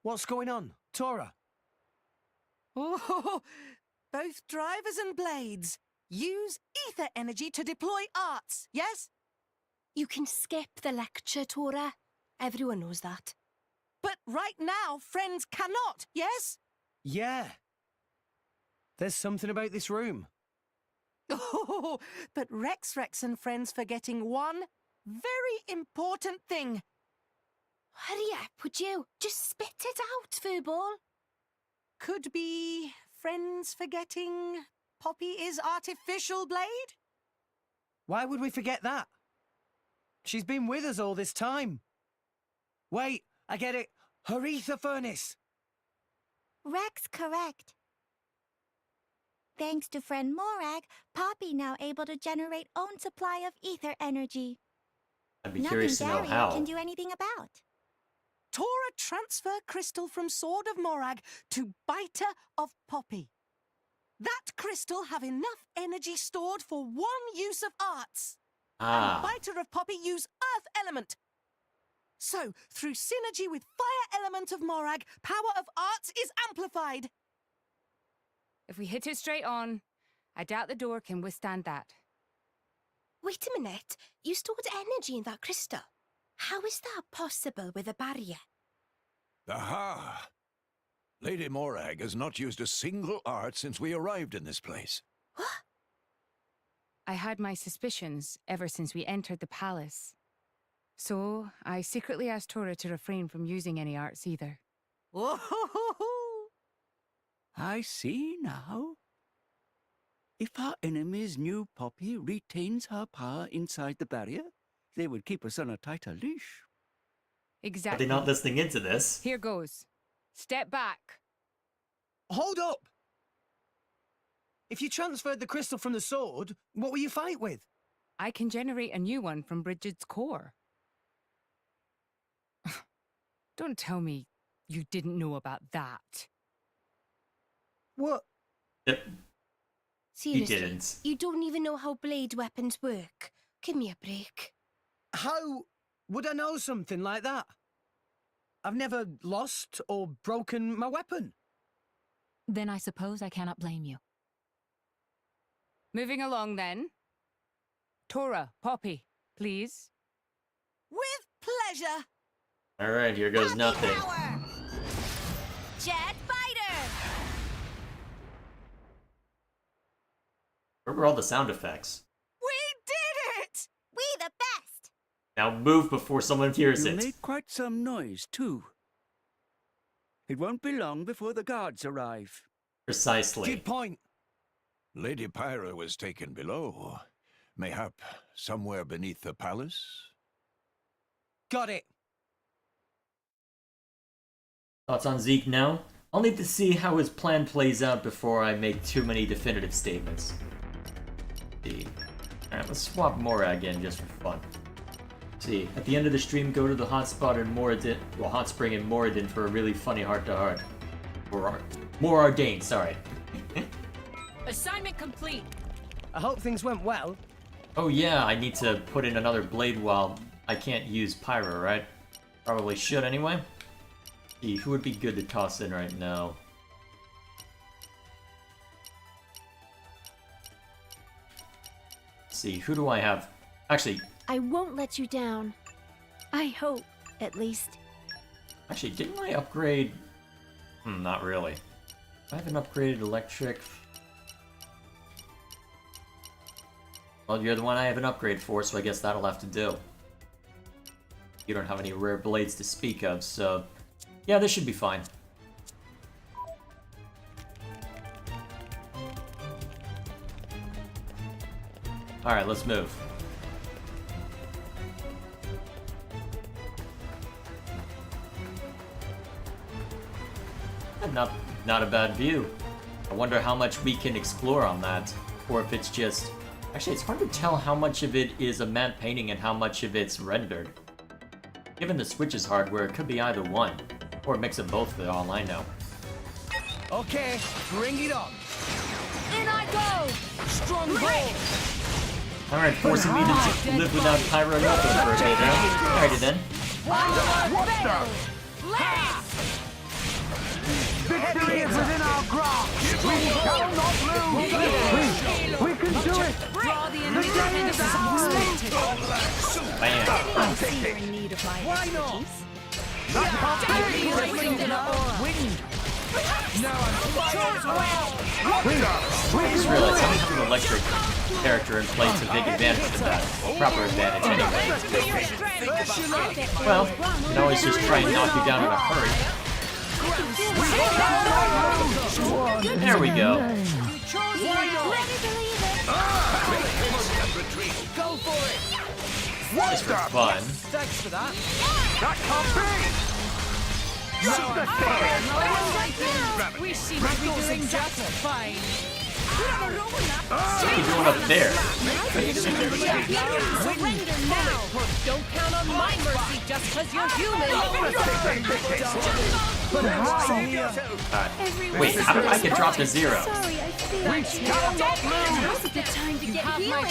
What's going on, Tora? Oh, both drivers and blades. Use ether energy to deploy arts, yes? You can skip the lecture, Tora. Everyone knows that. But right now, friends cannot, yes? Yeah. There's something about this room. Oh, but Rex and friends forgetting one very important thing. Hurry up, would you? Just spit it out, Furball. Could be friends forgetting Poppy is artificial blade? Why would we forget that? She's been with us all this time. Wait, I get it. Her ether furnace. Rex correct. Thanks to friend Morag, Poppy now able to generate own supply of ether energy. I'd be curious to know how. Can do anything about. Tora transfer crystal from Sword of Morag to Biter of Poppy. That crystal have enough energy stored for one use of arts. And Biter of Poppy use Earth element. So, through synergy with Fire element of Morag, power of arts is amplified. If we hit it straight on, I doubt the door can withstand that. Wait a minute. You stored energy in that crystal. How is that possible with a barrier? Aha! Lady Morag has not used a single art since we arrived in this place. What? I had my suspicions ever since we entered the palace. So, I secretly asked Tora to refrain from using any arts either. I see now. If our enemies knew Poppy retains her power inside the barrier, they would keep us on a tighter leash. Exactly. Are they not listening into this? Here goes. Step back. Hold up! If you transferred the crystal from the sword, what will you fight with? I can generate a new one from Bridget's core. Don't tell me you didn't know about that. What? Yep. Seriously, He didn't. You don't even know how blade weapons work. Give me a break. How would I know something like that? I've never lost or broken my weapon. Then I suppose I cannot blame you. Moving along then. Tora, Poppy, please. With pleasure. Alright, here goes nothing. Power! Jet Fighter! Where were all the sound effects? We did it! We the best! Now move before someone hears You it. made quite some noise, too. It won't be long before the guards arrive. Precisely. Good point. Lady Pyra was taken below. Mayhap somewhere beneath the palace? Got it. Thoughts on Zeke now? I'll need to see how his plan plays out before I make too many definitive statements. Alright, let's swap Morag in just for fun. See, at the end of the stream, go to the hot spot in Moradin, well, hot spring in Moradin for a really funny heart-to-heart. More Ardain, sorry. Assignment complete. I hope things went well. Oh yeah, I need to put in another blade while I can't use Pyro, right? Probably should anyway. See, who would be good to toss in right now? Let's see, who do I have? Actually, I won't let you down. I hope, at least. Actually, didn't I upgrade? Not really. I haven't upgraded electric. Well, you're the one I have an upgrade for, so I guess that'll have to do. You don't have any rare blades to speak of, so... Yeah, this should be fine. Alright, let's move. Not a bad view. I wonder how much we can explore on that, or if it's just... Actually, it's hard to tell how much of it is a matte painting and how much of it's rendered. Given the Switch's hardware, it could be either one, or a mix of both for all I know. Okay, bring it on. In I go! Strong hold. Alright, forcing me to live without Pyro and Nothing for a bit now. Alrighty then. Victory is within our grasp! We shall not lose! We can do it! Draw the The enemy day is ours! Bam. I see you're in need of my expertise. That can't be wind! No, I'm I just realized having an electric character in play to take advantage of that. Proper advantage anyway. Well, you can always just try and knock you down in a hurry. There we go. Go for it! Just for fun. Thanks for that. That can't be! We seem to be doing just fine. What are you doing up there? Surrender now! Don't count on my mercy just because you're human! Wait, how did I get dropped to 0? Sorry, I feel now's a good time to get healing.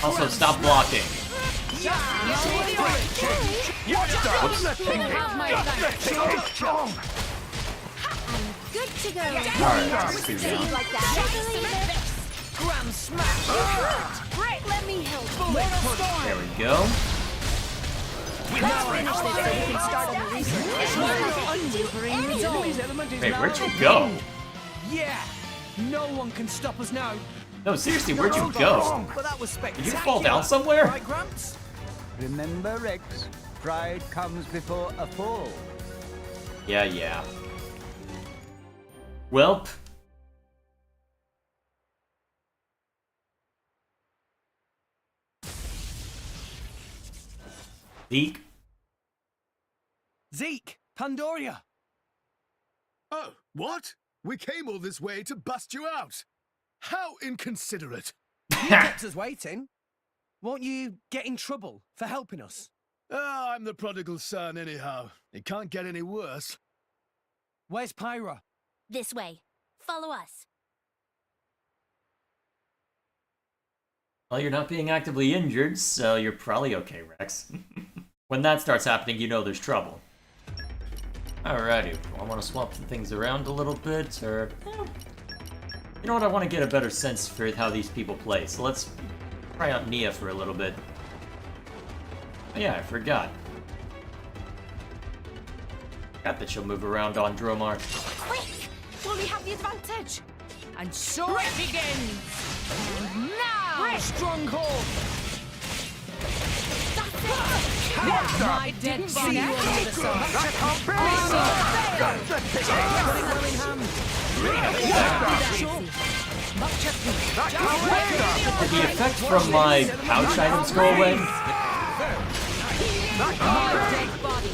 Also, stop blocking. Good to go. Alright, let's do that. Like that. Gram smash! Great, let me help. There we go. Let's finish this so we can start on the research. Wait, where'd you go? Yeah! No one can stop us now. No, seriously, where'd you go? But that was Did spectacular. you fall down somewhere? Right, Gramps? Remember, Rex, pride comes before a fall. Yeah. Welp. Zeke. Zeke! Pandoria! Oh, what? We came all this way to bust you out. How inconsiderate. You kept us waiting. Won't you get in trouble for helping us? Oh, I'm the prodigal son anyhow. It can't get any worse. Where's Pyra? This way. Follow us. Well, you're not being actively injured, so you're probably okay, Rex. When that starts happening, you know there's trouble. Alrighty, I want to swap some things around a little bit, or... You know what, I want to get a better sense for how these people play, so let's try out Nia for a little bit. Oh yeah, I forgot. Forgot that she'll move around on Dromar. Quick! Will we have the advantage? And so it begins! And now! Stronghold! My dead body under the sun! Did the effect from my pouch items go away? My dead body!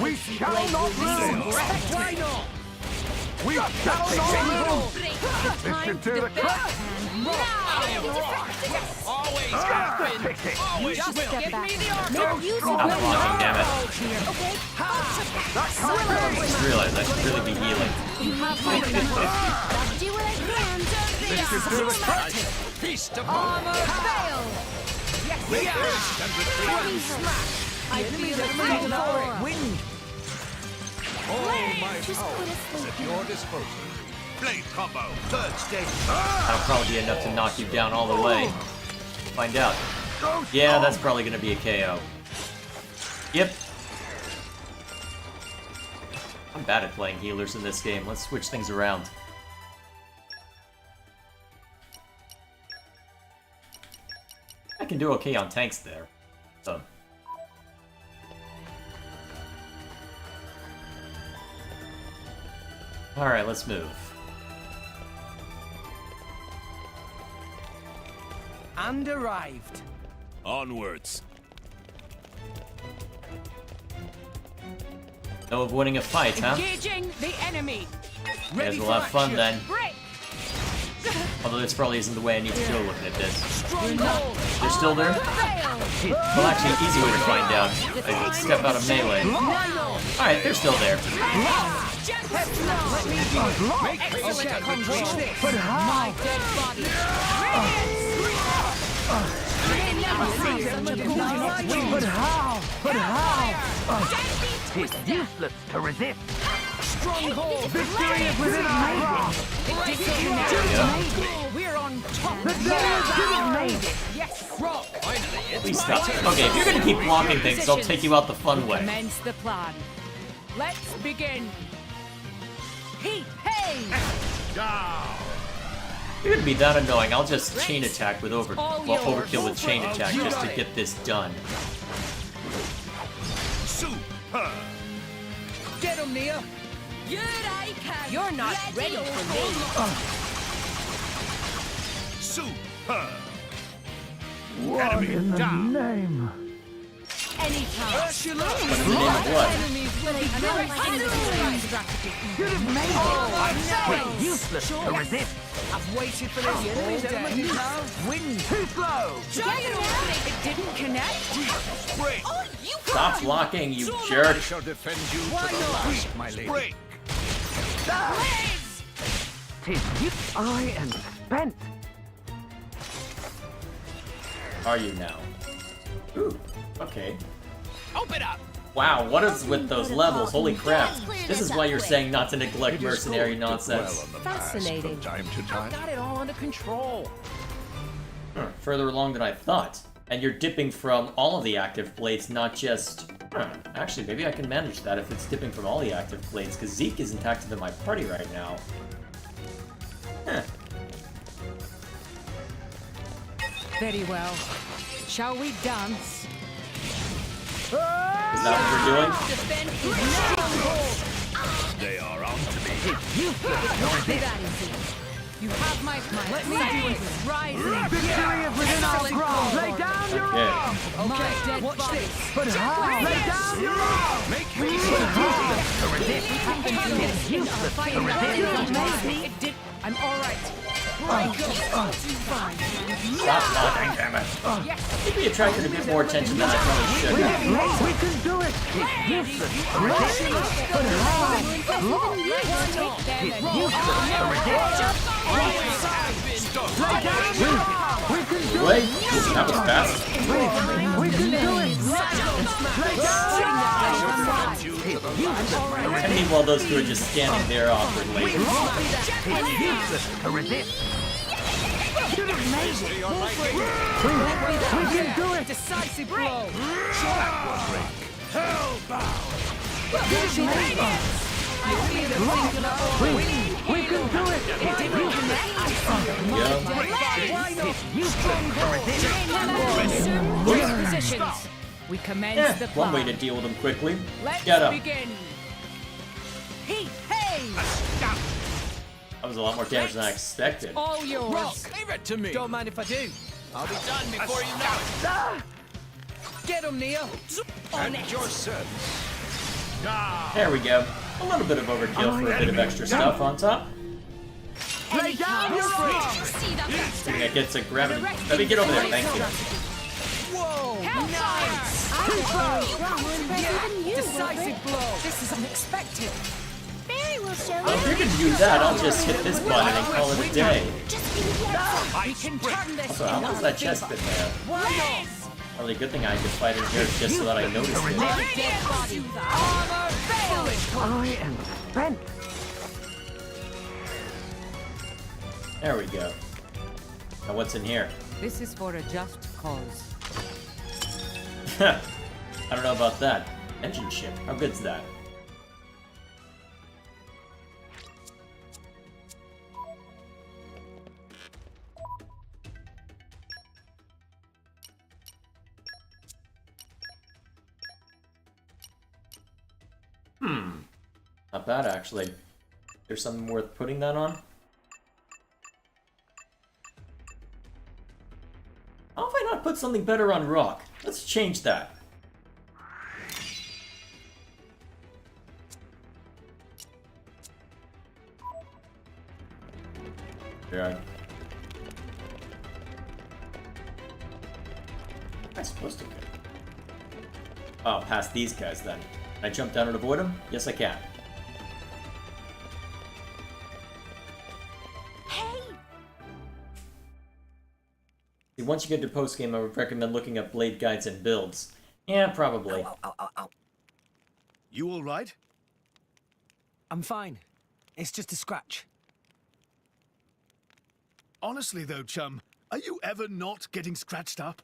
We shall not lose! Why not? We shall not lose! This should do the trick! Always Ah, have been. fix it. Always Just will. step Give back. me the arm. Make use of I'm your blocking, damn it. Okay. I just realized I should really be healing. You have my command. I'll do what I can. This should do the trick! Feast Armor fail. Retreat and retreat. I feel the fight for Wind! All my power is at your disposal. Blade combo, third stage. That'll probably be enough to knock you down all the way. Find out. Yeah, that's probably gonna be a KO. Yep. I'm bad at playing healers in this game. Let's switch things around. I can do okay on tanks there. So. Alright, let's move. And arrived. Onwards. No avoiding a fight, huh? Engaging the enemy. Guys will have fun then. Break. Although this probably isn't the way I need to go looking at this. Stronghold. They're still there? Well, actually, easy way to find out. I step out of melee. Alright, they're still there. Let me do it. Excellent control. But how? My dead body. But how? But how? It's useless to resist. Stronghold. Victory is within our grasp. It didn't connect. We're on top. The day is made it. Yes, rock. Please stop. Okay, if you're gonna keep blocking things, I'll take you out the fun way. Commence the plan. Let's begin. Heat, hey! You're gonna be that annoying. I'll just chain attack with overkill with chain attack just to get this done. Super. Get him, Nia! You're not ready for me. Super. What Enemy in the down. name? Anytime. Ursula! But in the name of what? Enemies will be Should have made it! It's useless to resist! I've waited for this all day. Wind too slow! It didn't connect. Break. Stop blocking, you jerk! I shall defend you to the last, my lady. Break. Tis you. I am spent. Are you now? Ooh, okay. Open up. Wow, what is with those levels? Holy crap. This is why you're saying not to neglect It is mercenary good to nonsense. dwell on the past Fascinating. from time to time. Got it all under control. Further along than I thought. And you're dipping from all of the active plates, not just... Actually, maybe I can manage that if it's dipping from all the active plates, because Zeke isn't active in my party right now. Very well. Shall we dance? Is that what we're doing? Defend his stronghold. They are on to me. You have my Let me do it. Rising. Victory is within our grasp! Lay down your arms! My dead watch body. this. But how? Lay down your arms! Make But how? To resist! It's useless to resist! It did. I'm all right. Stop blocking, damn it. Maybe attracted a bit more attention than I probably should. We can do it! It's useless to resist! But how? It's useless to resist! Lay down your arms! We can do Wait, it! that was fast. We can do it! Lay down your arms! It's useless to resist! And meanwhile, those two are just standing there awkwardly. It's useless to resist! Should have made it! We can do it! Decisive blow. Hellbound. We can do it! It's useless to resist! Positions. We commence the plan. One way to deal with them quickly. Let's Get up. begin. Heat, hey! That was a lot more damage than I expected. All yours. Rock. Leave it to me. Don't mind if I do. I'll be done before you know it. Get him, Nia! And your service. There we go. A little bit of overkill for a bit of extra stuff on top. Lay down your arms! Yeah, gets a gravity. Let me get over there, thank you. Whoa! Nice! Decisive blow! This is unexpected. Barry will show Well, if you can use that, I'll just hit this button and call it a day. We can turn this. Also, how long's that chest been there? Probably a good thing I could fight in here just so that I noticed it. My dead body. Armor fail! I am spent. There we go. Now what's in here? This is for a just cause. I don't know about that. Engine ship. How good's that? Not bad, actually. There's something worth putting that on? How have I not put something better on rock? Let's change that. Yeah. Am I supposed to go? Oh, past these guys then. Can I jump down and avoid them? Yes, I can. See, once you get to post-game, I would recommend looking up blade guides and builds. Yeah, probably. Ow. You all right? I'm fine. It's just a scratch. Honestly though, chum, are you ever not getting scratched up?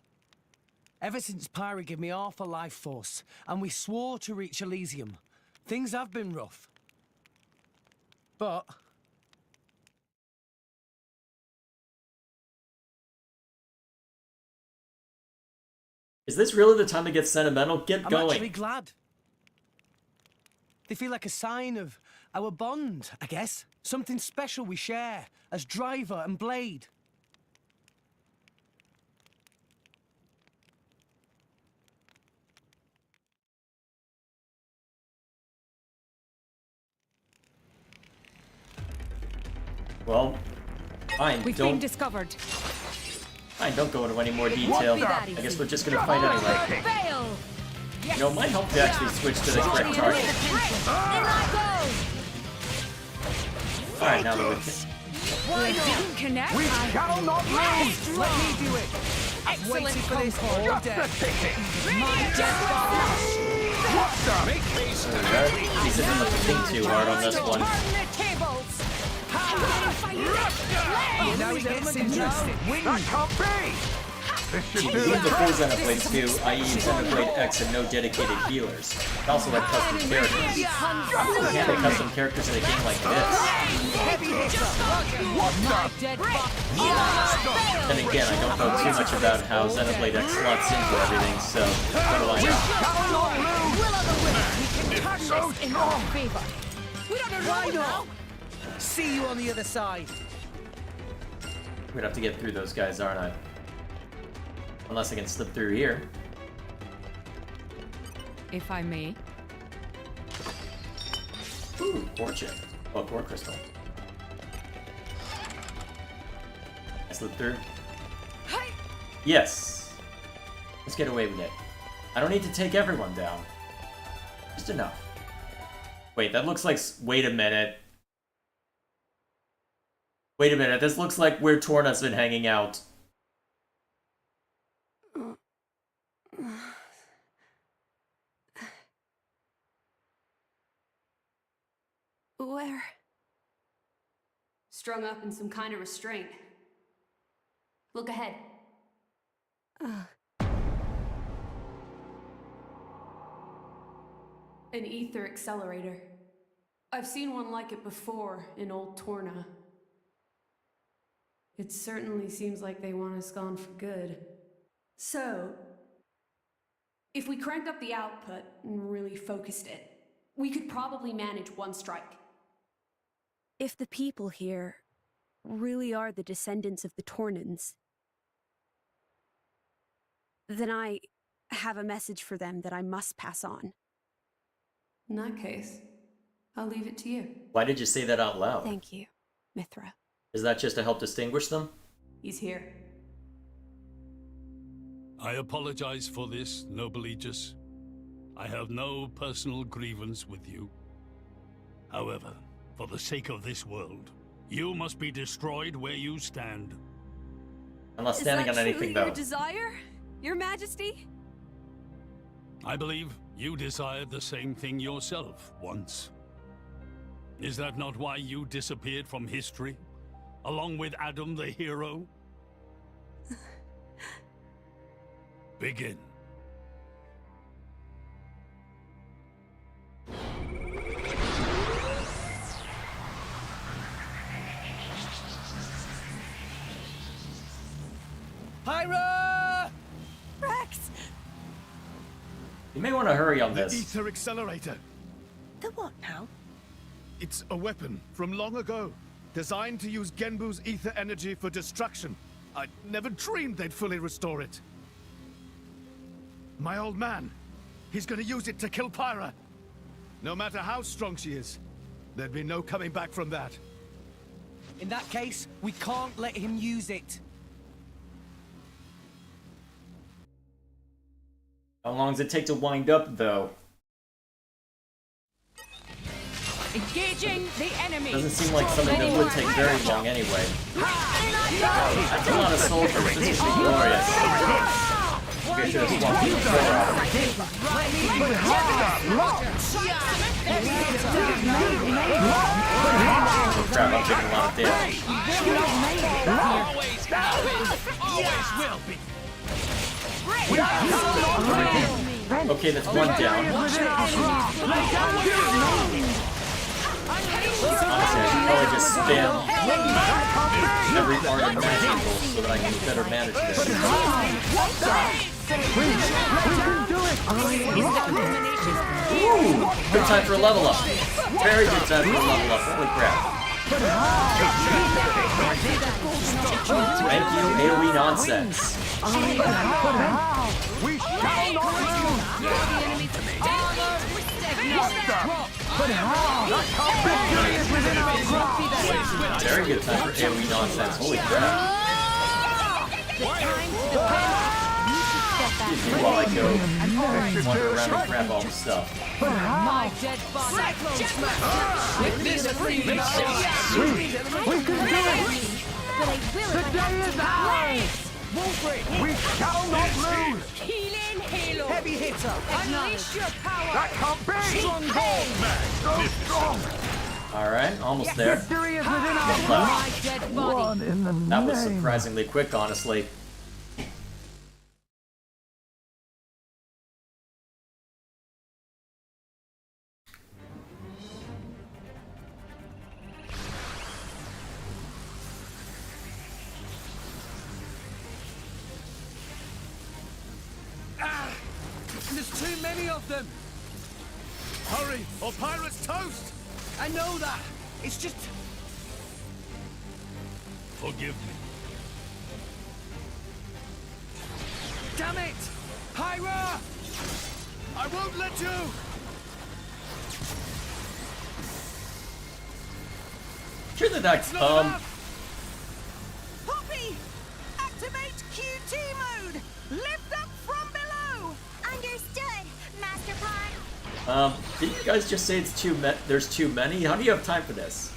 Ever since Pyra gave me half a life force, and we swore to reach Elysium, things have been rough. But Is this really the time to get sentimental? Get I'm going. actually glad. They feel like a sign of our bond, I guess. Something special we share as driver and blade. Well, fine, We've been don't... discovered. Fine, don't go into any more detail. I guess we're just gonna fight anyway. Fail! You know, it might help to actually switch to the correct target. Alright, now that Why didn't connect? We shall not lose! Let me do it. I've waited for this all Just day. the ticket! My death body. What the? Make haste. he doesn't have to think too hard on this one. Turn the tables. Now it gets interesting. That can't be! This should do Even it. before Xenoblade 2, i.e. Xenoblade X and no dedicated healers. It also had custom characters. You can't have custom characters in a game like this. My dead body. Then again, I don't know too much about how Xenoblade X slots into everything, so what do I know? We can turn this in our favor. We don't know Why now. not? See you on the other side. I'm gonna have to get through those guys, aren't I? Unless I can slip through here. If I may. Ooh, ore chip. Oh, ore crystal. I slip through. Yes. Let's get away with it. I don't need to take everyone down. Just enough. Wait, that looks like... Wait a minute. Wait a minute, this looks like where Torna's been hanging out. Where? Strung up in some kind of restraint. Look ahead. An ether accelerator. I've seen one like it before in Old Torna. It certainly seems like they want us gone for good. So, if we crank up the output and really focused it, we could probably manage one strike. If the people here really are the descendants of the Tornans, then I have a message for them that I must pass on. In that case, I'll leave it to you. Why did you say that out loud? Thank you, Mithra. Is that just to help distinguish them? He's here. I apologize for this, noble Aegis. I have no personal grievance with you. However, for the sake of this world, you must be destroyed where you stand. I'm not standing on anything, though. Your desire, Your Majesty? I believe you desired the same thing yourself once. Is that not why you disappeared from history, along with Adam the hero? Begin. Pyra! Rex! You may want to hurry on The this. ether accelerator. The what now? It's a weapon from long ago, designed to use Genbu's ether energy for destruction. I never dreamed they'd fully restore it. My old man, he's gonna use it to kill Pyra. No matter how strong she is, there'd be no coming back from that. In that case, we can't let him use it. How long does it take to wind up, though? Engaging the enemy. Doesn't seem like something that would take very long anyway. That's a lot of soldiers. This would be glorious. Maybe I should have swapped the controller out. Oh crap, I'm taking a lot of damage. Always will be. Okay, that's one down. Honestly, I should probably just spam every art imaginable so that I can better manage this. Ooh, good time for a level up. Very good time for a level up. Holy crap. Thank you, AoE nonsense. We shall not lose! But how? Victory is within our grasp! Very good time for AoE nonsense. Holy crap. Excuse me while I go wander around and grab all the stuff. My dead body. With this free We can do it! The day is ours! We shall not lose! Healing halo. Heavy hitter. Unleash your power. That can't be! Strong so strong! Alright, almost there. Victory is within our One grasp! My dead body. One in the That was name. surprisingly quick, honestly. There's too many of them. Hurry, or Pyra's toast! I know that. It's just... Forgive me. Damn it! Pyra! I won't let you! Sure that It's not enough! Poppy! Activate QT mode! Lift up from below! Understood, Master Pawn. Didn't you guys just say it's there's too many? How do you have time for this?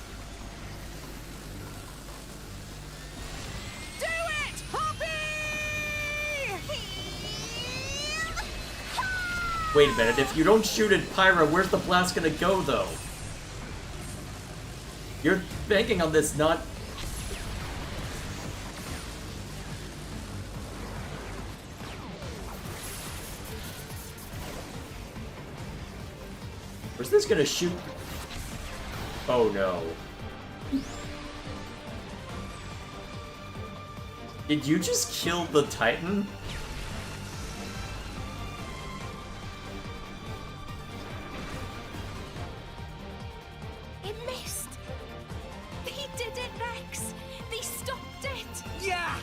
Do it, Poppy! Wait a minute, if you don't shoot at Pyra, where's the blast gonna go, though? You're banking on this not... Where's this gonna shoot? Oh no. Did you just kill the Titan? It missed. They did it, Rex. They stopped it. Yeah!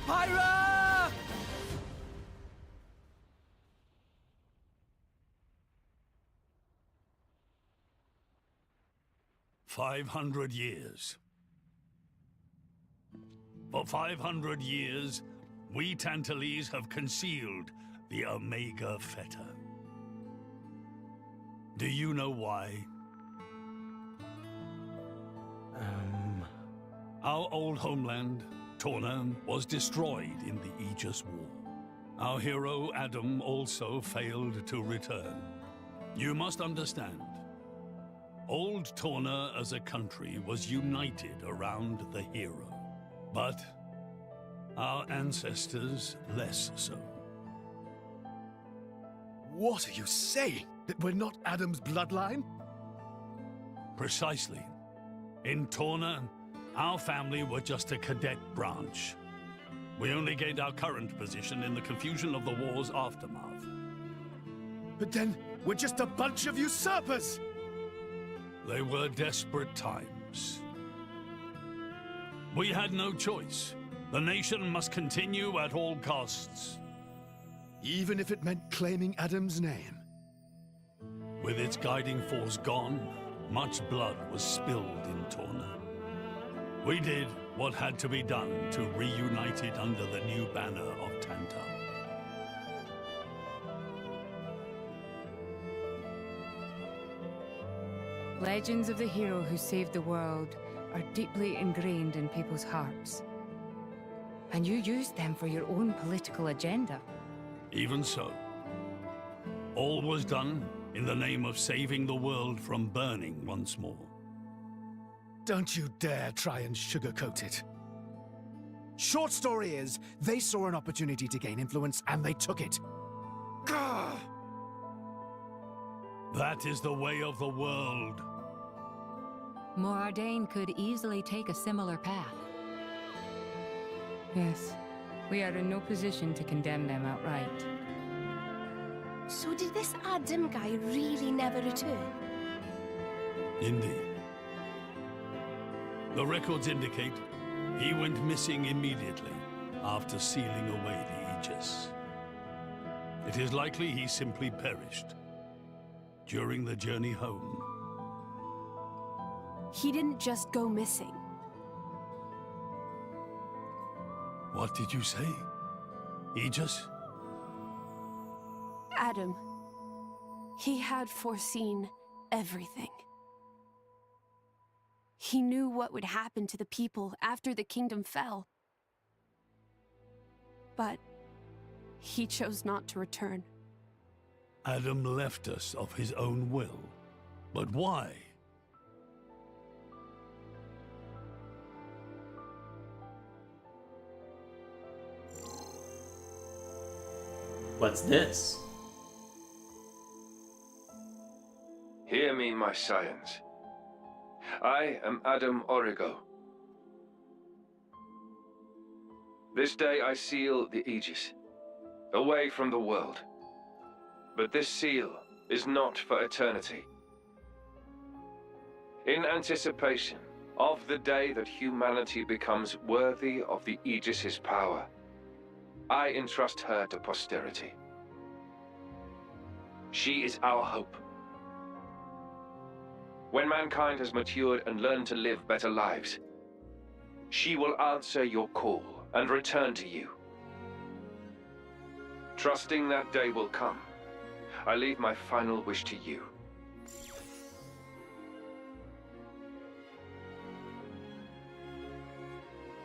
Pyra! 500 years. For 500 years, we Tantalese have concealed the Omega Feta. Do you know why? Our old homeland, Torna, was destroyed in the Aegis War. Our hero, Adam, also failed to return. You must understand, old Torna as a country was united around the hero. But our ancestors less so. What are you saying? That we're not Adam's bloodline? Precisely. In Torna, our family were just a cadet branch. We only gained our current position in the confusion of the war's aftermath. But then, we're just a bunch of usurpers! They were desperate times. We had no choice. The nation must continue at all costs. Even if it meant claiming Adam's name? With its guiding force gone, much blood was spilled in Torna. We did what had to be done to reunite it under the new banner of Tantal. Legends of the hero who saved the world are deeply ingrained in people's hearts. And you used them for your own political agenda. Even so, all was done in the name of saving the world from burning once more. Don't you dare try and sugarcoat it. Short story is, they saw an opportunity to gain influence and they took it. Gah! That is the way of the world. Morardain could easily take a similar path. Yes, we are in no position to condemn them outright. So did this Adam guy really never return? Indeed. The records indicate he went missing immediately after sealing away the Aegis. It is likely he simply perished during the journey home. He didn't just go missing. What did you say? Aegis? Adam. He had foreseen everything. He knew what would happen to the people after the kingdom fell. But he chose not to return. Adam left us of his own will. But why? What's this? Hear me, my scions. I am Adam Origo. This day I seal the Aegis, away from the world. But this seal is not for eternity. In anticipation of the day that humanity becomes worthy of the Aegis's power, I entrust her to posterity. She is our hope. When mankind has matured and learned to live better lives, she will answer your call and return to you. Trusting that day will come, I leave my final wish to you.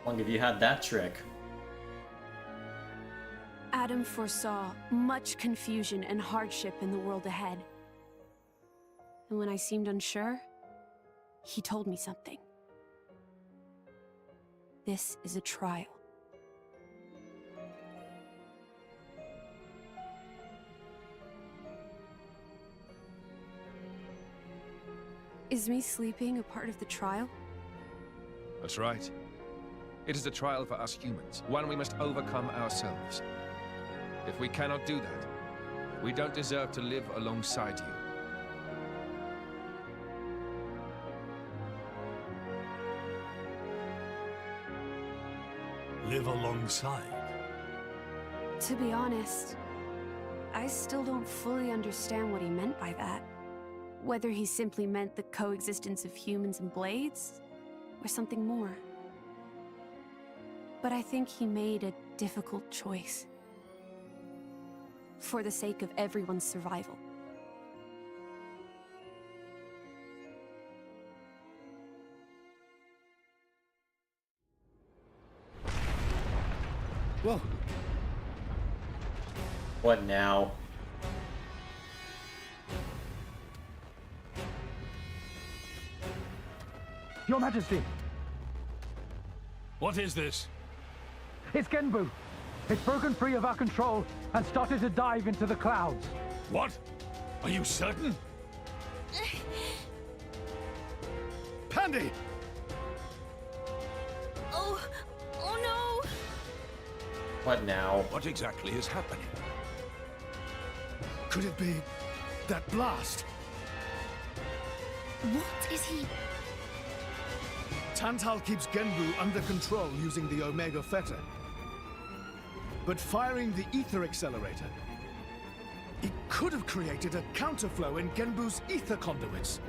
How long have you had that trick? Adam foresaw much confusion and hardship in the world ahead. And when I seemed unsure, he told me something. This is a trial. Is me sleeping a part of the trial? That's right. It is a trial for us humans, one we must overcome ourselves. If we cannot do that, we don't deserve to live alongside you. Live alongside? To be honest, I still don't fully understand what he meant by that. whether he simply meant the coexistence of humans and blades, or something more. But I think he made a difficult choice. For the sake of everyone's survival. Whoa. What now? Your Majesty, What is this? it's Genbu. It's broken free of our control and started to dive into the clouds. What? Are you certain? Pandy! Oh no! What now? What exactly is happening? Could it be that blast? What is he? Tantal keeps Genbu under control using the Omega Fetter. But firing the ether accelerator, it could have created a counterflow in Genbu's ether conduits,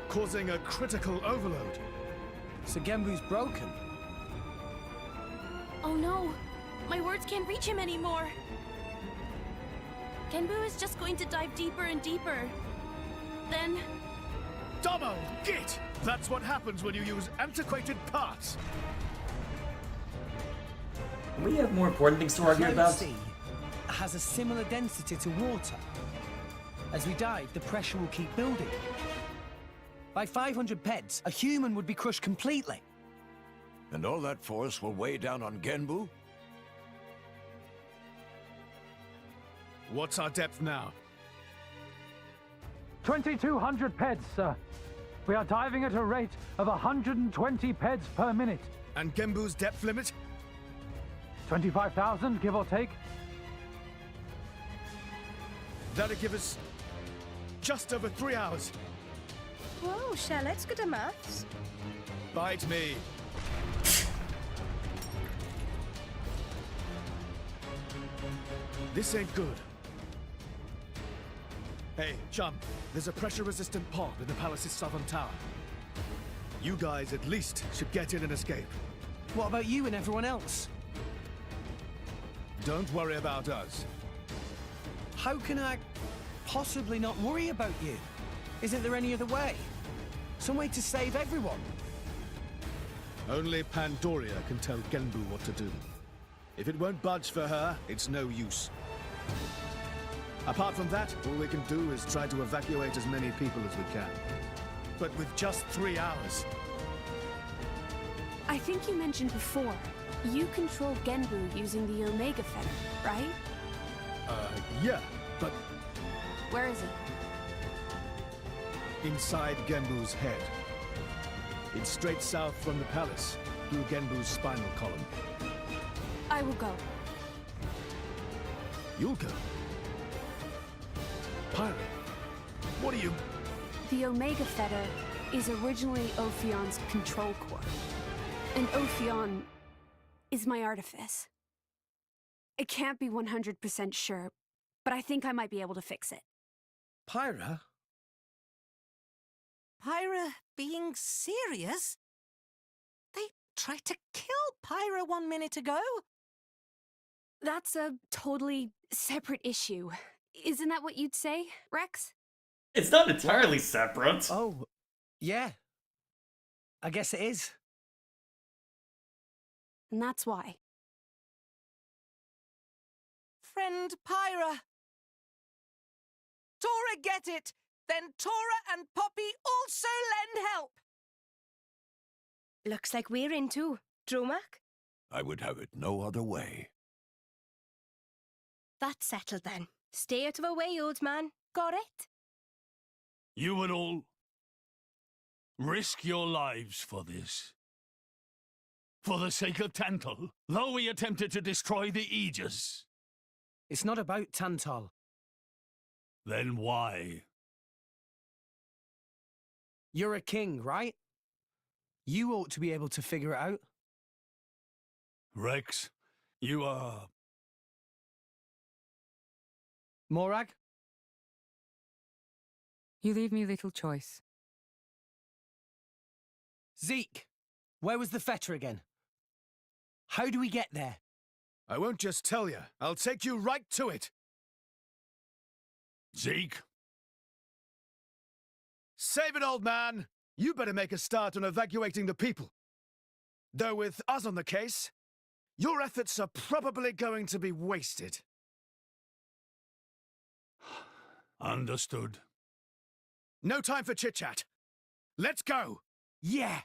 causing a critical overload. So Genbu's broken? Oh no! My words can't reach him anymore! Genbu is just going to dive deeper and deeper. Then... Domo, git! That's what happens when you use antiquated parts. We have more important things to argue Cloud about. Sea has a similar density to water. As we dive, the pressure will keep building. By 500 peds, a human would be crushed completely. And all that force will weigh down on Genbu? What's our depth now? 2,200 peds, sir. We are diving at a rate of 120 peds per minute. And Genbu's depth limit? 25,000, give or take. That'll give us just over 3 hours. Whoa, Shell, let's go to maths. Bite me. This ain't good. Hey, chum, there's a pressure-resistant pod in the palace's southern tower. You guys at least should get in and escape. What about you and everyone else? Don't worry about us. How can I possibly not worry about you? Isn't there any other way? Some way to save everyone? Only Pandoria can tell Genbu what to do. If it won't budge for her, it's no use. Apart from that, all we can do is try to evacuate as many people as we can. But with just 3 hours. I think you mentioned before, you control Genbu using the Omega Fetter, right? Yeah, but Where is it? inside Genbu's head. It's straight south from the palace, through Genbu's spinal column. I will go. You'll go. Pirate, what are you... The Omega Fetter is originally Ophion's control core. And Ophion is my artifice. I can't be 100% sure, but I think I might be able to fix it. Pyra? Pyra being serious? They tried to kill Pyra 1 minute ago. That's a totally separate issue. Isn't that what you'd say, Rex? It's not entirely separate. Oh, yeah. I guess it is. And that's why. Friend Pyra. Tora get it! Then Tora and Poppy also lend help! Looks like we're in too. Dromak? I would have it no other way. That's settled then. Stay out of our way, old man. Got it? You would all risk your lives for this. For the sake of Tantal, though we attempted to destroy the Aegis. It's not about Tantal. Then why? You're a king, right? You ought to be able to figure it out. Rex, you are... Morag? You leave me little choice. Zeke, where was the fetter again? How do we get there? I won't just tell you. I'll take you right to it. Zeke? Save it, old man. You better make a start on evacuating the people. Though with us on the case, your efforts are probably going to be wasted. Understood. No time for chit-chat. Let's go! Yeah!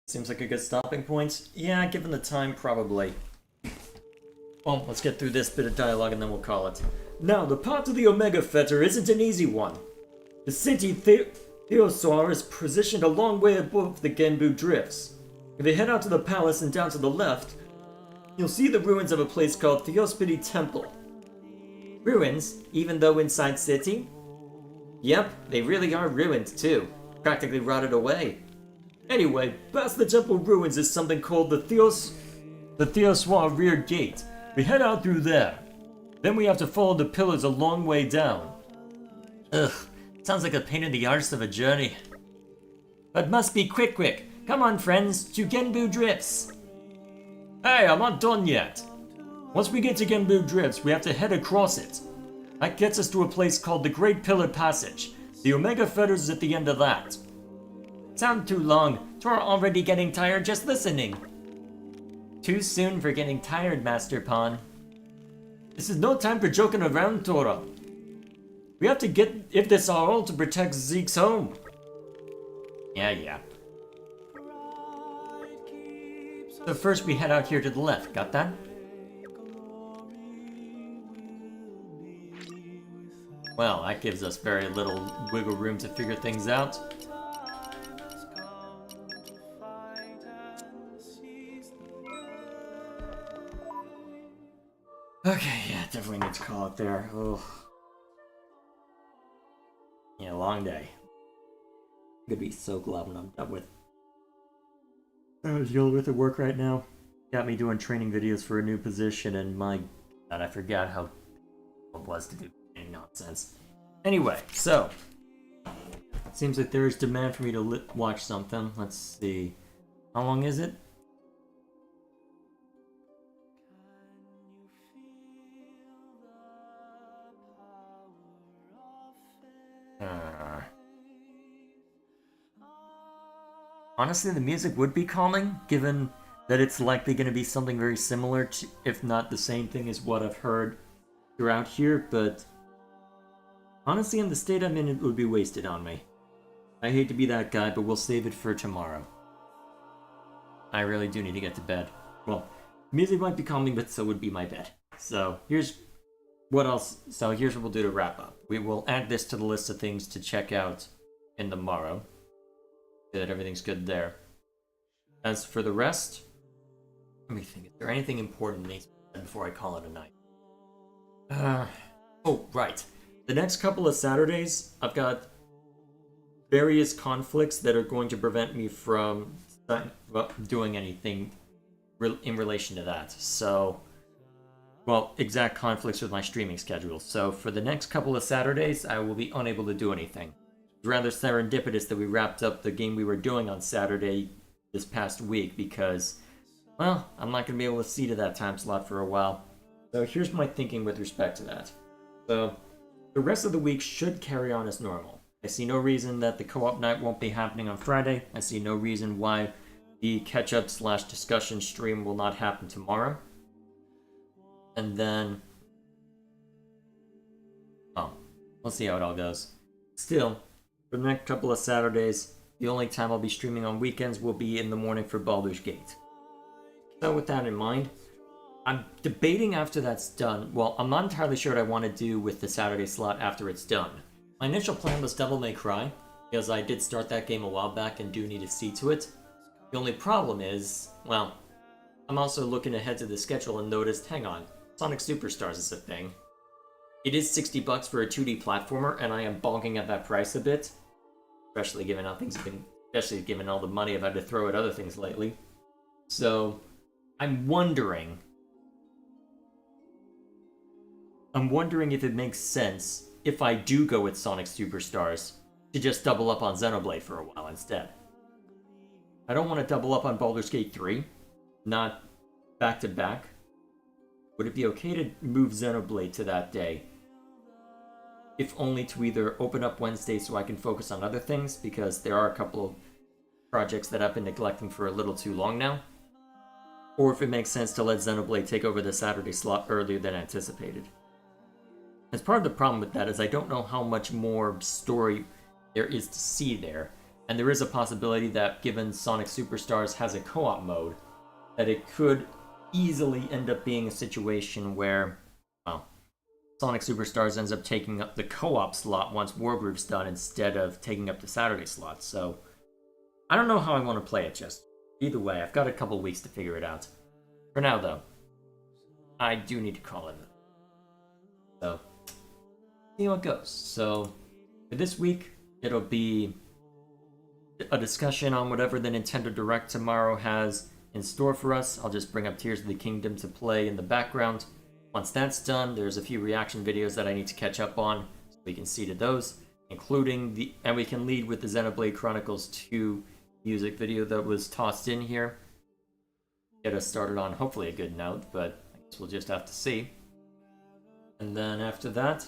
Seems like a good stopping point. Yeah, given the time, probably. Well, let's get through this bit of dialogue and then we'll call it. Now, the path to the Omega Fetter isn't an easy one. The city Theosaur is positioned a long way above the Genbu Drifts. If you head out to the palace and down to the left, you'll see the ruins of a place called Theospity Temple. Ruins, even though inside city? Yep, they really are ruined too. Practically rotted away. Anyway, past the temple ruins is something called the Theosaur Rear Gate. We head out through there. Then we have to follow the pillars a long way down. Ugh, sounds like a pain in the arse of a journey. But must be quick. Come on, friends, to Genbu Drifts. Hey, I'm not done yet. Once we get to Genbu Drifts, we have to head across it. That gets us to a place called the Great Pillar Passage. The Omega Fetters is at the end of that. Sound too long. Tora already getting tired just listening. Too soon for getting tired, Master Pawn. This is no time for joking around, Tora. We have to get Iftisar to protect Zeke's home. Yeah. So first we head out here to the left, got that? Well, that gives us very little wiggle room to figure things out. Okay, yeah, definitely need to call it there. Oh. Yeah, long day. I'm gonna be so glad when I'm done with. I was dealing with at work right now. Got me doing training videos for a new position, and my God, I forgot how it was to do any nonsense. Anyway, so seems like there is demand for me to watch something. Let's see. How long is it? Honestly, the music would be calming, given that it's likely going to be something very similar to, if not the same thing as what I've heard throughout here, but honestly, in the state I'm in, it would be wasted on me. I hate to be that guy, but we'll save it for tomorrow. I really do need to get to bed. Well, music might be calming, but so would be my bed. So, here's what we'll do to wrap up. We will add this to the list of things to check out in the morrow. So that everything's good there. As for the rest, let me think. Is there anything important that needs to be said before I call it a night? Oh, right. The next couple of Saturdays, I've got various conflicts that are going to prevent me from doing anything in relation to that. So, well, exact conflicts with my streaming schedule. So for the next couple of Saturdays, I will be unable to do anything. It's rather serendipitous that we wrapped up the game we were doing on Saturday this past week because, well, I'm not going to be able to see to that time slot for a while. So here's my thinking with respect to that. So the rest of the week should carry on as normal. I see no reason that the co-op night won't be happening on Friday. I see no reason why the catch-up/discussion stream will not happen tomorrow. And then, well, we'll see how it all goes. Still, for the next couple of Saturdays, the only time I'll be streaming on weekends will be in the morning for Baldur's Gate. So with that in mind, I'm debating after that's done. Well, I'm not entirely sure what I want to do with the Saturday slot after it's done. My initial plan was Devil May Cry, because I did start that game a while back and do need to see to it. The only problem is, well, I'm also looking ahead to the schedule and noticed, hang on, Sonic Superstars is a thing. It is $60 for a 2D platformer, and I am balking at that price a bit. Especially given how things have been, especially given all the money I've had to throw at other things lately. So, I'm wondering I'm wondering if it makes sense, if I do go with Sonic Superstars, to just double up on Xenoblade for a while instead. I don't want to double up on Baldur's Gate 3, not back to back. Would it be okay to move Xenoblade to that day? If only to either open up Wednesday so I can focus on other things, because there are a couple of projects that I've been neglecting for a little too long now. Or if it makes sense to let Xenoblade take over the Saturday slot earlier than anticipated. As part of the problem with that is I don't know how much more story there is to see there. And there is a possibility that given Sonic Superstars has a co-op mode, that it could easily end up being a situation where, well, Sonic Superstars ends up taking up the co-op slot once Wargroup's done instead of taking up the Saturday slot. So, I don't know how I want to play it just. Either way, I've got a couple weeks to figure it out. For now, though, I do need to call it. So, see how it goes. So, for this week, it'll be a discussion on whatever the Nintendo Direct tomorrow has in store for us. I'll just bring up Tears of the Kingdom to play in the background. Once that's done, there's a few reaction videos that I need to catch up on, so we can see to those, including and we can lead with the Xenoblade Chronicles 2 music video that was tossed in here. Get us started on hopefully a good note, but I guess we'll just have to see. And then after that,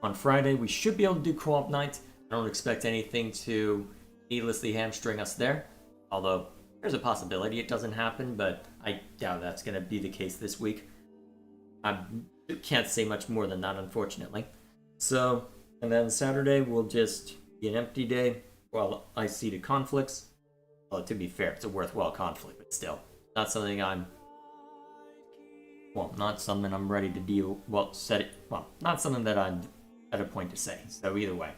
on Friday, we should be able to do co-op night. I don't expect anything to needlessly hamstring us there, although there's a possibility it doesn't happen, but I doubt that's going to be the case this week. I can't say much more than that, unfortunately. So, and then Saturday will just be an empty day while I see the conflicts. Well, to be fair, it's a worthwhile conflict, but still, not something not something I'm ready to deal, not something that I'm at a point to say, so either way.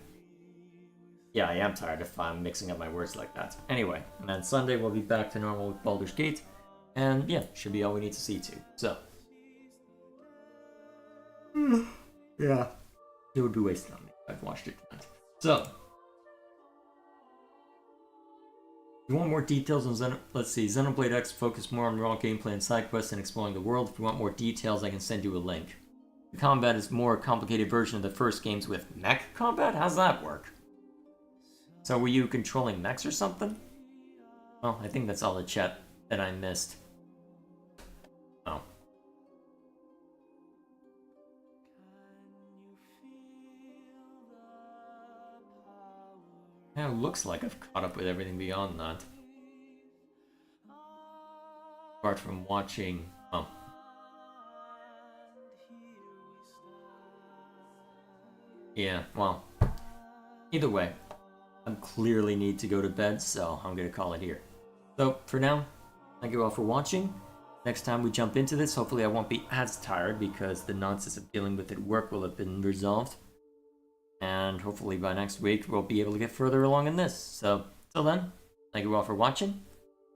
Yeah, I am tired if I'm mixing up my words like that. Anyway, and then Sunday we'll be back to normal with Baldur's Gate, and yeah, should be all we need to see to. So, yeah, it would be wasted on me if I've watched it tonight. So, if you want more details on Xenoblade X focus more on raw gameplay and side quests and exploring the world. If you want more details, I can send you a link. The combat is more a complicated version of the first games with mech combat? How's that work? So were you controlling mechs or something? Oh, I think that's all the chat that I missed. Oh. Yeah, it looks like I've caught up with everything beyond that. Apart from watching... Oh. Yeah, well... Either way, I clearly need to go to bed, so I'm gonna call it here. So, for now, thank you all for watching. Next time we jump into this, hopefully I won't be as tired because the nonsense of dealing with it at work will have been resolved. And hopefully by next week we'll be able to get further along in this. So, till then, thank you all for watching.